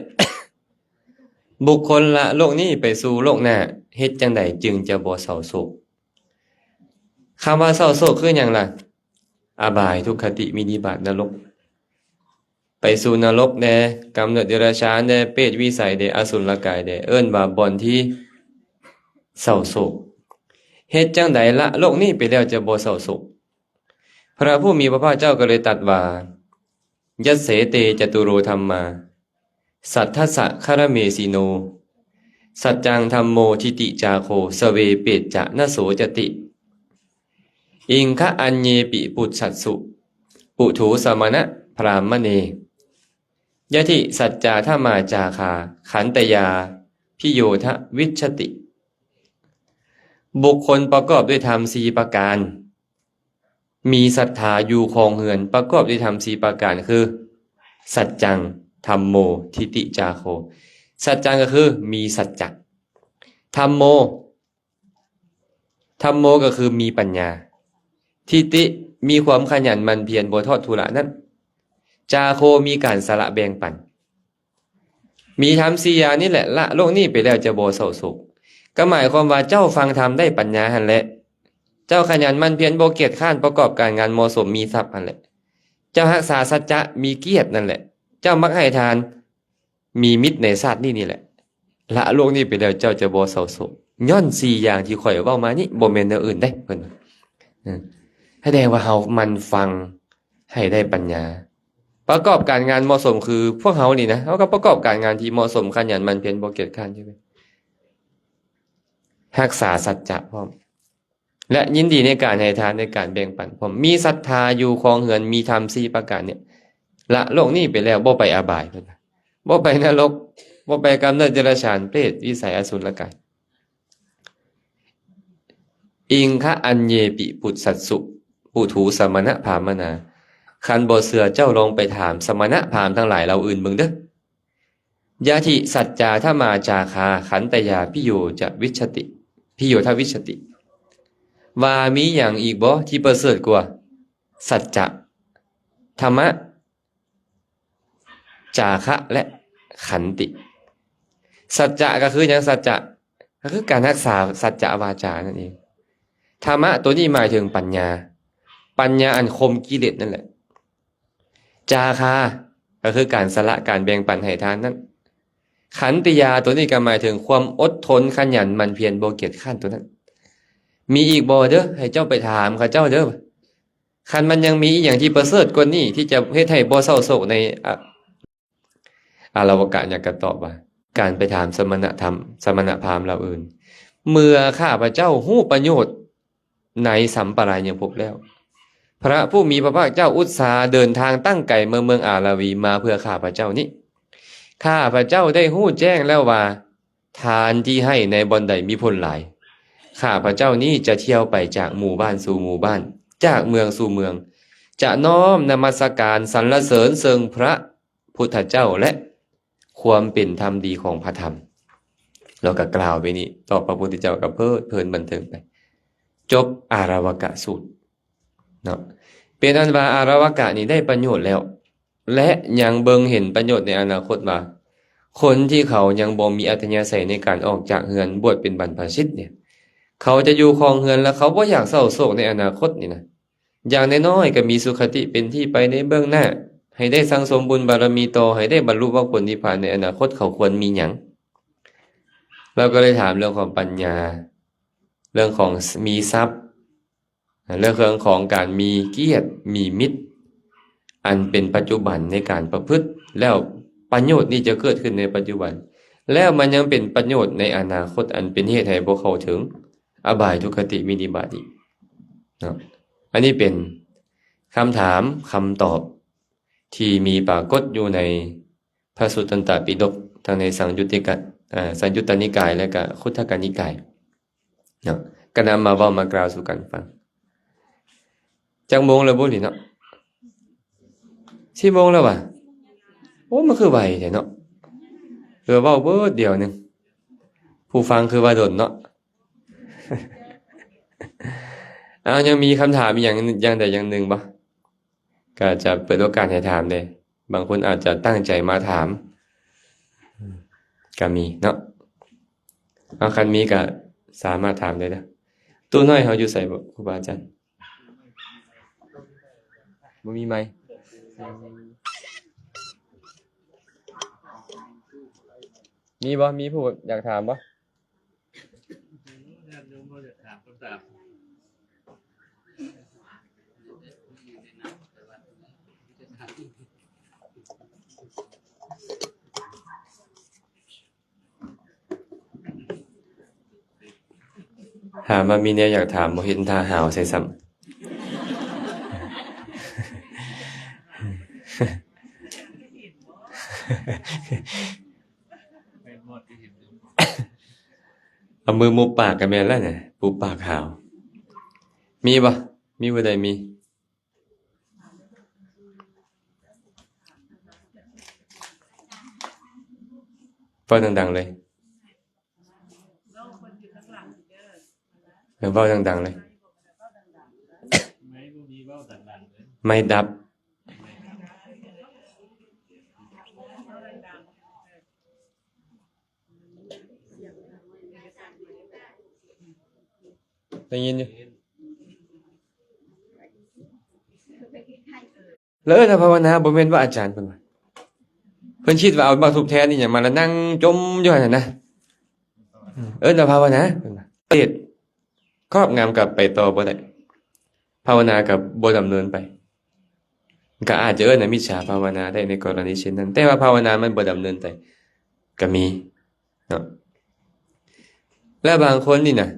บุคคลละโลกนี้ไปสู่โลกหน้าเฮ็ดจังใดจึงจะบ่เศร้าโศกคำว่าเศร้าโศกคือหยังล่ะอบายทุกขติมินิบาตนรกไปสู่นรกแน่กำเนิดเดรัจฉานแน่เปรตวิสัยแน่อสุรกายแน่เอิ้นว่าบ่อนที่เศร้าโศกเฮ็ดจังใดละโลกนี้ไปแล้วจะบ่เศร้าโศกพระผู้มีพระภาคเจ้าก็เลยตรัสว่ายัสเสเตจตุโรธัมมาสัทธัสสะคารเมสิโนสัจจังธัมโมทิติจาโคสเวเปจจะนโสจติอิงคะอัญเยปิปุสัสสุปุถุสมณะพรามเนยะทิสัจจาธรรมาจาคาขันตยาพิโยทะวิชติบุคคลประกอบด้วยธรรม4ประการมีศรัทธาอยู่ครองเรือนประกอบด้วยธรรม4ประการคือสัจจังธัมโมทิติจาโคสัจจังก็คือมีสัจจะธัมโมก็คือมีปัญญาทิติมีความขยันหมั่นเพียรบ่ทอดทุระนั้นจาโคมีการสละแบ่งปันมีธรรม4อย่างนี่แหละละโลกนี้ไปแล้วจะบ่เศร้าโศกก็หมายความว่าเจ้าฟังธรรมได้ปัญญาหั่นแหละเจ้าขยันหมั่นเพียรบ่เกียจคร้านประกอบการงานเหมาะสมมีทรัพย์หั่นแหละเจ้ารักษาสัจจะมีเกียรตินั่นแหละเจ้ามักให้ทานมีมิตรในชาตินี่แหละละโลกนี้ไปแล้วเจ้าจะบ่เศร้าโศกย้อน4อย่างที่ข่อยเว้ามานี่บ่แม่นแนวอื่นได้เพิ่นแสดงว่าเฮามันฟังให้ได้ปัญญาประกอบการงานเหมาะสมคือพวกเฮานี่นะเฮาก็ประกอบการงานที่เหมาะสมขยันหมั่นเพียรบ่เกียจคร้านใช่มั้ยรักษาสัจจะพร้อมและยินดีในการให้ทานในการแบ่งปันพร้อมมีศรัทธาอยู่ครองเรือนมีธรรม4ประการเนี่ยละโลกนี้ไปแล้วบ่ไปอบายเพิ่นบ่ไปนรกบ่ไปกำเนิดเดรัจฉานเปรตวิสัยอสุรกายอิงคะอัญเยปิปุสัสสุปุถุสมณะพรามนาคันบ่เชื่อเจ้าลองไปถามสมณะพราหมณ์ทั้งหลายเหล่าอื่นเบิ่งเด้อยะทิสัจจาธรรมาจาคาขันตยาพิโยจะวิชติพิโยทวิชติว่ามีหยังอีกบ่ที่ประเสริฐกว่าสัจจะธรรมะจาคะและขันติสัจจะก็คือหยังสัจจะก็คือการรักษาสัจจะวาจานั่นเองธรรมะตัวนี้หมายถึงปัญญาอันคมกิเลสนั่นแหละจาคะก็คือการสละการแบ่งปันให้ทานนั้นขันติยาตัวนี้ก็หมายถึงความอดทนขยันหมั่นเพียรบ่เกียจคร้านตัวนั้นมีอีกบ่เด้อให้เจ้าไปถามเขาเจ้าเด้อคันมันยังมีอีกอย่างที่ประเสริฐกว่านี้ที่จะเฮ็ดให้บ่เศร้าโศกในอารวกะอยากจะตอบว่า การไปถามสมณธรรมสมณพราหมณ์เหล่าอื่น เมื่อข้าพเจ้าฮู้ประโยชน์ในสัมปรายภพแล้ว พระผู้มีพระภาคเจ้าอุตสาห์เดินทางตั้งไกลเมืองอาราวีมาเพื่อข้าพเจ้านี้ข้าพเจ้าได้ฮู้แจ้งแล้วว่าทานที่ให้ในบ่อนใดมีผลหลายข้าพเจ้านี้จะเที่ยวไปจากหมู่บ้านสู่หมู่บ้านจากเมืองสู่เมืองจะน้อมนมัสการสรรเสริญเสริงพระพุทธเจ้าและความเป็นธรรมดีของพระธรรมแล้วก็กล่าวไปนี้ต่อพระพุทธเจ้ากับเพลินบันเทิงไปจบอาราวกะสูตรเนาะเป็นอันว่าอาราวกะนี้ได้ประโยชน์แล้วและยังเบิ่งเห็นประโยชน์ในอนาคตว่าคนที่เขายังบ่มีอัธยาศัยในการออกจากเฮือนบวชเป็นบรรพชิตเนี่ยเขาจะอยู่ครองเฮือนแล้วเขาบ่อยากเศร้าโศกในอนาคตนี่นะอย่างน้อยๆก็มีสุขติเป็นที่ไปในเบื้องหน้าให้ได้สั่งสมบุญบารมีต่อให้ได้บรรลุมรรคผลนิพพานในอนาคตเขาควรมีหยังเราก็เลยถามเรื่องของปัญญาเรื่องของมีทรัพย์เรื่องของการมีเกียรติมีมิตรอันเป็นปัจจุบันในการประพฤติแล้วประโยชน์นี่จะเกิดขึ้นในปัจจุบันแล้วมันยังเป็นประโยชน์ในอนาคตอันเป็นเหตุให้พวกเขาถึงอบายทุกขติวินิบาตอีกเนาะอันนี้เป็นคำถามคำตอบที่มีปรากฏอยู่ในพระสุตตันตปิฎกทั้งในสังยุตตนิกายและก็คุตทกนิกายเนาะก็นำมาเว้ามากล่าวสู่กันฟังจักโมงแล้วบ่นี่เนาะ4 โมงแล้วว่ะโอ้มันคือไวแท้เนาะเว้าเบิดเดียวนึงผู้ฟังคือว่าดนเนาะ ยังมีคำถามอย่างใดอย่างหนึ่งบ่ก็จะเปิดโอกาสให้ถามได้บางคนอาจจะตั้งใจมาถามก็มีเนาะคันมีก็สามารถถามได้นะตู้น้อยเฮาอยู่ไสบ่ครูบาอาจารย์บ่มีไมค์มีบ่มีผู้อยากถามบ่ถามว่ามีแนวอยากถามบ่เห็นท่าหาวใส่ซ้ำ เอามือมุบปากกันแม่นแล้วเนี่ยปุบปากหาวมีบ่มีผู้ใดมีเว้าดังๆเลยเว้าดังๆเลยไม่ดับได้ยินอยู่แล้วถ้าภาวนาบ่แม่นว่าอาจารย์เพิ่นว่าเพิ่นคิดว่าเอามาทุบแทนนี่หยังมาแล้วนั่งจมอยู่หั่นน่ะถ้าภาวนาเพิ่นว่าเฮ็ดครอบงำกับไปต่อบ่ได้ภาวนากับบ่ดำเนินไปก็อาจจะมิจฉาภาวนาได้ในกรณีเช่นนั้นแต่ว่าภาวนามันบ่ดำเนินไปก็มีเนาะและบางคนนี่น่ะ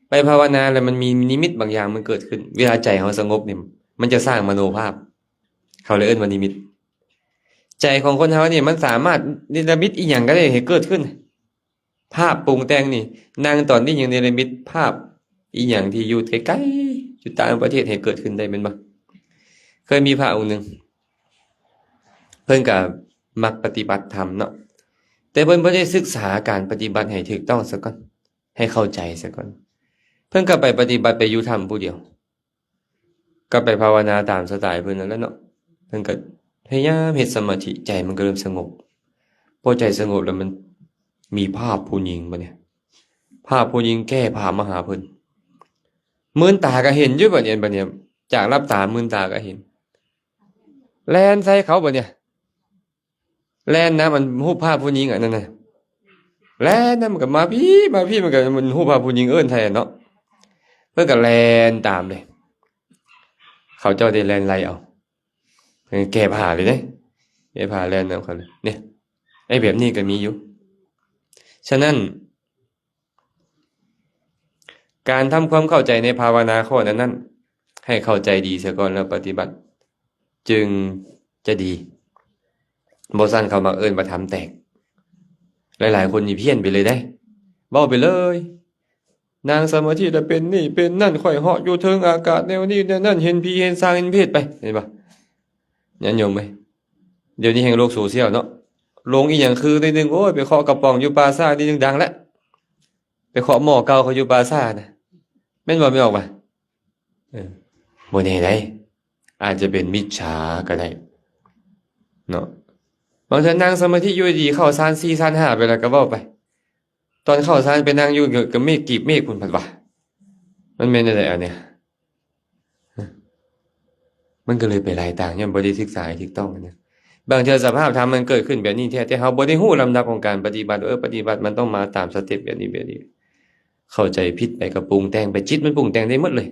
ไปภาวนาแล้วมันมีนิมิตบางอย่างมันเกิดขึ้นเวลาใจเราสงบนี่มันจะสร้างมโนภาพเขาเลยว่านิมิตใจของคนเฮานี่มันสามารถนิมิตอีหยังก็ได้ให้เกิดขึ้นภาพปรุงแต่งนี่นางตอนนี้ยังนิมิตภาพอีหยังที่อยู่ใกล้ๆอยู่ต่างประเทศให้เกิดขึ้นได้แม่นบ่เคยมีพระองค์นึงเพิ่นก็มักปฏิบัติธรรมเนาะแต่เพิ่นบ่ได้ศึกษาการปฏิบัติให้ถูกต้องซะก่อนให้เข้าใจซะก่อนเพิ่นก็ไปปฏิบัติไปอยู่ธรรมผู้เดียวก็ไปภาวนาตามสไตล์เพิ่นนั่นแหละเนาะเพิ่นก็พยายามเฮ็ดสมาธิใจมันก็เริ่มสงบพอใจสงบแล้วมันมีภาพผู้หญิงบัดเนี่ยภาพผู้หญิงแก้ผ้ามาหาเพิ่นมื่นตาก็เห็นอยู่บัดเนี่ยจากรับตามื่นตาก็เห็นแล่นใส่เขาบัดเนี่ยแล่นนะมันรูปภาพผู้หญิงอันนั้นน่ะแล่นนะมันก็มาพี่มันก็มันรูปภาพผู้หญิงเอิ้นแท้เนาะเพิ่นก็แล่นตามเลยเขาเจ้าได้แล่นไล่เอาแก้ผ้าเลยเด้แก้ผ้าแล่นนำเขาเลยเนี่ยไอ้แบบนี้ก็มีอยู่ ฉะนั้น การทำความเข้าใจในภาวนาข้อนั้นให้เข้าใจดีเสียก่อนแล้วปฏิบัติ จึงจะดีบ่ซั่นเขามาเอิ้นว่าทำแตกหลายๆคนนี่เพี้ยนไปเลยได้เว้าไปเลยนางสมาธิแล้วเป็นนี่เป็นนั่นค่อยเหาะอยู่เทิงอากาศแนวนี้แนวนั้นเห็นผีเห็นสร้างเห็นเพศไปเห็นบ่ญาติโยมเอ้ยเดี๋ยวนี้แห่งโลกโซเชียลเนาะลงอีหยังคือนิดนึงโอ้ยไปเคาะกระป๋องอยู่ปราสาทนี่นึงดังแล้วไปเคาะหม้อเก่าเขาอยู่ปราสาทน่ะแม่นบ่ไม่ออกป่ะบ่แน่ได้อาจจะเป็นมิจฉาก็ได้เนาะบางท่านนั่งสมาธิอยู่ดีเข้าฌาน4ฌาน5ไปแล้วก็เว้าไปตอนเข้าฌานไปนั่งอยู่กับเมฆกีบเมฆพุ่นพัดว่ามันแม่นได้อันเนี้ยมันก็เลยไปหลายต่างยังบ่ได้ศึกษาให้ถูกต้องนะบางเทื่อสภาพธรรมมันเกิดขึ้นแบบนี้แท้แต่เฮาบ่ได้ฮู้ลำดับของการปฏิบัติปฏิบัติมันต้องมาตามสเต็ปแบบนี้เข้าใจผิดไปก็ปรุงแต่งไปจิตมันปรุงแต่งได้หมดเลย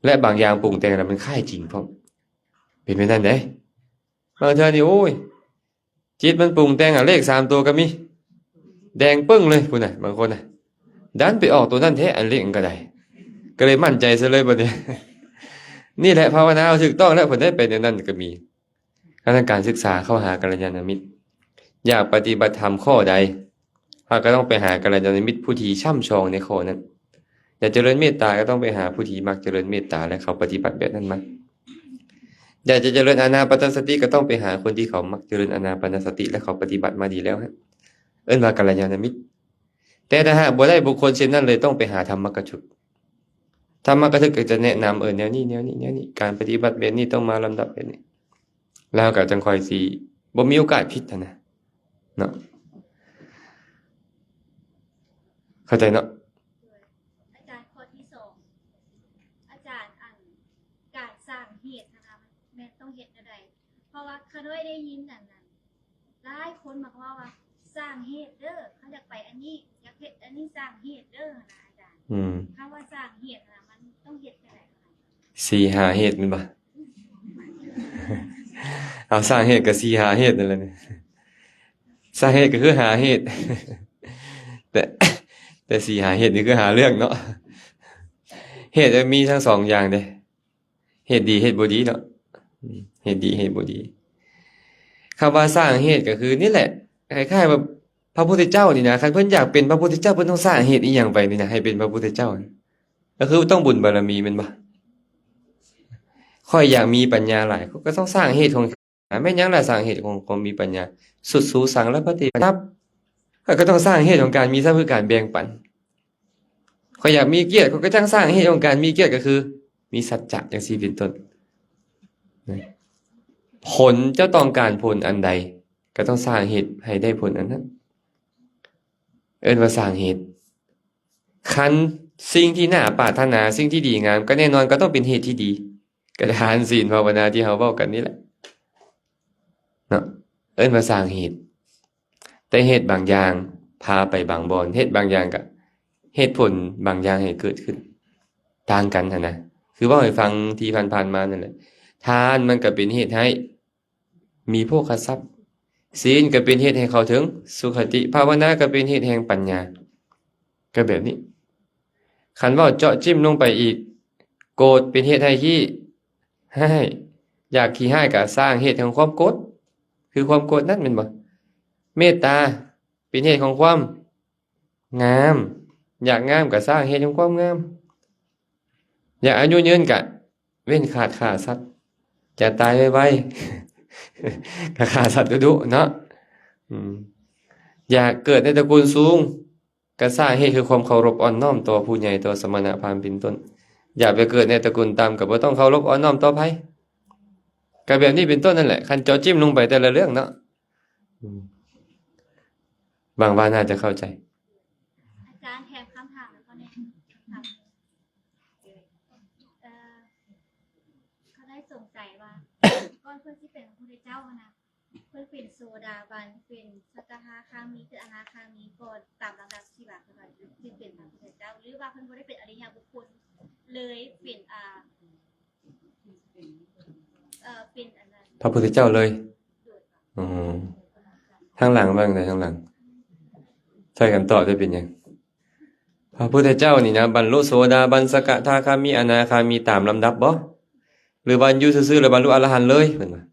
และบางอย่างปรุงแต่งแล้วมันคล้ายจริงพร้อมเป็นไปนั่นเด้บางเทื่อนี่โอ้ยจิตมันปรุงแต่งเลข3ตัวก็มีแดงปึ้งเลยพุ่นน่ะบางคนน่ะดันไปออกตัวนั้นแท้อันเลขก็ได้ก็เลยมั่นใจซะเลยบัดนี้ นี่แหละภาวนาถูกต้องแล้วผลได้เป็นอย่างนั้นก็มีการศึกษาเข้าหากัลยาณมิตรอยากปฏิบัติธรรมข้อใดก็ต้องไปหากัลยาณมิตรผู้ที่ช่ำชองในข้อนั้นอยากเจริญเมตตาก็ต้องไปหาผู้ที่มักเจริญเมตตาและเขาปฏิบัติแบบนั้นมาอยากจะเจริญอานาปานสติก็ต้องไปหาคนที่เขามักเจริญอานาปานสติและเขาปฏิบัติมาดีแล้วฮะเอิ้นว่ากัลยาณมิตรแต่ถ้าหากบ่ได้บุคคลเช่นนั้นเลยต้องไปหาธรรมกชุดธรรมกถึกก็จะแนะนำแนวนี้การปฏิบัติแบบนี้ต้องมาลำดับแบบนี้แล้วก็จังค่อยสิบ่มีโอกาสผิดนะเนาะเข้าใจเนาะอาจารย์ข้อที่2อาจารย์การสร้างเหตุนะคะแม่ต้องเฮ็ดอะไรเพราะว่าเคยได้ยินนั่นหลายคนมาว่าสร้างเหตุเด้อเขาอยากไปอันนี้อยากเฮ็ดอันนี้สร้างเหตุเด้อนะอาจารย์คำว่าสร้างเหตุนะมันต้องเฮ็ดจังได๋4 5เหตุแม่นบ่เอาสร้างเหตุก็4 5เหตุนั่นแหละนี่สร้างเหตุก็คือหาเหตุแต่4 5เหตุนี่คือหาเรื่องเนาะเหตุมีทั้ง2อย่างเด้เหตุดีเหตุบ่ดีเนาะเหตุดีเหตุบ่ดีคำว่าสร้างเหตุก็คือนี่แหละคล้ายๆแบบพระพุทธเจ้านี่นะคันเพิ่นอยากเป็นพระพุทธเจ้าเพิ่นต้องสร้างเหตุอีหยังไปนี่นะให้เป็นพระพุทธเจ้าก็คือต้องบุญบารมีแม่นบ่ค่อยอยากมีปัญญาหลายก็ต้องสร้างเหตุของแม่นหยังล่ะสร้างเหตุของความมีปัญญาสุดสูสังและปฏิบัติก็ต้องสร้างเหตุของการมีทรัพย์คือการแบ่งปันค่อยอยากมีเกียรติก็ต้องสร้างเหตุของการมีเกียรติก็คือมีสัจจะจังซี่เป็นต้นผลเจ้าต้องการผลอันใดก็ต้องสร้างเหตุให้ได้ผลอันนั้นเอิ้นว่าสร้างเหตุคันสิ่งที่น่าปรารถนาสิ่งที่ดีงามก็แน่นอนก็ต้องเป็นเหตุที่ดีกทานศีลภาวนาที่เฮาเว้ากันนี่แหละเนาะเอิ้นว่าสร้างเหตุแต่เหตุบางอย่างพาไปบางบ่อนเหตุบางอย่างก็เหตุผลบางอย่างให้เกิดขึ้นต่างกันนะคือเว้าให้ฟังที่ผ่านๆมานั่นแหละทานมันก็เป็นเหตุให้มีโภคทรัพย์ศีลก็เป็นเหตุให้เข้าถึงสุขติภาวนาก็เป็นเหตุแห่งปัญญาก็แบบนี้คันว่าเจาะจิ้มลงไปอีกโกรธเป็นเหตุให้ขี้ให้อยากขี้ให้ก็สร้างเหตุแห่งความโกรธคือความโกรธนั่นแม่นบ่เมตตาเป็นเหตุของความงามอยากงามก็สร้างเหตุแห่งความงามอยากอายุยืนก็เว้นขาดฆ่าสัตว์จะตายไวๆก็ฆ่าสัตว์ดุๆเนาะอยากเกิดในตระกูลสูงก็สร้างเหตุคือความเคารพอ่อนน้อมต่อผู้ใหญ่ต่อสมณพราหมณ์เป็นต้นอยากไปเกิดในตระกูลต่ำก็บ่ต้องเคารพอ่อนน้อมต่อไผก็แบบนี้เป็นต้นนั่นแหละคันเจาะจิ้มลงไปแต่ละเรื่องเนาะบางว่าน่าจะเข้าใจอาจารย์แถมคำถามแล้วก็เนี่ยเขาได้สงสัยว่าก่อนเพิ่นสิเป็นพระพุทธเจ้านะเพิ่นเป็นโสดาบันเป็นสกทาคามีคืออนาคามีก่อนตามลำดับที่ว่าเพิ่นสิเป็นพระพุทธเจ้าหรือว่าเพิ่นบ่ได้เป็นอริยบุคคลเลยเป็นเป็นอันนั้นพระพุทธเจ้าเลยทางหลังบ้างได้ทางหลัง ถ้ากันตอบได้เป็นหยังพระพุทธเจ้านี่นะบรรลุโสดาบันสกทาคามีอนาคามีตามลำดับบ่หรือว่าอยู่ซื่อๆแล้วบรรลุอรหันต์เลยเพิ่นว่า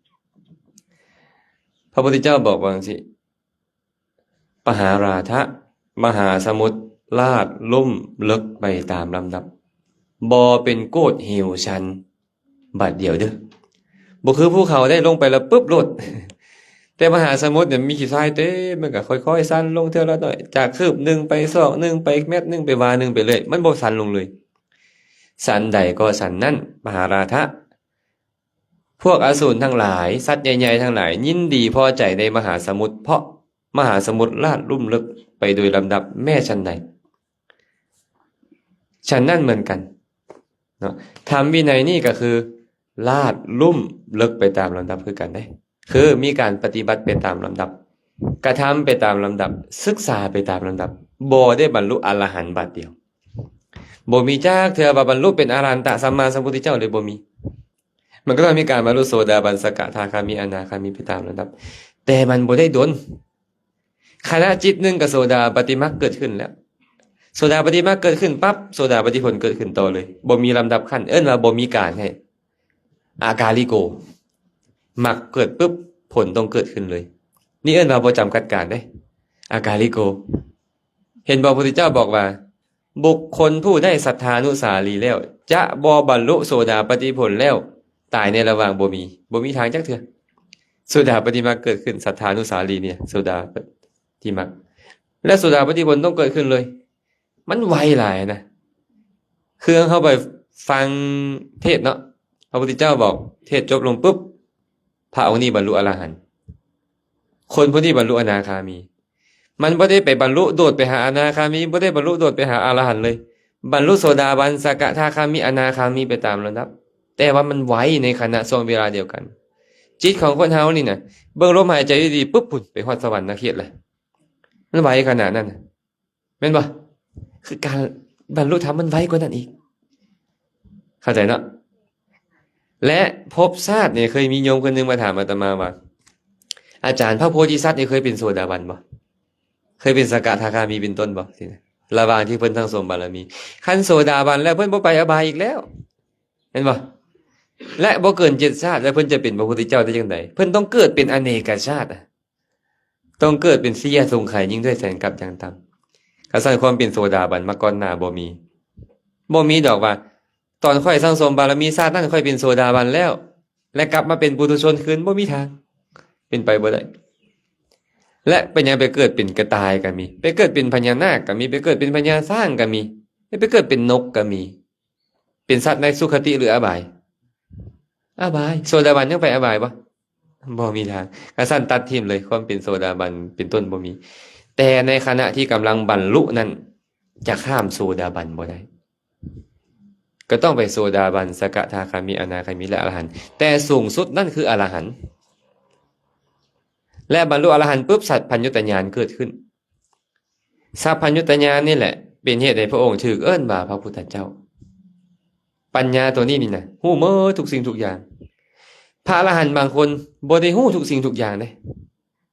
พระพุทธเจ้าบอกว่าจังซี่ปหาราทะมหาสมุทรลาดลุ่มลึกไปตามลำดับบ่เป็นโกฏเหวชันบัดเดียวเด้อบ่คือภูเขาได้ลงไปแล้วปึ๊บโลด แต่มหาสมุทรเนี่ยมีขี้ทรายเต็มมันก็ค่อยๆสั่นลงเท่าละหน่อยจากคืบหนึ่งไปศอกหนึ่งไปเม็ดหนึ่งไปวาหนึ่งไปเลยมันบ่สั่นลงเลยสั่นใดก็สั่นนั่นมหาราทะพวกอสูรทั้งหลายสัตว์ใหญ่ๆทั้งหลายยินดีพอใจในมหาสมุทรเพราะมหาสมุทรลาดลุ่มลึกไปโดยลำดับแม่ฉันใดฉันนั่นเหมือนกันเนาะธรรมวินัยนี่ก็คือลาดลุ่มลึกไปตามลำดับคือกันได้คือมีการปฏิบัติไปตามลำดับกระทำไปตามลำดับศึกษาไปตามลำดับบ่ได้บรรลุอรหันต์บัดเดียวบ่มีจักเทื่อว่าบรรลุเป็นอรหันตสัมมาสัมพุทธเจ้าเลยบ่มีมันก็ต้องมีการบรรลุโสดาบันสกทาคามีอนาคามีไปตามลำดับแต่มันบ่ได้ดลขณะจิตหนึงกับโสดาปฏิมรรคเกิดขึ้นแล้วโสดาปฏิมรรคเกิดขึ้นปั๊บโสดาปฏิผลเกิดขึ้นต่อเลยบ่มีลำดับขั้นว่าบ่มีการให้อากาลิโกมรรคเกิดปุ๊บผลต้องเกิดขึ้นเลยนี่ว่าบ่จำกัดการได้อากาลิโกเห็นบ่พระพุทธเจ้าบอกว่าบุคคลผู้ได้ศรัทธานุสารีแล้วจะบ่บรรลุโสดาปฏิผลแล้วตายในระหว่างบ่มีทางจักเทื่อโสดาปฏิมรรคเกิดขึ้นศรัทธานุสารีเนี่ยโสดาปฏิมรรคและโสดาปฏิผลต้องเกิดขึ้นเลยมันไวหลายนะคือเข้าไปฟังเทศเนาะพระพุทธเจ้าบอกเทศจบลงปุ๊บพระองค์นี้บรรลุอรหันต์คนผู้นี้บรรลุอนาคามีมันบ่ได้ไปบรรลุโดดไปหาอนาคามีบ่ได้บรรลุโดดไปหาอรหันต์เลยบรรลุโสดาบันสกทาคามีอนาคามีไปตามลำดับแต่ว่ามันไวในขณะช่วงเวลาเดียวกันจิตของคนเฮานี่น่ะเบิ่งลมหายใจดีๆปุ๊บพุ่นไปฮอดสวรรค์นะเขียดเลยมันไวขนาดนั้นแม่นบ่คือการบรรลุธรรมมันไวกว่านั้นอีกเข้าใจเนาะและภพชาติเนี่ยเคยมีโยมคนหนึงมาถามอาตมาว่าอาจารย์พระโพธิสัตว์นี่เคยเป็นโสดาบันบ่เคยเป็นสกทาคามีเป็นต้นบ่สินะระหว่างที่เพิ่นทั้งสมบารมีขั้นโสดาบันแล้วเพิ่นบ่ไปอบายอีกแล้วเห็นบ่และบ่เกิน7ชาติแล้วเพิ่นจะเป็นพระพุทธเจ้าได้จังได๋เพิ่นต้องเกิดเป็นอเนกชาติต้องเกิดเป็นสียสงไขยยิ่งด้วยแสนกับจังตำกระสั่นความเป็นโสดาบันมาก่อนหน้าบ่มีดอกว่าตอนค่อยสร้างสมบารมีชาตินั้นค่อยเป็นโสดาบันแล้วและกลับมาเป็นปุถุชนคืนบ่มีทางเป็นไปบ่ได้และเป็นยังไปเกิดเป็นกระต่ายก็มีไปเกิดเป็นพญานาคก็มีไปเกิดเป็นพญาช้างก็มีไปเกิดเป็นนกก็มีเป็นสัตว์ในสุคติหรืออบายโสดาบันยังไปอบายบ่มีทางกระสั่นตัดทิ่มเลยความเป็นโสดาบันเป็นต้นบ่มีแต่ในขณะที่กำลังบรรลุนั้นจะข้ามโสดาบันบ่ได้ก็ต้องไปโสดาบันสกทาคามีอนาคามีและอรหันต์แต่สูงสุดนั่นคืออรหันต์และบรรลุอรหันต์ปุ๊บสัพพัญญุตญาณเกิดขึ้นสัพพัญญุตญาณนี่แหละเป็นเหตุให้พระองค์ถูกเอิ้นว่าพระพุทธเจ้าปัญญาตัวนี้นี่นะฮู้หมดทุกสิ่งทุกอย่างพระอรหันต์บางคนบ่ได้ฮู้ทุกสิ่งทุกอย่างเด้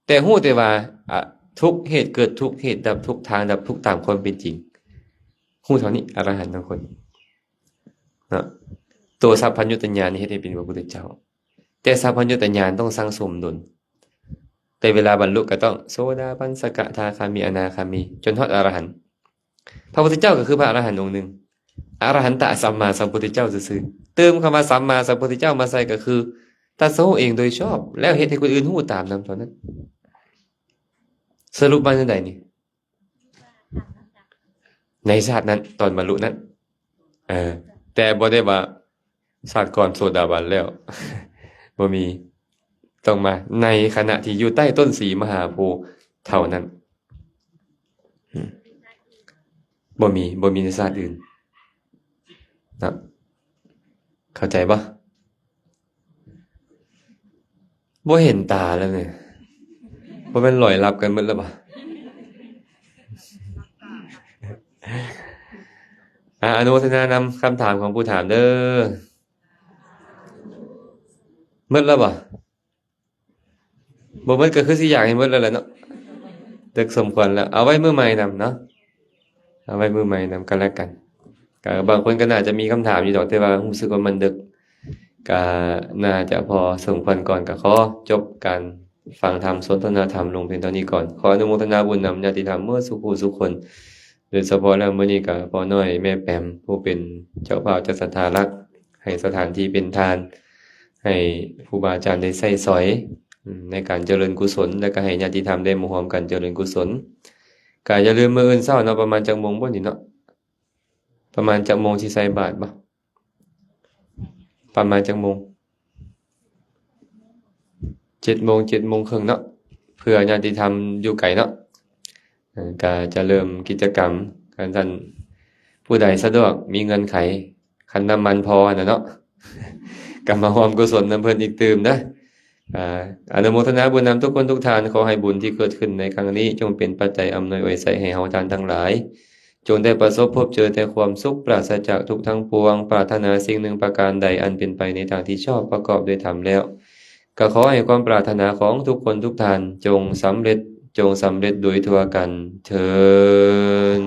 แต่ฮู้แต่ว่าทุกเหตุเกิดทุกเหตุดับทุกทางดับทุกตามความเป็นจริงฮู้เท่านี้อรหันต์บางคนนะตัวสัพพัญญุตญาณนี่เฮ็ดให้เป็นพระพุทธเจ้าแต่สัพพัญญุตญาณต้องสั่งสมดุลแต่เวลาบรรลุก็ต้องโสดาบันสกทาคามีอนาคามีจนฮอดอรหันต์พระพุทธเจ้าก็คือพระอรหันต์องค์หนึ่งอรหันตสัมมาสัมพุทธเจ้าซื่อๆเติมคำว่าสัมมาสัมพุทธเจ้ามาใส่ก็คือตรัสรู้เองโดยชอบแล้วเฮ็ดให้คนอื่นฮู้ตามนำเท่านั้นสรุปมาจังได๋นี่ในชาตินั้นตอนบรรลุนั้นแต่บ่ได้ว่าชาติก่อนโสดาบันแล้ว บ่มีต้องมาในขณะที่อยู่ใต้ต้นศรีมหาโพธิ์เท่านั้นบ่มีในชาติอื่นนะเข้าใจบ่บ่เห็นตาแล้วเนี่ยบ่แม่นลอยลับกันหมดแล้วบ่อนุโมทนานำคำถามของผู้ถามเด้อหมดแล้วบ่หมดก็คือสิอยากให้หมดแล้วแหละเนาะแต่ ดึกสมควรแล้วเอาไว้มื้อใหม่นำเนาะเอาไว้มื้อใหม่นำกันแล้วกันก็บางคนก็น่าจะมีคำถามอยู่ดอกแต่ว่ารู้สึกว่ามันดึกก็น่าจะพอสมควรก่อนก็ขอจบการฟังธรรมสนทนาธรรมลงเพียงเท่านี้ก่อนขออนุโมทนาบุญนำญาติธรรมเมื่อสุขสุขคนโดยเฉพาะแล้วมื้อนี้ก็พ่อน้อยแม่แปมผู้เป็นเจ้าภาพเจ้าศรัทธารักษ์ให้สถานที่เป็นทานให้ครูบาอาจารย์ได้ใช้สอยในการเจริญกุศลและก็ให้ญาติธรรมได้มาร่วมกันเจริญกุศลก็อย่าลืมมื้ออื่นเช้าเนาะประมาณจักโมงบ่นี่เนาะประมาณจักโมงสิใส่บาตรบ่ประมาณจักโมง7 โมง 7 โมงครึ่งเนาะเพื่อญาติธรรมอยู่ไกลเนาะก็จะเริ่มกิจกรรมกันท่านผู้ใดสะดวกมีเงินไขคันน้ำมันพอน่ะเนาะ ก็มาร่วมกุศลนำเพิ่นอีกตื่มนะอนุโมทนาบุญนำทุกคนทุกท่านขอให้บุญที่เกิดขึ้นในครั้งนี้จงเป็นปัจจัยอำนวยอวยใส่ให้เฮาท่านทั้งหลายจงได้ประสบพบเจอแต่ความสุขปราศจากทุกข์ทั้งปวงปรารถนาสิ่งหนึ่งประการใดอันเป็นไปในทางที่ชอบประกอบด้วยธรรมแล้วก็ขอให้ความปรารถนาของทุกคนทุกท่านจงสำเร็จโดยทั่วกันเทอญ